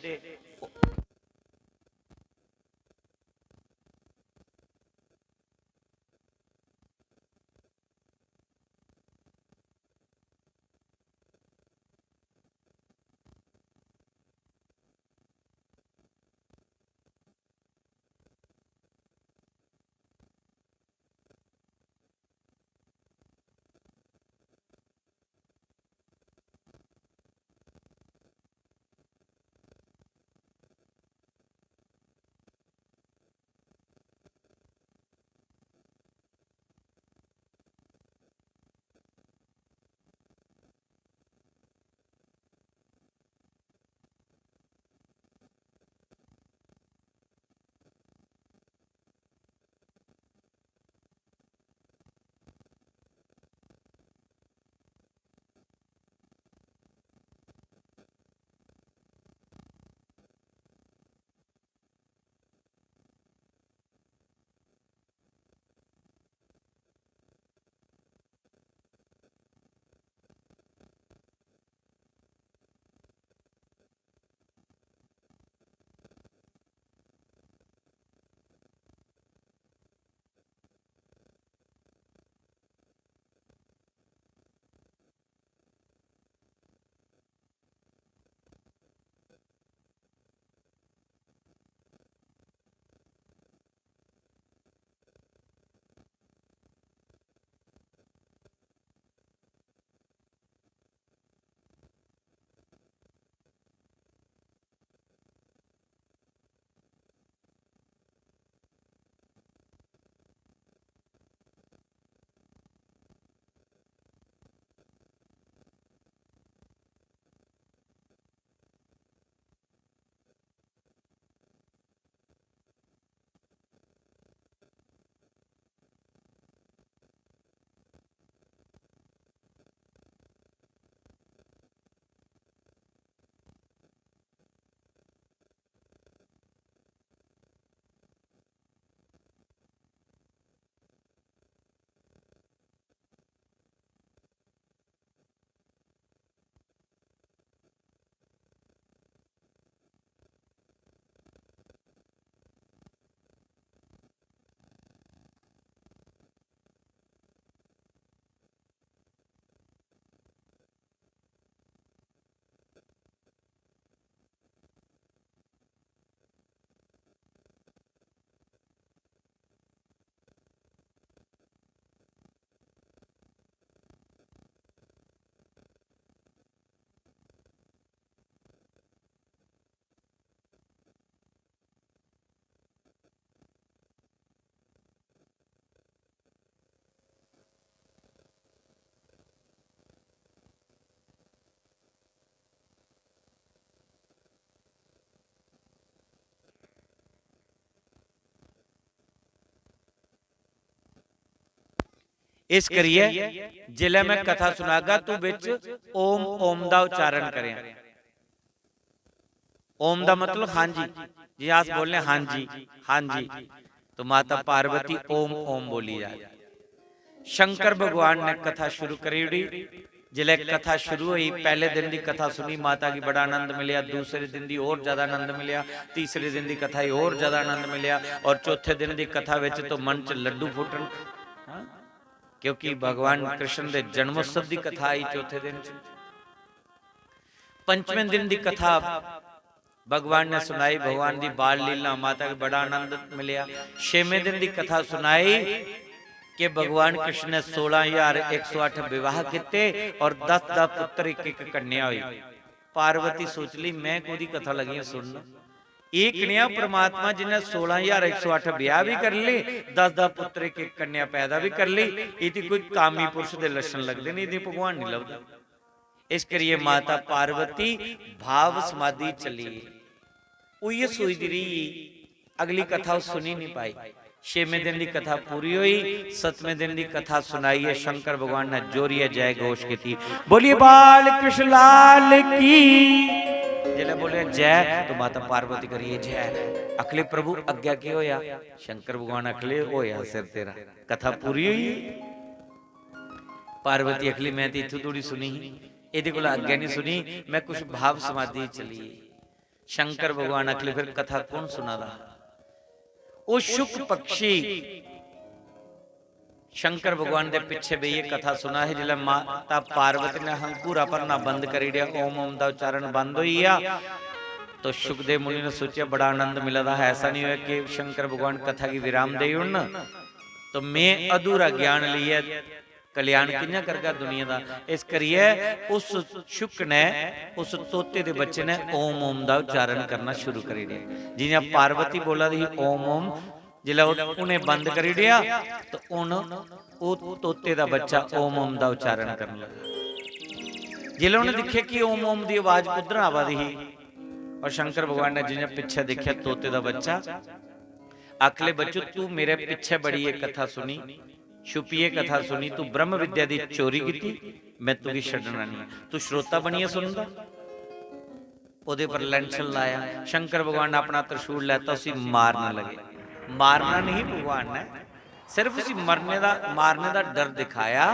इस करिए जिले मैं कथा सुनागा तू बिच ओम ओम दा उच्चारण करें। ओम दा मतलब हाँ जी, जी आप बोलने हाँ जी हाँ जी, तो माता पार्वती ओम ओम बोली जाए। शंकर भगवान ने कथा शुरू करी उड़ी। जिले कथा शुरू हुई, पहले दिन की कथा सुनी, माता की बड़ा आनंद मिलिया, दूसरे दिन की और ज्यादा आनंद मिलिया, तीसरे दिन की कथा और ज्यादा आनंद मिलिया, और चौथे दिन की कथा विच तो मन च लड्डू फुटन, क्योंकि भगवान कृष्ण के जन्मोत्सव की कथा आई चौथे दिन। पंचवें दिन की कथा भगवान ने सुनाई, भगवान की बाल लीला, माता को बड़ा आनंद मिलिया। छेवें दिन की कथा सुनाई कि भगवान कृष्ण ने 16,108 विवाह किते और 10 पुत्र, एक कन्या हुई। पार्वती सोच ली मैं कोई कथा लगी सुन, एक कन्या परमात्मा जिन्हें 16,108 विवाह भी कर ले, 10 पुत्र, एक कन्या पैदा भी कर ली, ये कोई कामी पुरुष के लक्षण लगते नहीं, ये भगवान नहीं लगता। इस करिए माता पार्वती भाव समाधि चली, उही सोचती रही, अगली कथा सुनी नहीं पाई। छेवें दिन की कथा पूरी हुई, 7वें दिन की कथा सुनाई है, शंकर भगवान ने जोरिया जय घोष की, बोलिए बाल कृष्ण लाल की। जिले बोले जय तो माता पार्वती करिए जय। अखले प्रभु आज्ञा की होया, शंकर भगवान अखले होया सिर तेरा, कथा पूरी हुई। पार्वती अखली मैं तो इथों थोड़ी सुनी, ये को आज्ञा नहीं सुनी, मैं कुछ भाव समाधि चली। शंकर भगवान अखले फिर कथा कौन सुना था? वो शुक पक्षी शंकर भगवान के पीछे भी ये कथा सुना है। जिले माता पार्वती ने हंकूरा भरना बंद कर दिया, ओम ओम का उच्चारण बंद हो गया, तो सुखदेव मुनि ने सोचा बड़ा आनंद मिला था। ऐसा नहीं हुआ कि शंकर भगवान कथा की विराम दे उड़न, तो मैं अधूरा ज्ञान लिया, कल्याण किया करगा दुनिया का। इस करिए उस शुक ने, उस तोते के बच्चे ने ओम ओम का उच्चारण करना शुरू कर दिया। जिन्हें पार्वती बोला थी ओम ओम, जिला उन्हें बंद कर दिया तो उन तोते का बच्चा ओम ओम का उच्चारण करने लगा। जिले उन्हें दिखे कि ओम ओम की आवाज उधर आवा दी, और शंकर भगवान ने जिन्हें पीछे देखा तोते का बच्चा, आखले बच्चो तू मेरे पीछे बड़ी एक कथा सुनी, छुपीए कथा सुनी, तू ब्रह्म विद्या की चोरी की, मैं तुझे छड्डना नहीं, तू श्रोता बनिए सुनदा। ओदे पर लंचन लाया, शंकर भगवान ने अपना त्रिशूल लेता, उसी मारने लगे। मारना नहीं भगवान ने, सिर्फ उसी मारने का डर दिखाया।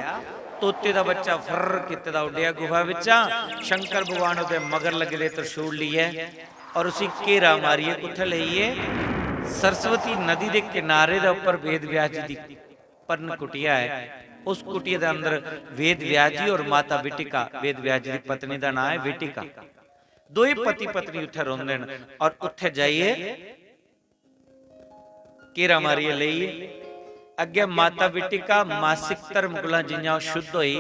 तोते का बच्चा फर किते दा उड्डिया गुफा विचा, शंकर भगवान उदे मगर लगे त्रिशूल लिए और उसी घेरा मारिए, कुत्थे लईए सरस्वती नदी के किनारे दे उपर वेद व्यास जी दी पर्ण कुटिया है। उस कुटिया के अंदर वेद व्यास जी और माता विटिका, वेद व्यास जी की पत्नी का नाम है विटिका, दो ही पति पत्नी उत्थे रोंदे ने, और उत्थे जाइए घेरा मारिए लईए। अगे माता विटिका मासिक धर्म कोला जियां शुद्ध हुई,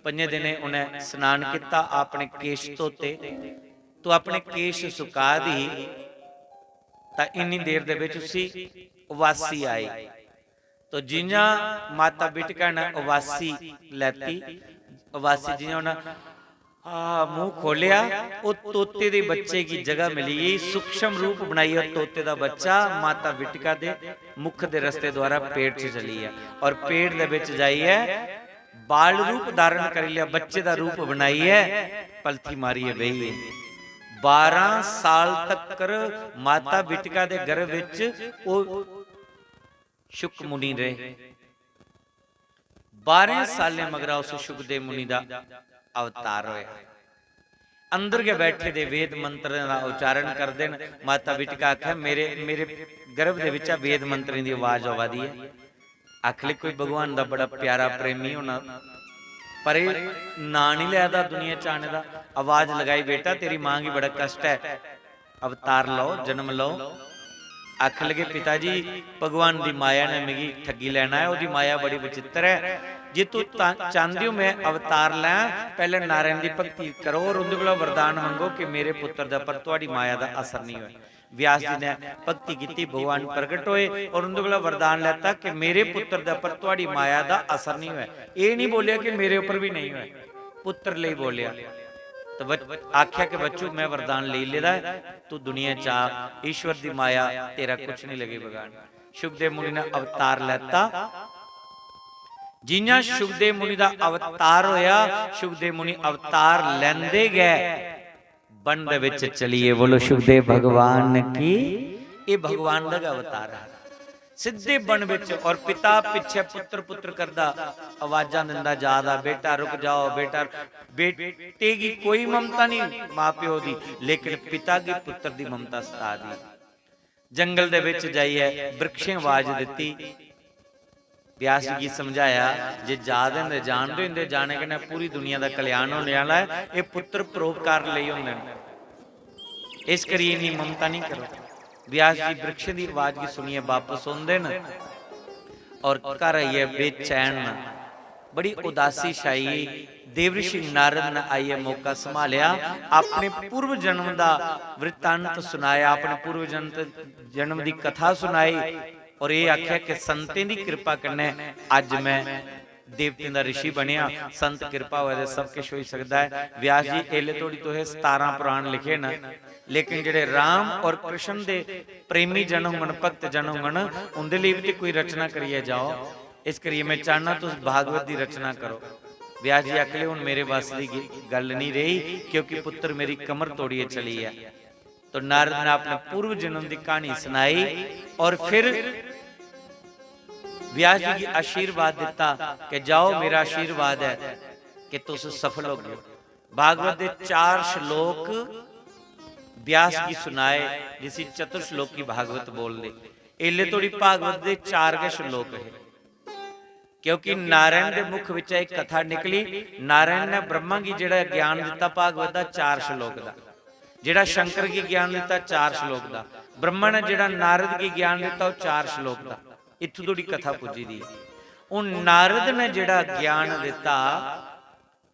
5 दिने उन्हें स्नान किया, अपने केश धोते, तो अपने केश सुका दी, तो इन्नी देर दे विच उसी उवासी आई। तो जियां माता विटिका ने उवासी लैती, उवासी जियां उन्हें मुंह खोलिया, वो तोते दे बच्चे की जगह मिली, सूक्ष्म रूप बनाई, और तोते का बच्चा माता विटिका दे मुख दे रस्ते द्वारा पेट च चली है, और पेट दे विच जाई है, बाल रूप धारण कर लिया, बच्चे का रूप बनाई है, पलथी मारी है बही है। 12 साल तक माता विटिका दे गर्भ विच वो शुक मुनि रहे। 12 साल मगरा उस शुकदेव मुनि का अवतार होया। अंदर के बैठे दे वेद मंत्र का उच्चारण कर देन। माता विटिका आखे मेरे मेरे गर्भ दे विच वेद मंत्र की आवाज आवा दी है। आखले कोई भगवान का बड़ा प्यारा प्रेमी होना, पर ना नहीं लिया दुनिया च आने का। आवाज लगाई बेटा तेरी मां की बड़ा कष्ट है, अवतार लो, जन्म लो। आख लगे पिताजी भगवान की माया ने मेरी ठगी लेना है, उसकी माया बड़ी विचित्र है, जे तू चाहते हो मैं अवतार लै, पहले नारायण की भक्ति करो और उनके को वरदान मंगो कि मेरे पुत्र का पर तुहाडी माया का असर नहीं होया। व्यास जी ने भक्ति की, भगवान प्रगट होए और उनके को वरदान लेता कि मेरे पुत्र का पर तुहाडी माया का असर नहीं होया। ये नहीं बोलिया कि मेरे ऊपर भी नहीं होया, पुत्र ले बोलिया। तो आख्या कि बच्चों मैं वरदान ले लेदा है, तू दुनिया चा ईश्वर की माया तेरा कुछ नहीं लगे भगवान। शुकदेव मुनि ने अवतार लेता। जिन्ना शुकदेव मुनि का अवतार होया, शुकदेव मुनि अवतार लेंदे गए, वन दे विच चलिए बोलो शुकदेव भगवान की। ये भगवान का अवतार है। ਸਿੱਧੇ ਬਣ ਵਿੱਚ, ਔਰ ਪਿਤਾ ਪਿੱਛੇ ਪੁੱਤਰ ਪੁੱਤਰ ਕਰਦਾ ਆਵਾਜ਼ਾਂ ਦਿੰਦਾ ਜਾਂਦਾ, ਬੇਟਾ ਰੁਕ ਜਾਓ ਬੇਟਾ। बेटे की कोई ममता नहीं मां प्यो दी, लेकिन पिता की पुत्र दी ममता सता दी। जंगल दे विच जाइए वृक्षें आवाज दिती, व्यास जी समझाया जे जा देंदे जान देंदे जाने कने पूरी दुनिया दा कल्याण होने वाला है। ये पुत्र परोपकार लई हुंदे ने, इस करिए इन्नी ममता नहीं करो। व्यास जी वृक्ष दी आवाज की सुनिए वापस आउंदे न और घर आइए बेचैन, बड़ी उदासी छाई। देवऋषि नारद ने आइए मौका संभालिया, अपने पूर्व जन्म का वृत्तांत सुनाया, अपने पूर्व जन्म की कथा सुनाई और ये आख्या कि संतें की कृपा करने अज मैं देवतें का ऋषि बनया। संत कृपा होए सब कुछ हो सकता है। व्यास जी एले थोड़ी तो है 17 पुराण लिखे न, लेकिन जेडे राम और कृष्ण दे प्रेमी जन होंगन, भक्त जन होंगन, उनके लिए भी कोई रचना करिए जाओ। इस करिए मैं चाहना तुस भागवत की रचना करो। व्यास जी आखले हुण मेरे बस की गल नहीं रही, क्योंकि पुत्र मेरी कमर तोड़िए चली है। तो नारद ने अपने पूर्व जन्म की कहानी सुनाई और फिर व्यास जी की आशीर्वाद दिता कि जाओ मेरा आशीर्वाद है कि तुस सफल हो गए। भागवत के 4 श्लोक व्यास की सुनाए, जिसी चतुर्श्लोक की भागवत बोल दे। एले थोड़ी भागवत के 4 के श्लोक है, क्योंकि नारायण के मुख विच एक कथा निकली। नारायण ने ब्रह्मा की जेड़ा ज्ञान दिता भागवत का 4 श्लोक का, जेड़ा शंकर की ज्ञान दिता 4 श्लोक का, ब्रह्मा ने जेड़ा नारद की ज्ञान दिता वो 4 श्लोक का। इत्थों थोड़ी कथा पुजी दी। उन नारद ने जेड़ा ज्ञान दिता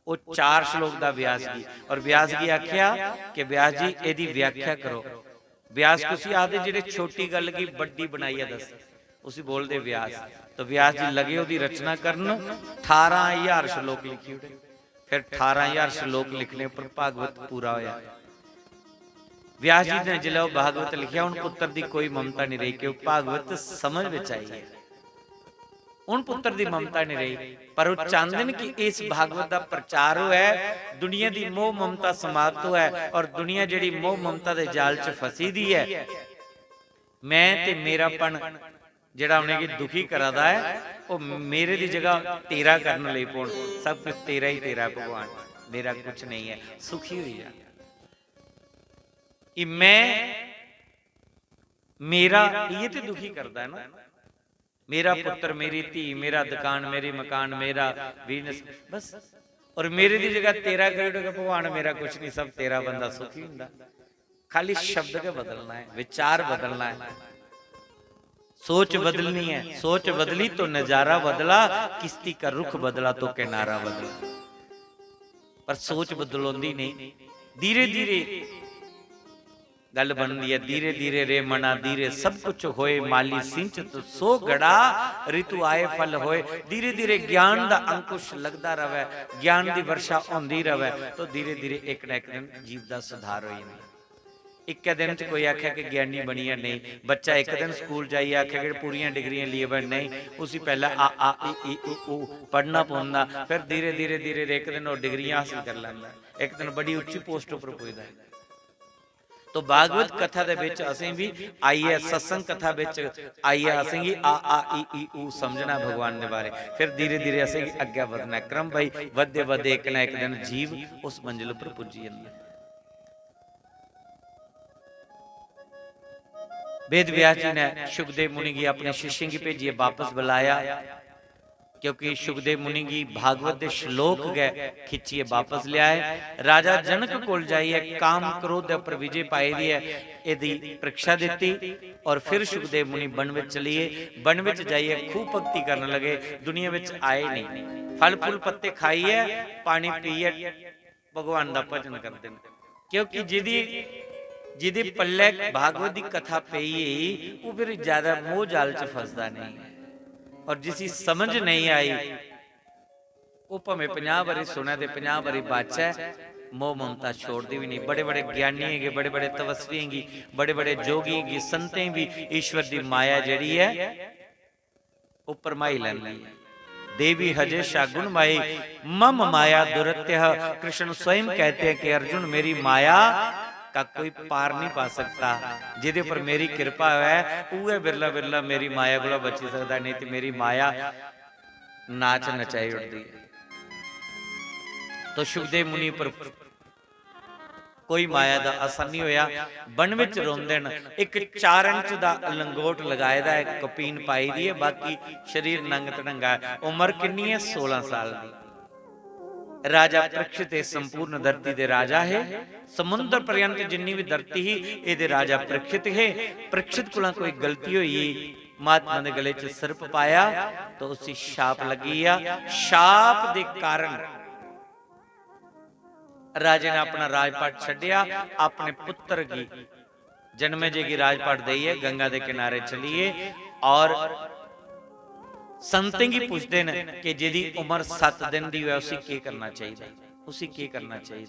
वो 4 श्लोक का व्यास जी, और व्यास जी आख्या कि व्यास जी एदी व्याख्या करो। व्यास तुसी आदे जेड़े छोटी गल की बड़ी बनाई है दस, उसी बोल दे व्यास। तो व्यास जी लगे उसकी रचना करन, 18,000 श्लोक लिखी उठे। फिर 18,000 श्लोक लिखने पर भागवत पूरा होया। व्यास जी ने जिला भागवत लिखा, उन पुत्र की कोई ममता नहीं रही, क्यों भागवत समझ विच आई है। उन पुत्र की ममता नहीं रही, पर वो चाहते हैं कि इस भागवत का प्रचार हो है, दुनिया की मोह ममता समाप्त हो है, और दुनिया जिहड़ी मोह ममता के जाल च फसी दी है। मैं ते मेरापन जिहड़ा उन्हें दुखी करादा है, वो मेरे दी जगह तेरा करने लई पौण। सब कुछ तेरा ही तेरा भगवान, मेरा कुछ नहीं है। सुखी हुई है मैं, मेरा ये तो दुखी करता है ना। मेरा पुत्र, मेरी धी, मेरा दुकान, मेरी मकान, मेरा बिजनेस, बस। और मेरे दी जगह तेरा करेगा भगवान, मेरा कुछ नहीं, सब तेरा। बंदा सुखी हुंदा। खाली शब्द के बदलना है, विचार बदलना है, सोच बदलनी है। सोच बदली तो नजारा बदला, किश्ती का रुख बदला तो किनारा बदला। पर सोच बदलोंदी नहीं। धीरे धीरे गल बनती है, धीरे धीरे रे मना धीरे सब कुछ होए। माली सिंच तो सो गड़ा, ऋतु आए फल होए। धीरे धीरे ज्ञान का अंकुश लगता रहे, ज्ञान की वर्षा होंदी रहे, तो धीरे धीरे एक न एक दिन जीव का सुधार हो जाए। एक दिन च कोई आख्या कि ज्ञानी बनिया नहीं। बच्चा एक दिन स्कूल जाइए आख्या कि पूरियां डिग्रियां लिए बन नहीं, उसी पहले आ ई ऊ पढ़ना पौंदा। फिर धीरे धीरे धीरे एक दिन वो डिग्रियां हासिल कर लैंदा, एक दिन बड़ी उच्ची पोस्ट पर पुजदा है। तो भागवत कथा दे विच असीं भी आइए, सत्संग कथा विच आइए, असीं भी आ ई ऊ समझना भगवान दे बारे। फिर धीरे धीरे असीं अगे वधना क्रम भाई वधे वधे एक ना एक दिन जीव उस मंजिल पर पुजी जांदा। वेद व्यास जी ने सुखदेव मुनि की अपने शिष्यों की भेजिए वापस बुलाया, क्योंकि सुखदेव मुनि की भागवत के श्लोक गए खिंचिए वापस लियाए। राजा जनक कोल जाइए, काम क्रोध पर विजय पाई दी है, यदि परीक्षा दी। और फिर सुखदेव मुनि वन में चलिए, वन में जाइए खूब भक्ति करने लगे। दुनिया में आए नहीं, फल फूल पत्ते खाइए, पानी पीए, भगवान का भजन करते हैं। क्योंकि जिदी पल्ले भागवत की कथा पई वो फिर ज्यादा मोह जाल च फसदा नहीं, और जिसी समझ नहीं आई वो भावें 50 बारी सुने ते 50 बारी बाचा, मोह ममता छोड़ती भी नहीं। बड़े बड़े ज्ञानी है, बड़े बड़े तपस्वी है, बड़े बड़े जोगी है, संतें भी ईश्वर की माया जड़ी है वो परमाई लैंदी है। देवी हजे शागुन माई मम माया दुरत्य। कृष्ण स्वयं कहते हैं कि अर्जुन मेरी माया का कोई पार नहीं पा सकता। जिहदे पर मेरी कृपा है उहे बिरला बिरला मेरी माया कोलों बची सकता, नहीं तो मेरी माया नाच नचाई उठती है। तो सुखदेव मुनि पर कोई माया का असर नहीं होया। बन विच रोंदे न एक 4 इंच का लंगोट लगाए दा है, कपीन पाई दी है, बाकी शरीर नंग तड़ंगा है। उम्र कितनी है? 16 साल की। राजा परीक्षित संपूर्ण धरती दे राजा है। समुद्र पर्यंत जिन्नी भी धरती ही ये राजा परीक्षित है। परीक्षित को कोई गलती हुई, महात्मा ने गले च सर्प पाया तो उसी शाप लगी आ। शाप दे कारण राजे ने अपना राजपाट छड्या, अपने पुत्र की जन्मेजय की राजपाट दी है, गंगा के किनारे चलिए और संतें की पूछते हैं कि जिदी उम्र 7 दिन दी है उसी के करना चाहिए, उसी के करना चाहिए।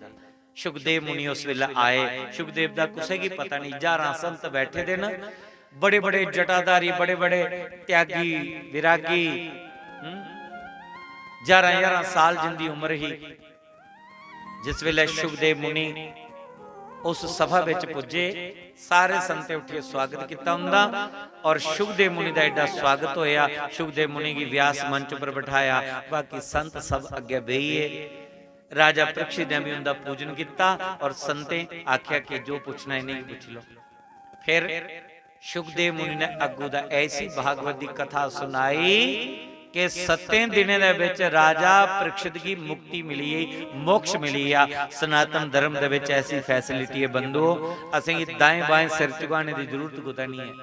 सुखदेव मुनि उस वेले आए। सुखदेव दा कुछ की पता नहीं, 11 संत बैठे दे न, बड़े बड़े जटाधारी, बड़े बड़े त्यागी विरागी, 11 साल जिंदी उम्र ही। जिस वेले सुखदेव मुनि उस सभा विच पुजे, सारे संते उठिए स्वागत किया उनका और सुखदेव मुनि का एडा स्वागत होया। सुखदेव मुनि की व्यास मंच पर बिठाया, बाकी संत सब अगे बेहिए। राजा परीक्षित ने भी उनका पूजन किया और संते आख्या कि जो पूछना है नहीं पूछ लो। फिर सुखदेव मुनि ने अगू दा ऐसी भागवत की कथा सुनाई कि 7 दिनों दे विच राजा परीक्षित की मुक्ति मिली, मोक्ष मिली आ। सनातन धर्म दे विच ऐसी फैसिलिटी है बंधो, असें दाएं बाएं सिर झुकाने की जरूरत कोई नहीं है,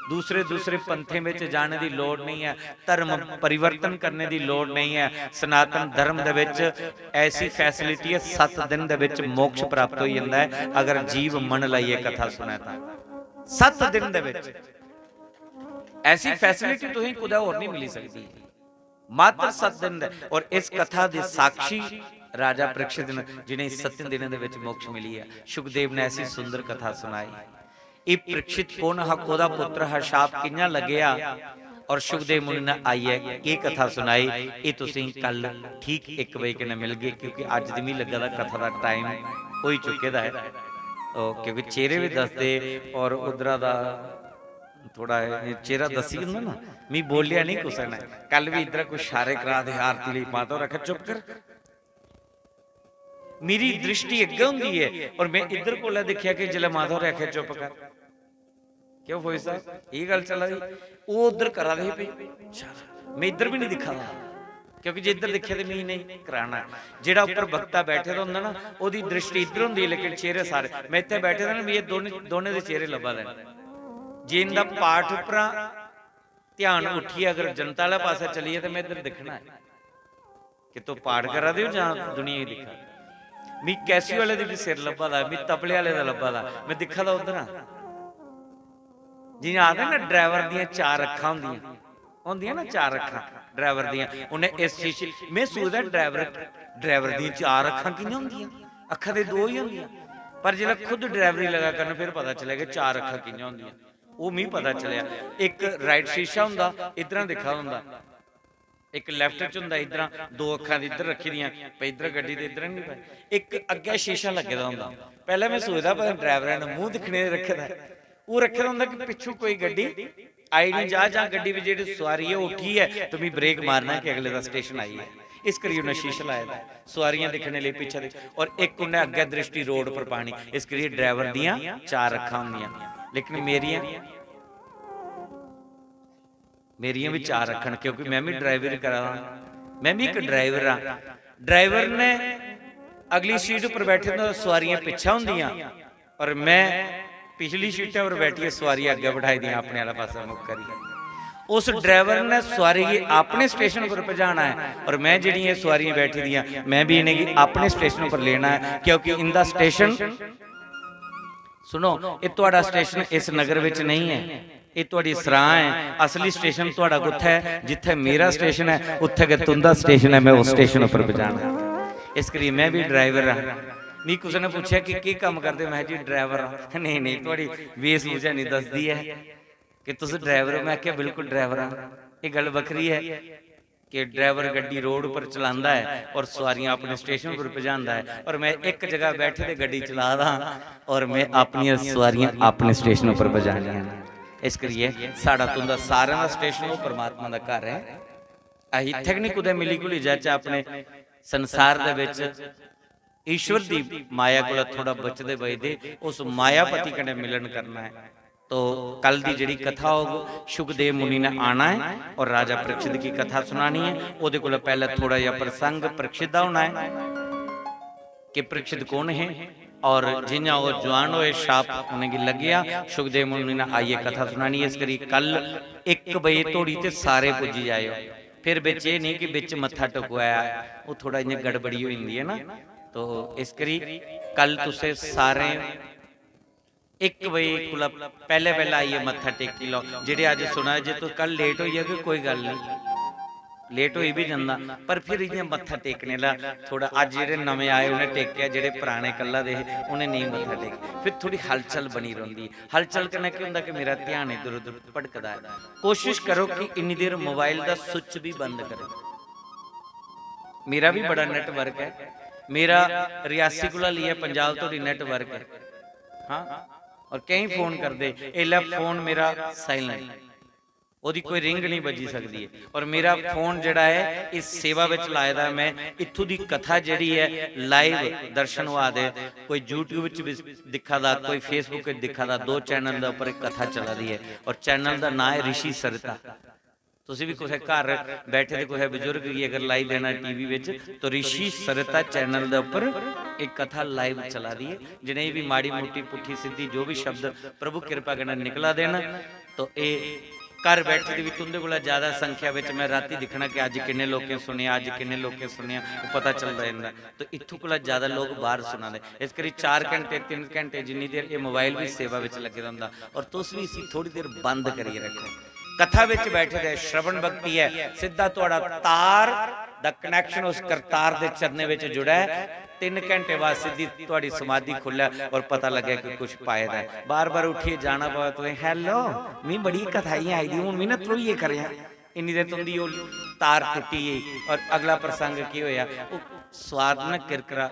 दूसरे दूसरे पंथे में जाने की लोड़ नहीं है, धर्म परिवर्तन करने की लोड़ नहीं है। सनातन धर्म दे विच ऐसी फैसिलिटी है, 7 दिन दे विच मोक्ष प्राप्त हो जाता है अगर जीव मन लाइए कथा सुने तो। 7 दिन दे विच ऐसी फैसिलिटी तो ही कुछ और नहीं मिली सकती, मात्र 7 दिन। और इस कथा दे साक्षी राजा परीक्षित ने, जिन्हें 7 दिनों दे विच मोक्ष मिली है। सुखदेव ने ऐसी सुंदर कथा सुनाई। ये परीक्षित कौन है, कोदा पुत्र है, शाप किन्ना लगया और सुखदेव मुनि ने आई है ये कथा सुनाई। ये तुसीं कल ठीक 1 बजे के मिल गए, क्योंकि अज दी मी लगा कथा का टाइम हो ही चुके दा है, क्योंकि चेहरे भी दसदे और उधरा दा थोड़ा चेहरा दसी होंदा ना। मैं बोलिया नहीं कुछ ने, कल भी इधर कुछ इशारे करा दे आरती ली माता रखा चुप कर। मेरी दृष्टि अगे होंदी है और मैं इधर को देखिया कि जिले माधव रखे चुप कर, क्यों भाई साहब ये गल चला रही, वो उधर करा दे पे, मैं इधर भी नहीं दिखा रहा, क्योंकि जो इधर दिखे तो मैं नहीं कराना। जेड़ा ऊपर वक्ता बैठे होंदा ना, ओदी दृष्टि इधर होंदी, लेकिन चेहरे सारे मैं इत्थे बैठे थे ना, ये दोने दे चेहरे लभा देने। जे इनका पाठ उपर ध्यान उठिए, अगर जनता वाले पासे चलिए तो मैं इधर दिखना है कि तो पाठ करा दे जहां दुनिया ही दिखा। मैं कैसी वाले दी भी सिर लभा दा, मैं तबले वाले दा लभा दा, मैं दिखा दा उधर जिवें आखदे ना ड्राइवर दियां 4 अखां होंदियां ना, 4 अखां ड्राइवर दियां। उन्हें इस शीशे मैं सोचदा ड्राइवर दियां 4 अखां कियां होंदियां, अखां दे 2 ही होंदियां, पर जिहड़ा खुद ड्राइवरी लगा करन फिर पता चलेगा 4 अखां कियां होंदियां। वो मी पता चलिया, एक राइट शीशा हुंदा इधर दिखा हुंदा, एक लैफ्ट च हुंदा इधर, 2 अखां इधर रखी दियां पे, इधर गड्डी ते इधर नहीं, एक अगे शीशा लगे दा हुंदा। पहले मैं सोचदा पर ड्राइवरां ने मुंह दिखने रखे दा, वो रखे दा हुंदा कि पिछू कोई गड्डी आई नहीं जा गड्डी में जेह्ड़ी सवारी है उठी है तो मैं ब्रेक मारना कि अगले दा स्टेशन आई है, इस करिए उन्हें शीशा लाया था सवारियां दिखने लिए पीछे दे, और एक उन्हें अगे दृष्टि रोड पर पानी, इस करिए ड्राइवर दियां 4 अखां होंदियां, लेकिन मेरियां भी 4 अखां, क्योंकि मैं भी ड्राइवरी करा, मैं भी एक ड्राइवर हाँ। ड्राइवर ने अगली सीट पर बैठे तो सवारियां पिछे होंदियां और मैं पिछली सीटा पर बैठी सवारी अगे बिठाई दियां अपने वाला पासा मुख करी। उस ड्राइवर ने सवारी अपने स्टेशन पर पहुंचाना है और मैं जिहड़ियां सवारियां बैठी दियां मैं भी इन्हें अपने स्टेशन पर लेना है, क्योंकि इनका स्टेशन सुनो, ये तुहाडा स्टेशन इस नगर विच नहीं है, ये तुहाडी सराह है। असली स्टेशन तुहाडा कुत्थे है, जिथे मेरा स्टेशन है उत्थे के तुंदा स्टेशन है, मैं उस स्टेशन पर पहुंचाना है। इस करिए मैं भी ड्राइवर हाँ। नहीं किसी ने पूछा कि की काम करते, मैं जी ड्राइवर हाँ। नहीं थोड़ी वेशभूषा नहीं दसदी है कि तुम ड्राइवर हो, मैं क्या बिल्कुल ड्राइवर हाँ। ये गल बखरी है कि ड्राइवर गड्डी रोड पर चलाता है और सवारियां अपने स्टेशन पर पहुंचाता है, और मैं एक जगह बैठे ते गड्डी चला रहा और मैं अपनी सवारियां अपने स्टेशन पर पहुंचानियां। इस करिए साड़ा तुंदा सारे का स्टेशन वो परमात्मा का घर है। अं इत्थे नहीं कुदै मिली घुली जाचे अपने संसार दे विच ईश्वर की माया को थोड़ा बचते बचते उस मायापति कने मिलन करना है। तो कल की जिहड़ी कथा हो शुकदेव मुनि ने आना है और राजा परीक्षित की कथा सुनानी है। उहदे कोल पहले थोड़ा जिहा प्रसंग परीक्षित दा होना है कि परीक्षित कौन है और जिन्ना वो जवान होए शाप उन्हें लग गया। शुकदेव मुनि ने आइए कथा सुनानी है। इस करी कल 1 बजे तोड़ी ते सारे पुजी जाए। फिर बिच ये नहीं कि बिच मत्था टुकवाया, वो थोड़ा इन्नी गड़बड़ी हो जाती है ना। तो इस करी कल तुसे सारे 1 बजे कोला पहले पहले आइए मत्था टेकी लो। जेडे अज सुना जे तो कल लेट हो जाएगी कोई गल नहीं, लेट हो भी जाता, पर फिर इन्हें मत्था टेकने ला थोड़ा अज जेडे नवे आए उन्हें टेकिया, जेडे पुराने कला दे उन्हें नहीं मत्था टेक, फिर थोड़ी हलचल बनी रही। हलचल करने क्या होंगे कि मेरा ध्यान इधर उधर भटकदा है। कोशिश करो कि इन्नी देर मोबाइल का स्विच भी बंद करो। मेरा भी बड़ा नेटवर्क है, मेरा रियासी को लिया पंजाब तो नेटवर्क है, हाँ, और कई फोन करते एला फोन मेरा साइलेंट, ओदी कोई रिंग नहीं बजी सकती है। और मेरा फोन जड़ा है इस सेवा विच लाए दा, मैं इत्थों दी कथा जड़ी है लाइव दर्शन हुआ दे, कोई यूट्यूब विच भी दिखा दा, कोई फेसबुक विच दिखा दा। 2 चैनल दे उपर एक कथा चला दी है और चैनल का नाम है ऋषि सरिता। तुसी भी कुछ घर बैठे थे कुछ बजुर्ग भी अगर लाई देना टीवी विच तो ऋषि सरिता चैनल दे उपर एक कथा लाइव चला दी है। जिन्हें भी माड़ी मोटी पुठी सीधी जो भी शब्द प्रभु कृपा करना निकला देना, तो ये घर बैठे भी तुंदे कोल ज्यादा संख्या विच मैं राती दिखना कि अज किन्ने लोकें सुनिया, अज किन्ने लोकें सुनिया, वो पता चलता है। तो इत्थों कोल ज्यादा लोग बाहर सुना दे। इस करी 4 घंटे 3 घंटे जिन्नी देर ये मोबाइल भी सेवा विच लगे रहिंदा, और तुस भी इसी थोड़ी देर बंद करिए रखो। कथा विच बैठे दे श्रवण भक्ति है, सीधा तुहाडा तार दा कनैक्शन उस करतार दे चरने विच जुड़ा है। 3 घंटे बाद सीधी तुहाडी समाधि खुला और पता लगे कि कुछ पाएदा है। बार बार उठिए जाना पवे तो हैलो मी बड़ी कथाई आई दी हूं मी ना थ्रोइए करिया इन्नी देर तुंदी ओ तार टुटी और अगला प्रसंग की होया वो स्वाद ना किरकरा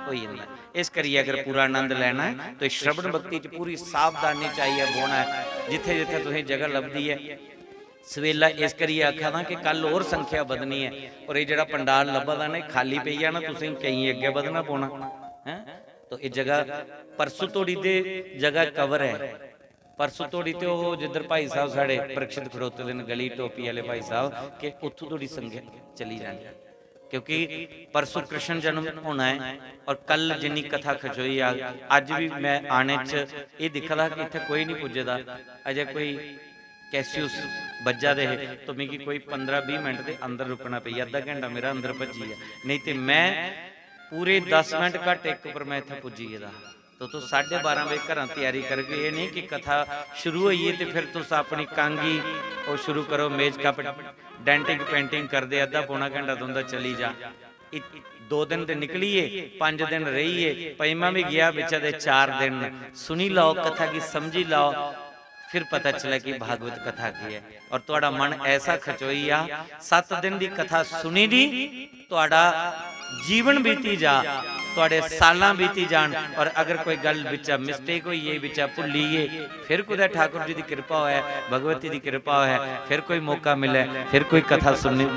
हो जाता। इस करिए अगर पूरा आनंद लेना है तो श्रवण भक्ति च पूरी सावधानी चाहिए बोना है। जिथे जिथे तुहें जगह लभदी है सवेला। इस करिए आखा था कि कल और संख्या बदनी है, और ये जरा पंडाल लभा दा ना खाली पई है ना, तुसीं कहीं अगे बदना पौना है। तो ये जगह परसों तोड़ी दे जगह कवर है, परसों तोड़ी तो जिधर भाई साहब साढ़े परीक्षित खड़ोते दिन गली टोपी वाले भाई साहब के उत्थों थोड़ी संख्या चली जानी, क्योंकि परसों कृष्ण जन्म होना है और कल जिन्नी कथा खचोई अज भी मैं आने च ये दिखा था कि इत्थे कोई नहीं पुजदा। अजे कोई कैसियस बज्जा दे तो मिगी कोई 15-20 मिनट के अंदर रुकना पई, अद्धा घंटा मेरा अंदर भजी है, नहीं तो मैं पूरे 10 मिनट घट एक पर मैं इत्थे पुजी गेदा। तो 12:30 बजे घर तैयारी करके, ये नहीं कि कथा शुरू हुई है तो फिर तुस अपनी कांगी और शुरू करो मेज कप डेंटिंग पेंटिंग कर दे, अद्धा पौना घंटा तुंदा चली जा। 2 दिन तो निकलीए, 5 दिन रहीए, पंजवां भी गया बिचा दे 4 दिन सुनी लाओ कथा की समझी लाओ, फिर पता चला कि भागवत कथा की है। और तुहाडा मन ऐसा खचोई आ 7 दिन की कथा सुनी दी, तुहाडा जीवन बीती जा, तुहाडे सालां बीती जान, और अगर कोई गल बिचा मिस्टेक हुई है बिचा भुलीए, फिर कुदै ठाकुर जी की कृपा है, भगवती की कृपा है, फिर कोई मौका मिले फिर कोई कथा सुननी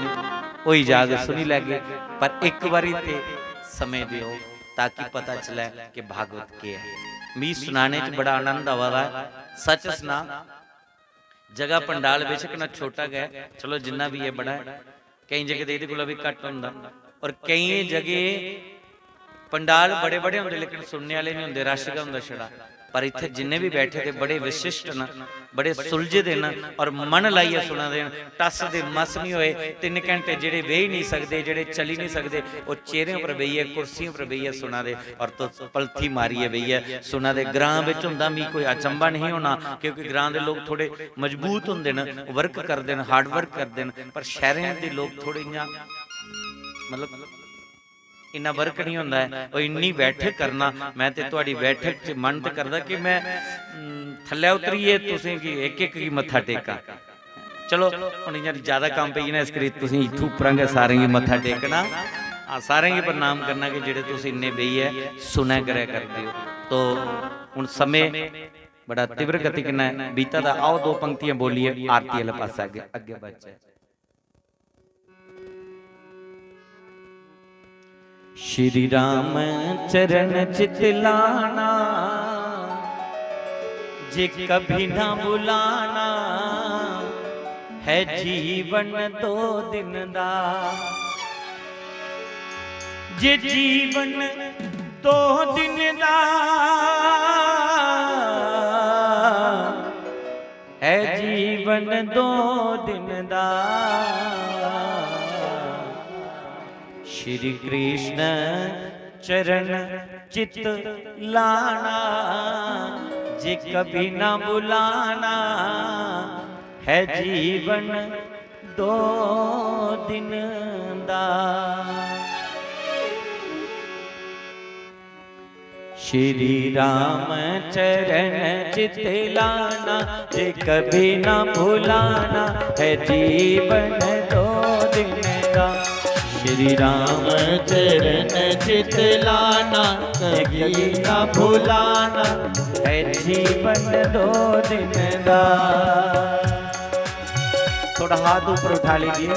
होई जाग सुनी लैगे। पर एक बारी ते समय दिओ ताकि पता चले कि भागवत के है। मी सुनाने च बड़ा आनंद आवा है। सच सुना जगह पंडाल बेशक ना छोटा गया, चलो जिन्ना भी है बड़ा है, कई जगह ये को भी घट होंदा, और कई जगह पंडाल बड़े बड़े होंगे लेकिन सुनने वाले नहीं होंगे, रश का होंगे छड़ा। पर इत्थे जिन्ने भी बैठे थे बड़े विशिष्ट न, बड़े सुलझे दे न, और मन लाइए सुना दे, टस दे मस नहीं होए। 3 घंटे जेडे बेही नहीं सकते, जेडे चली नहीं सकते, वो चेहरों पर बहिए कुर्सियों पर बहिए सुना दे, और तो पलथी मारिए बहिए सुना दे। ग्रां विच हुंदा भी कोई अचंभा नहीं होना, क्योंकि ग्रां दे लोग थोड़े मजबूत होंदे न, वर्क करदे न, हार्ड वर्क करदे न, पर शहरों के लोग थोड़े मतलब इन्ना वर्क नहीं होंदा है। और इन्नी बैठक करना, मैं ते तुहाडी बैठक च मन ते करदा कि मैं थल्ले उतरीए तुसीं कि एक एक की मत्था टेका, चलो हुण यार ज्यादा काम पई ना, इस करी तुसीं इत्थों उपरांगे सारें गी मत्था टेकना, सारें गी प्रणाम करना कि जेड़े तुसीं इन्ने बेही है सुनै करया करदे हो। तो हुण समय बड़ा तीव्र गति कन्नै बीता दा, आओ दो पंक्तियां बोलिए आरती वाले पासे अगे अगे बच्चे। श्री राम चरण चित लाना, जे कभी ना बुलाना, है जीवन दो दिन दा। जे जीवन दो दिन दा, है जीवन दो दिन दा। श्री कृष्ण चरण चित लाना, जे कभी ना बुलाना, है जीवन दो दिन दा। श्री राम चरण चित लाना, जे कभी ना भुलाना, है जीवन दो दिन दा। श्री राम चरण चित लाना, कभी ना भुलाना, है जीवन दो दिन दा। थोड़ा हाथ ऊपर उठा लीजिए,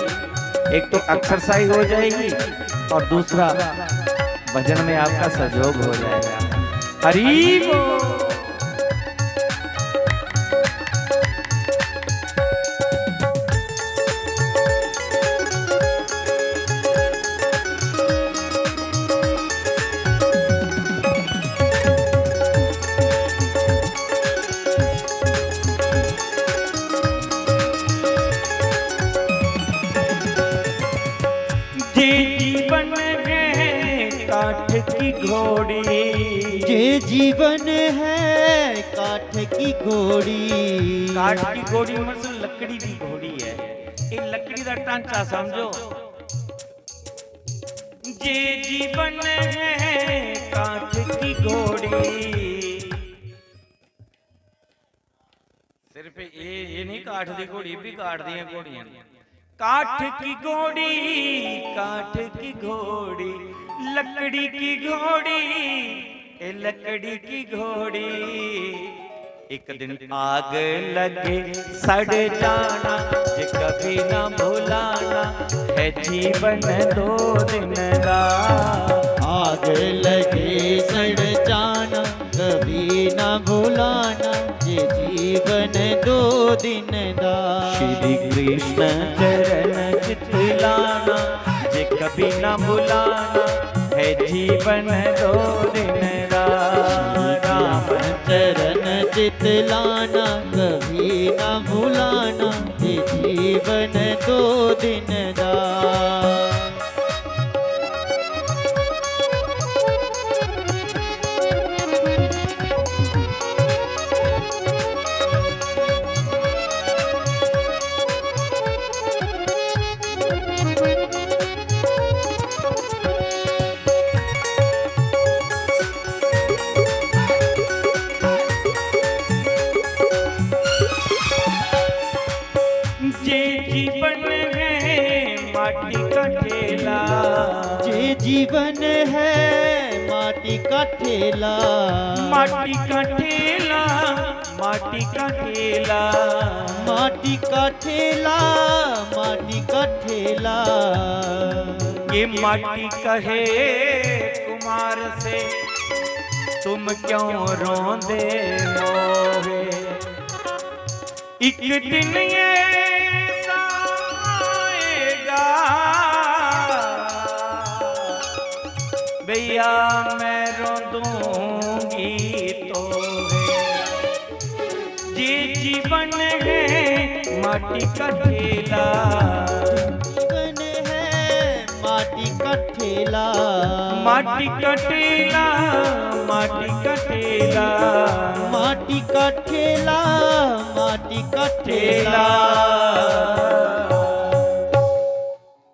एक तो एक्सरसाइज हो जाएगी और दूसरा भजन में आपका सहयोग हो जाएगा। हरि बोल। जे जीवन है काठ की घोड़ी। काठ की घोड़ी मतलब लकड़ी की घोड़ी है, ये लकड़ी का टांचा समझो। जे जीवन है काठ की घोड़ी, सिर्फ ये नहीं काठ की घोड़ी, भी काठ दी घोड़ियां। काठ की घोड़ी, काठ की घोड़ी, लकड़ी की घोड़ी, ए लकड़ी की घोड़ी। एक दिन आग लगे सड़ जाना, जे कभी ना भुलाना, है जीवन दो दिन दा। आग लगे सड़ जाना, कभी ना भुलाना, ये जीवन दो दिन दा। श्री कृष्ण चरण चित लाना, जे कभी ना भुलाना, है जीवन दो दिन दा। राम चरण चित लाना, कभी ना भुलाना, ये जीवन दो दिन दा। जीवन है माटी का ठेला। माटी का ठेला, माटी का ठेला, माटी का ठेला, माटी का ठेला। ये माटी कहे कुमार से, तुम क्यों रोंदे मोहे। एक दिन ये भैया मैं रो दूंगी तो जी जीवन है माटी का ठेला। जीवन है माटी का ठेला। माटी का ठेला, माटी का ठेला, माटी का ठेला, माटी का ठेला।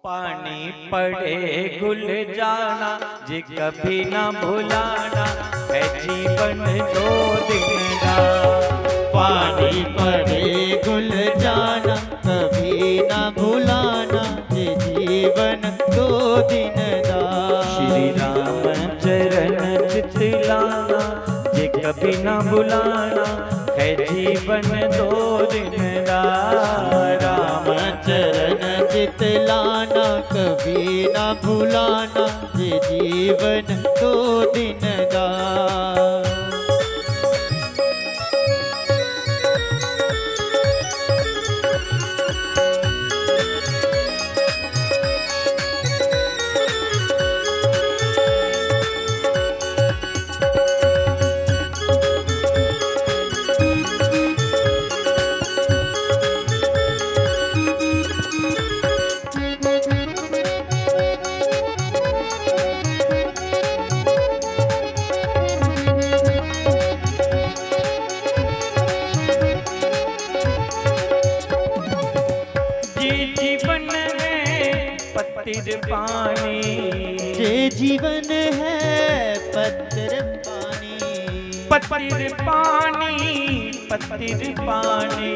पानी पड़े घुल जाना, जे कभी ना भुलाना, है जीवन दो दिन का। पानी पड़े गुल जाना, कभी ना भुलाना ये जीवन दो दिन दा। श्री राम चरण चितलाना, ये कभी ना भुलाना है जीवन दो दिन दा। राम चरण चितलाना, कभी ना भुलाना ये जीवन दो दिन दा। पत्तिर पानी, जे जीवन है पत्थर पानी, पत्तिर पानी, पत्तिर पानी,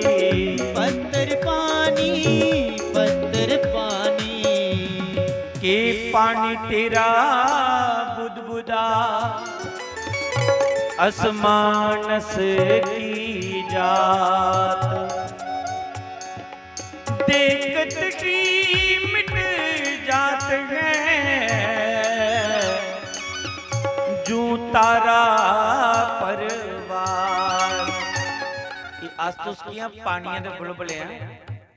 पत्थर पानी, पत्थर पानी। के पानी तेरा बुदबुदा असमानस की जात, देखत की मिट जात है जू तारा परवार। ये आस्तुस्कियां पानियां दे बुलबुले हैं,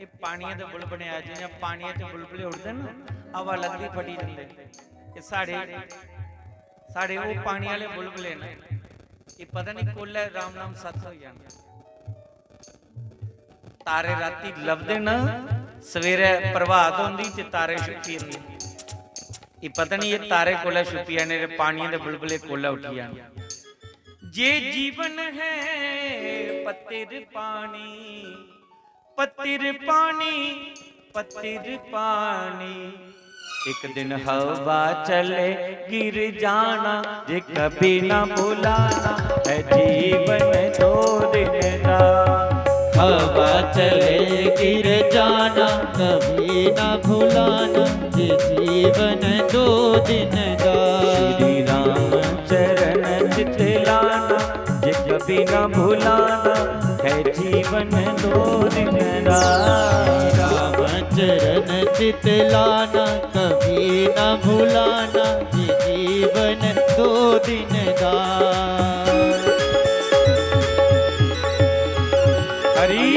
ये पानियां दे बुलबुले आ जिन्हें पानियां च बुलबुले उड़दे ना हवा लगदी फटी जांदे। ये साढ़े वो पानी वाले बुलबुले ना, ये पता नहीं कोला राम नाम सत हो जाना। तारे राती लभदे ना, सवेरे प्रभात होंदी ते तारे छुपी जांदे। ये पता नहीं ये तारे कोला छुपी जाने, पानियां दे बुलबुले कोला उठी जाने। जे जीवन है पत्तिर पानी, पत्तिर पानी, पत्तिर पानी। एक दिन हवा चले गिर जाना, जे कभी ना भुलाना है जीवन दो दिन दा। हवा चले गिर जाना, कभी ना भुलाना ये जीवन दो दिन दा। श्री राम चरण चितलाना, जे कभी ना भुलाना है जीवन दो दिन दा। राम चरण चितलाना, कभी ना भुलाना ये जीवन दो दिन दा। हरि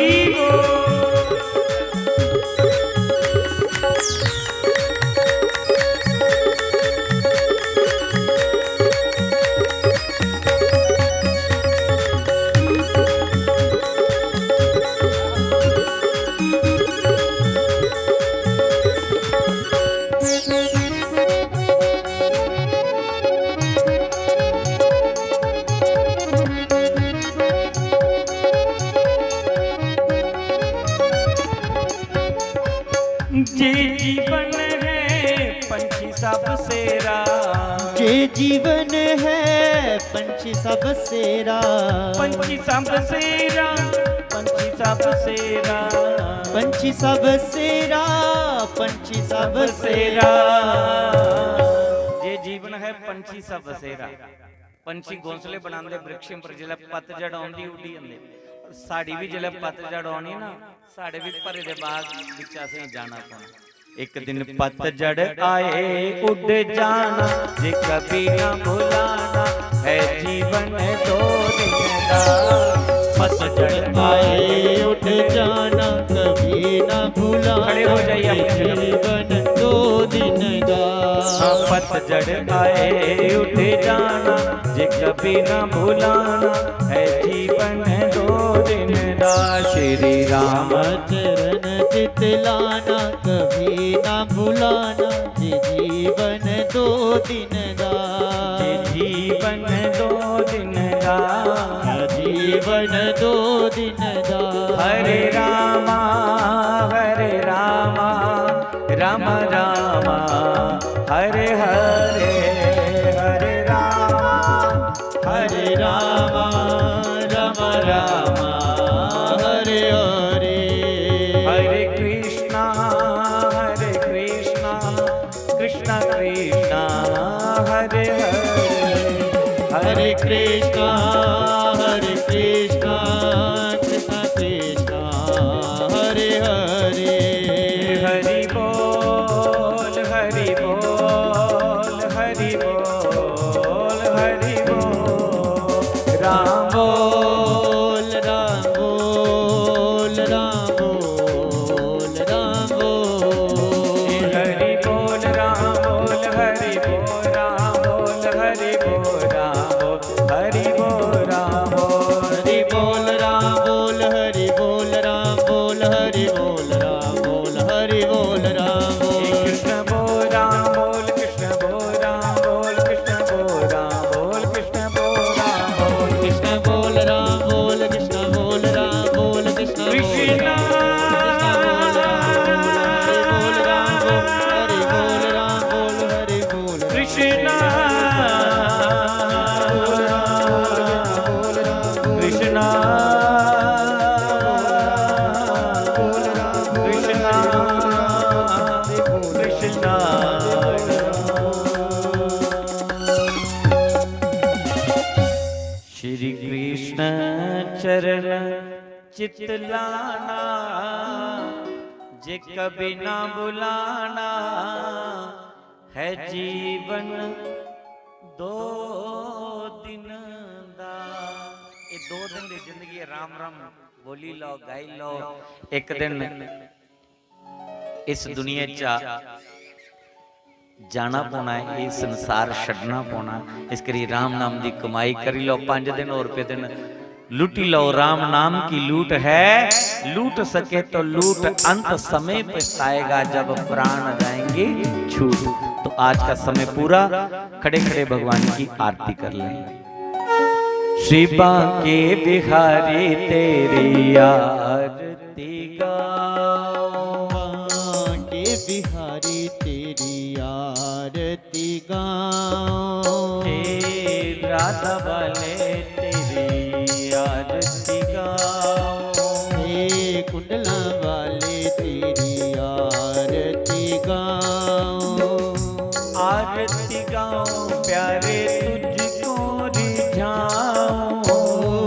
जे जीवन है पंछी सब सेरा, जे जीवन है पंछी सब सेरा, पंछी सब सेरा, पंछी सब सेरा, पंछी सब सेरा, पंछी सब सेरा। सेरा। जे जीवन है पंछी सब सेरा। पंछी घोंसले बनाते वृक्षों पर, जिले पतझड़ आउंदी उड्डी जांदे। साड़ी भी जिले पतझड़ आनी ना, साढ़े भी भरे दे बाग विच असें जाना पौना। एक दिन पतझड़ आए उड़ जाना, जे कभी ना भुलाना है जीवन दो दिन दा। पतझड़ आए उठ जाना, कभी ना भुलाना खड़े हो जाइए अपने जीवन दो दिन दा। पतझड़ आए उठ जाना, जे कभी ना भुलाना है जीवन दो दिन दा। श्री राम चरण चितलाना, कभी ना भुलाना ये जीवन दो दिन दा। ये जीवन दो दिन दा, जीवन दो दिन दा। हरे रामा राम रामा हरे हरे, हरे रामा हरे रामा राम रामा कृष्णा कृष्ण कृष्ण हरे हरे हरि बोल हरि बोल हरि बोल हरि बोल राम बोल राम बोल राम बोल राम बोल हरि बोल राम बोल हरि बोल राम बोल हरि बोल राम बोल हरि बोल राम बोल हरि बोल राम बोल हरि बोल राम बोल हरि बोल राम बोल हरि बोल राम बोल कृष्ण बोल राम बोल कृष्ण बोल राम बोल कृष्ण बोल राम बोल कृष्ण बोल राम बोल कृष्ण बोल राम बोल कृष्ण बोल राम बोल कृष्ण बोल कृष्ण हरि बोल राम बोल हरि बोल कृष्ण कृष्ण कृष्ण श्री कृष्ण चरण चितलाना जे कभी ना बुलाना है जीवन दो दिन दा ये 2 दिन की जिंदगी है राम राम बोली लो गाई लो एक दिन इस दुनिया चा जाना पौना है ये संसार छड़ना पौना इस करी राम नाम की कमाई करी लो 5 दिन और रुपये दिन लूटी लो राम नाम की लूट है लूट सके तो लूट अंत समय पछताएगा जब प्राण जाएंगे छूट। तो आज का समय पूरा खड़े खड़े भगवान की आरती कर लें। श्री बांके बिहारी तेरी आरती गाओ के बिहारी तेरी आरती गाओ हे राधा वाले तेरी आरती गाओ हे कुंडला वाले तेरी आरती गाओ आरती गाओ प्यारे तुझको रिझाओ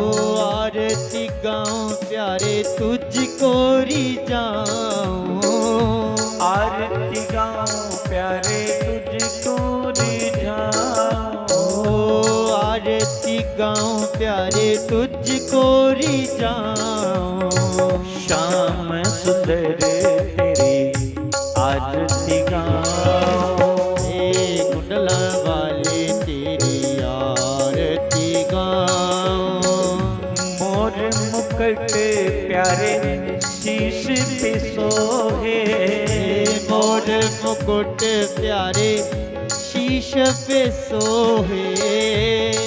आरती गाओ प्यारे तुझको रिझाओ आरती गाओ प्यारे तुझको रिझाओ आरती गाओ प्यारे तुझको रिझाओ श्याम सुंदर तेरी आरती गाओ हे कुंडला वाले तेरी आरती गाओ मोर मुकुट प्यारे शीश पे सोहे मोर मुकुट प्यारे शीश पे सोहे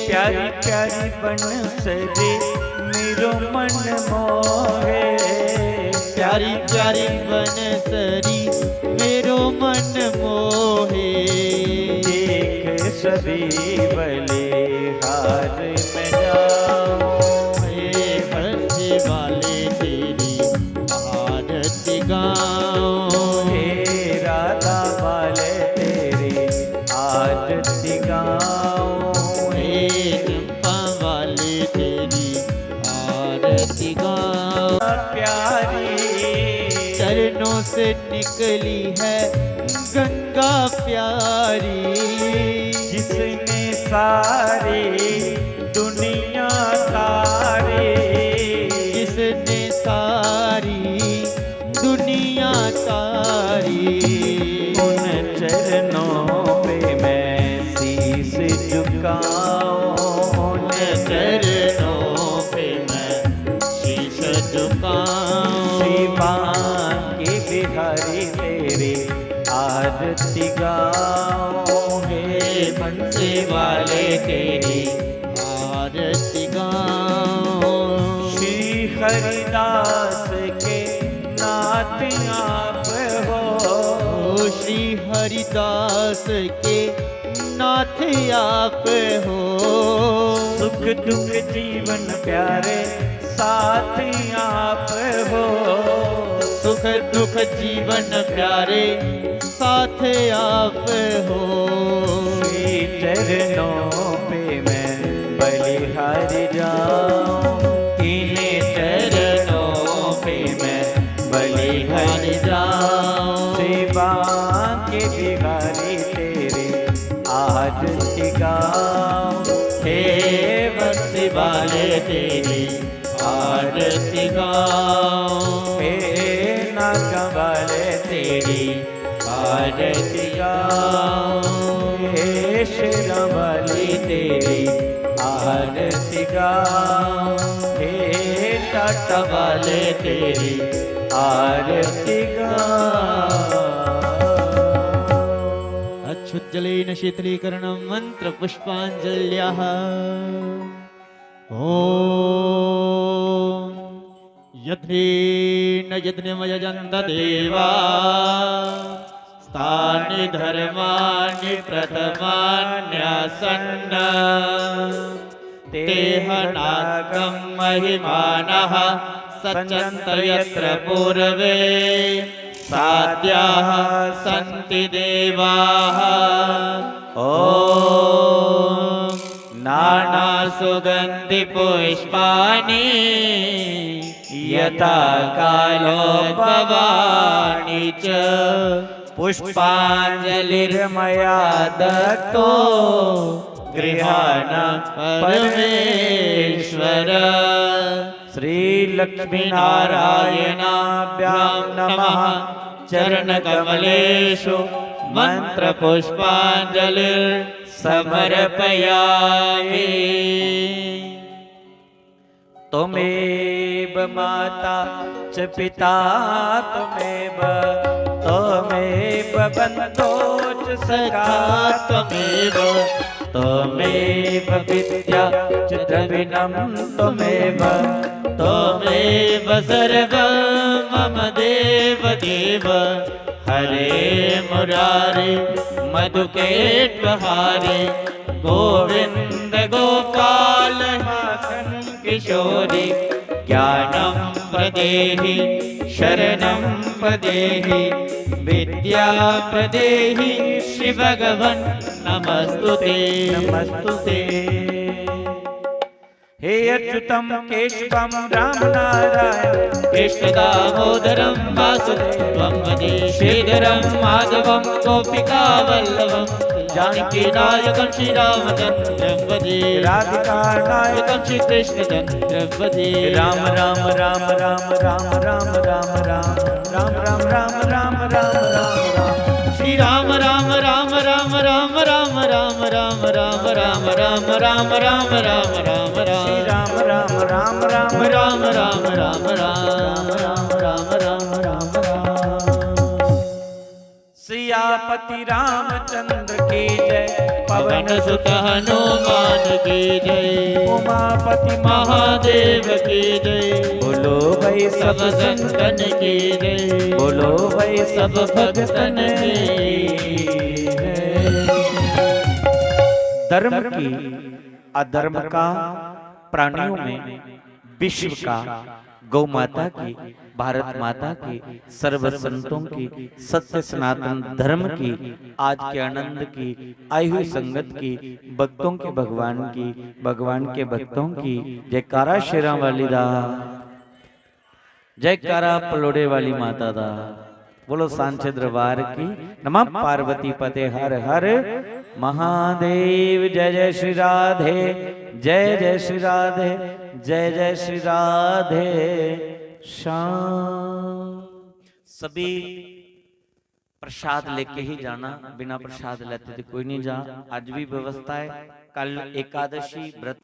प्यारी प्यारी बनसरी मेरो मन मोहे प्यारी प्यारी बनसरी मेरो मन मोहे देख सभी बले हार में जाओ हे बंसी वाले तेरी आरती गाओ हे राधा वाले तेरी आरती गाओ हे चंपा वाले तेरी आरती गाओ प्यारी चरणों से निकली है गंगा प्यारी जिसने सारी दुनिया तारी जिसने सारी दुनिया तारी उन चरणों पे मैं शीश झुकाऊं उन चरणों पे मैं शीश झुकाऊं श्री बांके बिहारी तेरी आरती गाऊं हे बंसी वाले तेरी आरती गाओ श्री हरिदास के नाथ आप हो श्री हरिदास के नाथ आप हो सुख दुख जीवन प्यारे साथ आप हो सुख दुख जीवन प्यारे साथ आप हो श्री चरणों पे मैं बांके बिहारी तेरे आरती गाऊं। हे बंसी वाले तेरी आरती गाऊं। हे नाग वाले तेरी आरती गाऊं। हे शेर वाली तेरी आरती गाऊं। हे टाटा वाले तेरी आरती गाऊं। अच्युतजलेन शीतलीकरणं मंत्र पुष्पांजल्यः। ॐ यज्ञेन यज्ञमयजन्त देवा स्थानि धर्माणि प्रथमान्यासन्न तेह नागं महिमानः सचन्त यत्र पूर्वे साध्याः सन्ति देवाः। ॐ नानासुगन्धि पुष्पाणि यथा कालोद्भवानि च पुष्पाञ्जलिर्मया दत्तो गृहाण परमेश्वर। श्री लक्ष्मी नारायणाभ्यां नमः। चरणकमलेषु मन्त्रपुष्पाञ्जलिर्समर्पयामि। त्वमेव माता च पिता त्वमेव त्वमेव बन्धो च सखा त्वमेव त्वमेव विद्या च द्रविणं त्वमेव त्वमेव सर्वं मम देव देव। हरे मुरारे मधुकेट्वहारे गोविन्द गोपाल किशोरी ज्ञानं प्रदेहि शरणं प्रदेहि विद्या प्रदेहि श्री भगवन् नमस्तुते नमस्तुते। हे अच्युतं केशवं राम नारायण कृष्ण दामोदरं वासुदेवं भजे श्रीधरं माधवं गोपिका वल्लभं जानकीनायकं श्रीरामचन्द्रं भजे राधिका नायकं श्रीकृष्णचन्द्रं भजे। राम राम राम राम राम राम राम राम राम राम राम राम राम राम राम श्री राम राम राम राम राम राम राम राम राम राम राम राम राम राम राम श्री राम राम राम राम राम राम राम राम राम राम राम राम राम। सियापति रामचंद्र की जय। पवन सुत हनुमान की जय। उमापति महादेव की जय। बोलो भाई सब संतन की जय। बोलो भाई सब भक्तन की जय। धर्म की अधर्म का प्राणियों में विश्व का गौ माता की भारत माता की सर्व संतों की सत्य सनातन धर्म की आज के आनंद की आई हुई संगत की भक्तों के भगवान की भगवान के भक्तों की जयकारा शेरा वाली दा जयकारा पलोड़े वाली माता दा। बोलो सांचे दरबार की नमः पार्वती पते हर हर महादेव। जय जय श्री राधे जय जय श्री राधे जय जय श्री राधे श्याम। सभी प्रसाद लेके ही जाना, बिना प्रसाद लेते तो कोई नहीं जा। आज भी व्यवस्था है। कल एकादशी व्रत